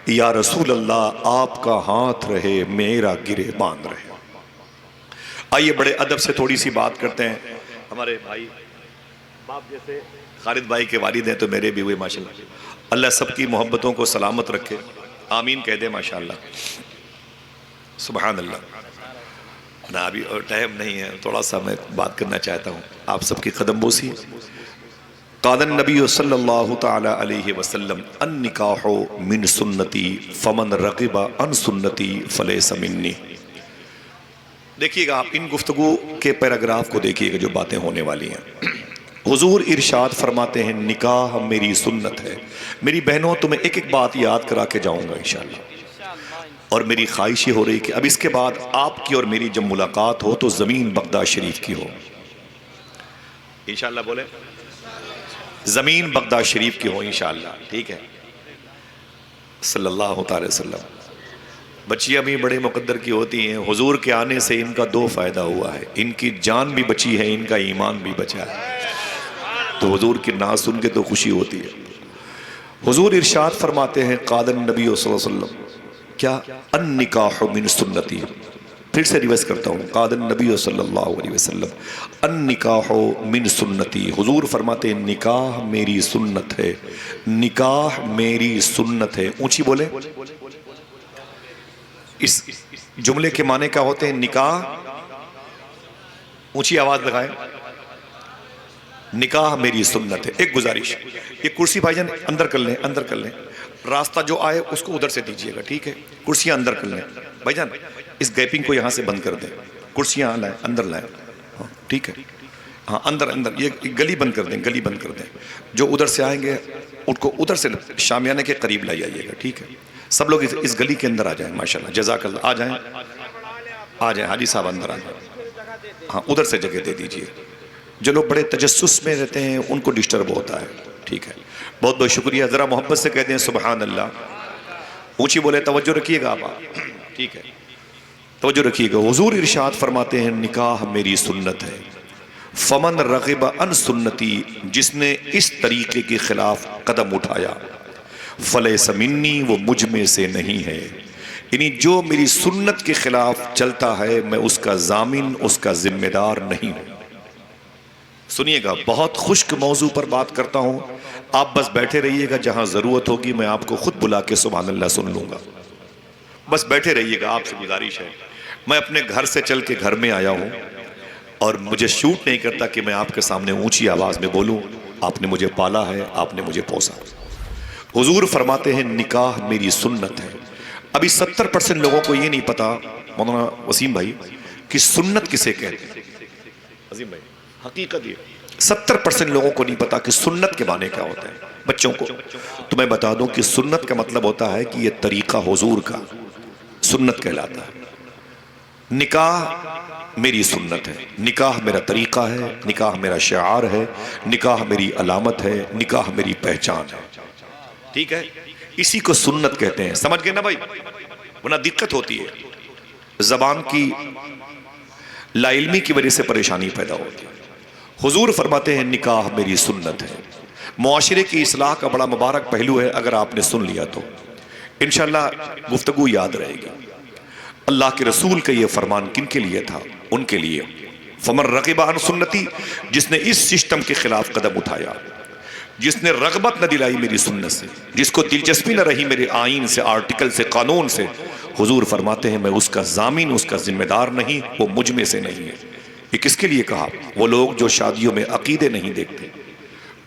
یا رسول اللہ آپ کا ہاتھ رہے میرا گریبان رہے. آئیے بڑے ادب سے تھوڑی سی بات کرتے ہیں. ہمارے بھائی باپ جیسے خالد بھائی کے والد ہیں تو میرے بھی ہوئے ماشاءاللہ. اللہ سب کی محبتوں کو سلامت رکھے. آمین کہہ دے ماشاءاللہ. سبحان اللہ. نا ابھی ٹائم نہیں ہے، تھوڑا سا میں بات کرنا چاہتا ہوں. آپ سب کی قدم بوسی. قال النبی صلی اللہ تعالی علیہ وسلم النکاح من سنتی فمن رغب عن سنتی فلیس منی. دیکھیے گا آپ ان گفتگو کے پیراگراف کو دیکھیے گا جو باتیں ہونے والی ہیں. حضور ارشاد فرماتے ہیں نکاح میری سنت ہے. میری بہنوں تمہیں ایک ایک بات یاد کرا کے جاؤں گا انشاءاللہ. اور میری خواہش یہ ہو رہی کہ اب اس کے بعد آپ کی اور میری جب ملاقات ہو تو زمین بغداد شریف کی ہو انشاءاللہ. بولے زمین بغداد شریف کی ہو انشاءاللہ. ٹھیک ہے. صلی اللہ تعالی وسلم. بچیاں بھی بڑے مقدر کی ہوتی ہیں. حضور کے آنے سے ان کا دو فائدہ ہوا ہے، ان کی جان بھی بچی ہے، ان کا ایمان بھی بچا ہے. تو حضور کی نعت سن کے تو خوشی ہوتی ہے. حضور ارشاد فرماتے ہیں قال النبی صلی اللہ علیہ وسلم کیا النکاح من سنتی. پھر سے ریوائز کرتا ہوں. قال النبی صلی اللہ علیہ وسلم النکاح من سنتی. حضور فرماتے ہیں نکاح میری سنت ہے. نکاح میری سنت ہے. اونچی بولے. اس جملے کے معنی کیا ہوتے ہیں؟ نکاح. اونچی آواز لگائیں. نکاح میری سنت ہے. ایک گزارش، یہ کرسی بھائی جان اندر کر لیں، اندر کر لیں. راستہ جو آئے اس کو ادھر سے دیجئے گا. ٹھیک ہے. کرسیاں اندر کر لیں بھائی جان. اس گیپنگ کو یہاں سے بند کر دیں. کرسیاں لائیں، اندر لائیں. ٹھیک ہے. ہاں اندر اندر. یہ گلی بند کر دیں، گلی بند کر دیں. جو ادھر سے آئیں گے ان کو ادھر سے شامیانے کے قریب لائی آئیے گا. ٹھیک ہے. سب لوگ اس گلی کے اندر آ جائیں. ماشاءاللہ جزاک اللہ. آ جائیں، آ جائیں. حاجی صاحب اندر آ جائیں. ہاں ادھر سے جگہ دے دیجئے. جو لوگ بڑے تجسس میں رہتے ہیں ان کو ڈسٹرب ہوتا ہے. ٹھیک ہے. بہت بہت شکریہ. ذرا محبت سے کہتے ہیں سبحان اللہ. اونچی بولے. توجہ رکھیے گا آپ. ٹھیک ہے. توجہ رکھیے گا. حضور ارشاد فرماتے ہیں نکاح میری سنت ہے. فمن رغب عن سنتی. جس نے اس طریقے کے خلاف قدم اٹھایا فلیس منی. وہ مجھ میں سے نہیں ہے. یعنی جو میری سنت کے خلاف چلتا ہے میں اس کا ضامن، اس کا ذمہ دار نہیں ہوں. سنیے گا بہت خشک موضوع پر بات کرتا ہوں. آپ بس بیٹھے رہیے گا. جہاں ضرورت ہوگی میں آپ کو خود بلا کے سبحان اللہ سن لوں گا. بس بیٹھے رہیے گا. آپ سے گزارش ہے. میں اپنے گھر سے چل کے گھر میں آیا ہوں اور مجھے شوٹ نہیں کرتا کہ میں آپ کے سامنے اونچی آواز میں بولوں. آپ نے مجھے پالا ہے، آپ نے مجھے پوسا. حضور فرماتے ہیں نکاح میری سنت ہے. ابھی 70% لوگوں کو یہ نہیں پتا مولانا وسیم بھائی کہ سنت کسے کہتے ہیں. عظیم بھائی حقیقت یہ 70% لوگوں کو نہیں پتا کہ سنت کے معنی کیا ہوتا ہے. بچوں کو تو میں بتا دوں کہ سنت کا مطلب ہوتا ہے کہ یہ طریقہ حضور کا سنت کہلاتا ہے. نکاح میری سنت ہے. نکاح میرا طریقہ ہے. نکاح میرا شعار ہے. نکاح میری علامت ہے. نکاح میری پہچان ہے. ٹھیک ہے. اسی کو سنت کہتے ہیں. سمجھ گئے نا بھائی؟ ورنہ دقت ہوتی ہے. زبان کی لا علمی کی وجہ سے پریشانی پیدا ہوتی ہے. حضور فرماتے ہیں نکاح میری سنت ہے. معاشرے کی اصلاح کا بڑا مبارک پہلو ہے. اگر آپ نے سن لیا تو انشاءاللہ گفتگو یاد رہے گی. اللہ کے رسول کا یہ فرمان کن کے لیے تھا؟ ان کے لیے. فمن رغب عن سنتی. جس نے اس سسٹم کے خلاف قدم اٹھایا، جس نے رغبت نہ دلائی میری سنت سے، جس کو دلچسپی نہ رہی میرے آئین سے، آرٹیکل سے، قانون سے، حضور فرماتے ہیں میں اس کا ضامن، اس کا ذمہ دار نہیں. وہ مجھ میں سے نہیں ہے. یہ کس کے لیے کہا؟ وہ لوگ جو شادیوں میں عقیدے نہیں دیکھتے،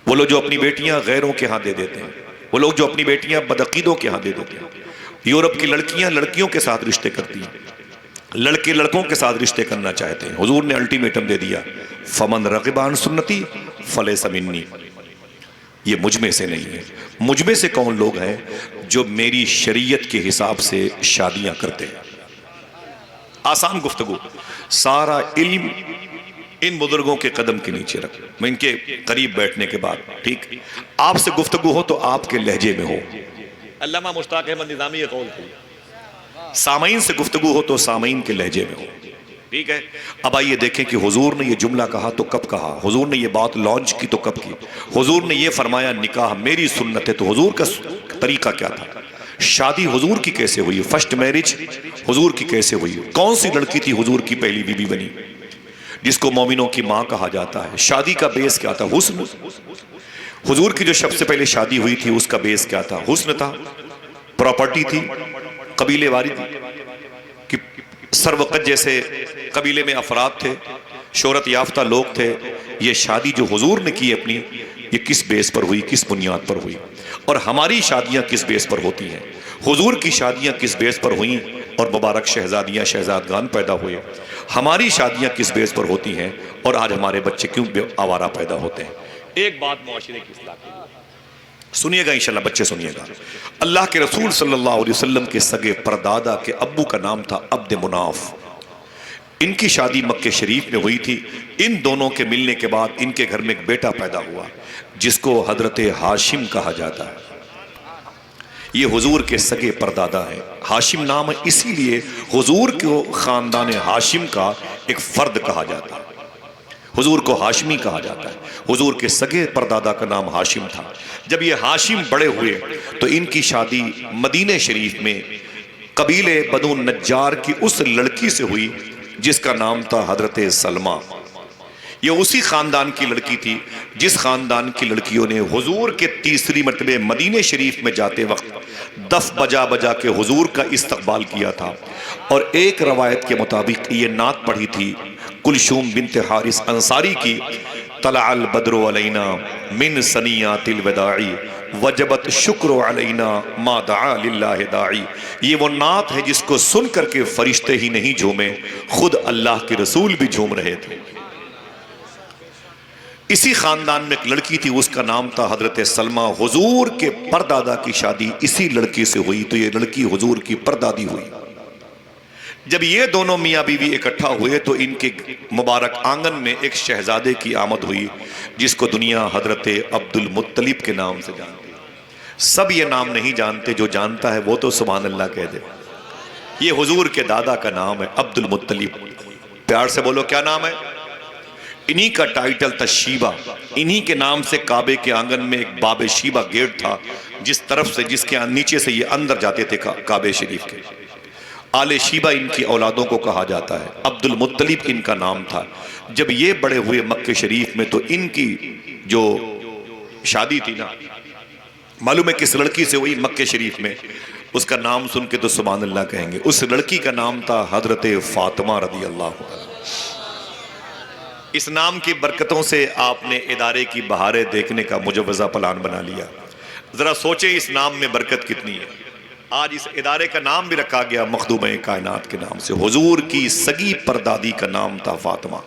وہ لوگ جو اپنی بیٹیاں غیروں کے ہاں دے دیتے ہیں، وہ لوگ جو اپنی بیٹیاں بدعقیدوں کے ہاں دے دیتے ہیں۔ یورپ کی لڑکیاں لڑکیوں کے ساتھ رشتے کرتی ہیں، لڑکے لڑکوں کے ساتھ رشتے کرنا چاہتے ہیں۔ حضور نے الٹیمیٹم دے دیا، فمن رغب عن سنتی فلیس منی، یہ مجھ میں سے نہیں ہے۔ مجھ میں سے کون لوگ ہیں؟ جو میری شریعت کے حساب سے شادیاں کرتے ہیں۔ آسان گفتگو، سارا علم ان بزرگوں کے قدم کے نیچے رکھ، میں ان کے قریب بیٹھنے کے بعد، ٹھیک، آپ سے گفتگو ہو تو آپ کے لہجے میں ہو۔ علامہ مشتاق احمد نظامی یہ قول تھی، سامعین سے گفتگو ہو تو سامعین کے لہجے میں ہو، ٹھیک ہے۔ اب آئیے دیکھیں کہ حضور نے یہ جملہ کہا تو کب کہا، حضور نے یہ بات لانچ کی تو کب کی، حضور نے یہ فرمایا نکاح میری سنت ہے تو حضور کا طریقہ کیا تھا، شادی حضور کی کیسے ہوئی، فرسٹ میرج حضور کی کیسے ہوئی، کون سی لڑکی تھی حضور کی پہلی بیوی بنی جس کو مومنوں کی ماں کہا جاتا ہے، شادی کا بیس کیا تھا، حسن۔ حضور کی جو سب سے پہلے شادی ہوئی تھی اس کا بیس کیا تھا، حسن تھا، پراپرٹی تھی، قبیلے واری تھی کہ سروقت جیسے قبیلے میں افراد تھے، شہرت یافتہ لوگ تھے۔ یہ شادی جو حضور نے کی اپنی، یہ کس بیس پر ہوئی، کس بنیاد پر ہوئی، اور ہماری شادیاں کس بیس پر ہوتی ہیں، حضور کی شادیاں کس بیس پر ہوئیں اور مبارک شہزادیاں شہزادگان پیدا ہوئے، ہماری شادیاں کس بیس پر ہوتی ہیں اور آج ہمارے بچے کیوں آوارہ پیدا ہوتے ہیں۔ ایک بات معاشرے کی اصلاح کی، سنیے گا انشاءاللہ بچے سنیے گا۔ اللہ کے رسول صلی اللہ علیہ وسلم کے سگے پردادا کے ابو کا نام تھا عبد مناف، ان کی شادی مکہ شریف میں ہوئی تھی۔ ان دونوں کے ملنے کے بعد ان کے گھر میں ایک بیٹا پیدا ہوا جس کو حضرت ہاشم کہا جاتا ہے۔ یہ حضور کے سگے پردادا ہیں، ہاشم نام ہے اسی لیے حضور کو خاندان ہاشم کا ایک فرد کہا جاتا ہے، حضور کو ہاشمی کہا جاتا ہے۔ حضور کے سگے پردادا کا نام ہاشم تھا۔ جب یہ ہاشم بڑے ہوئے تو ان کی شادی مدینہ شریف میں قبیلے بنو نجار کی اس لڑکی سے ہوئی جس کا نام تھا حضرت سلمہ۔ یہ اسی خاندان کی لڑکی تھی جس خاندان کی لڑکیوں نے حضور کے تیسری مرتبہ مدینہ شریف میں جاتے وقت دف بجا بجا کے حضور کا استقبال کیا تھا، اور ایک روایت کے مطابق یہ نعت پڑھی تھی کلثوم بنت حارث انصاری کی، طلع البدر علینا من ثنیات الوداع وجبت شکر علینا ما دعا للہ داعی۔ یہ وہ نعت ہے جس کو سن کر کے فرشتے ہی نہیں جھومے، خود اللہ کے رسول بھی جھوم رہے تھے۔ اسی خاندان میں ایک لڑکی تھی، اس کا نام تھا حضرت سلمہ۔ حضور کے پردادا کی شادی اسی لڑکی سے ہوئی تو یہ لڑکی حضور کی پردادی ہوئی۔ جب یہ دونوں میاں بیوی اکٹھا ہوئے تو ان کے مبارک آنگن میں ایک شہزادے کی آمد ہوئی جس کو دنیا حضرت عبد المطلب کے نام سے جانتی ہے۔ سب یہ نام نہیں جانتے، جو جانتا ہے وہ تو سبحان اللہ کہہ دے۔ یہ حضور کے دادا کا نام ہے عبد المطلب، پیار سے بولو کیا نام ہے؟ انہی کا ٹائٹل تھا شیبہ، انہی کے نام سے کعبے کے آنگن میں ایک باب شیبہ گیٹ تھا جس طرف سے جس کے نیچے سے یہ اندر جاتے تھے کعبے شریف کے۔ آل شیبہ ان کی اولادوں کو کہا جاتا ہے، عبد المطلب ان کا نام تھا۔ جب یہ بڑے ہوئے مکہ شریف میں تو ان کی جو شادی تھی نا، معلوم ہے کس لڑکی سے ہوئی مکہ شریف میں، اس کا نام سن کے تو سبحان اللہ کہیں گے۔ اس لڑکی کا نام تھا حضرت فاطمہ رضی اللہ عنہ۔ اس نام کی برکتوں سے آپ نے ادارے کی بہاریں دیکھنے کا مجوزہ پلان بنا لیا۔ ذرا سوچیں اس نام میں برکت کتنی ہے۔ آج اس ادارے کا نام بھی رکھا گیا مخدومہ کائنات کے نام سے۔ حضور کی سگی پردادی کا نام تھا فاطمہ۔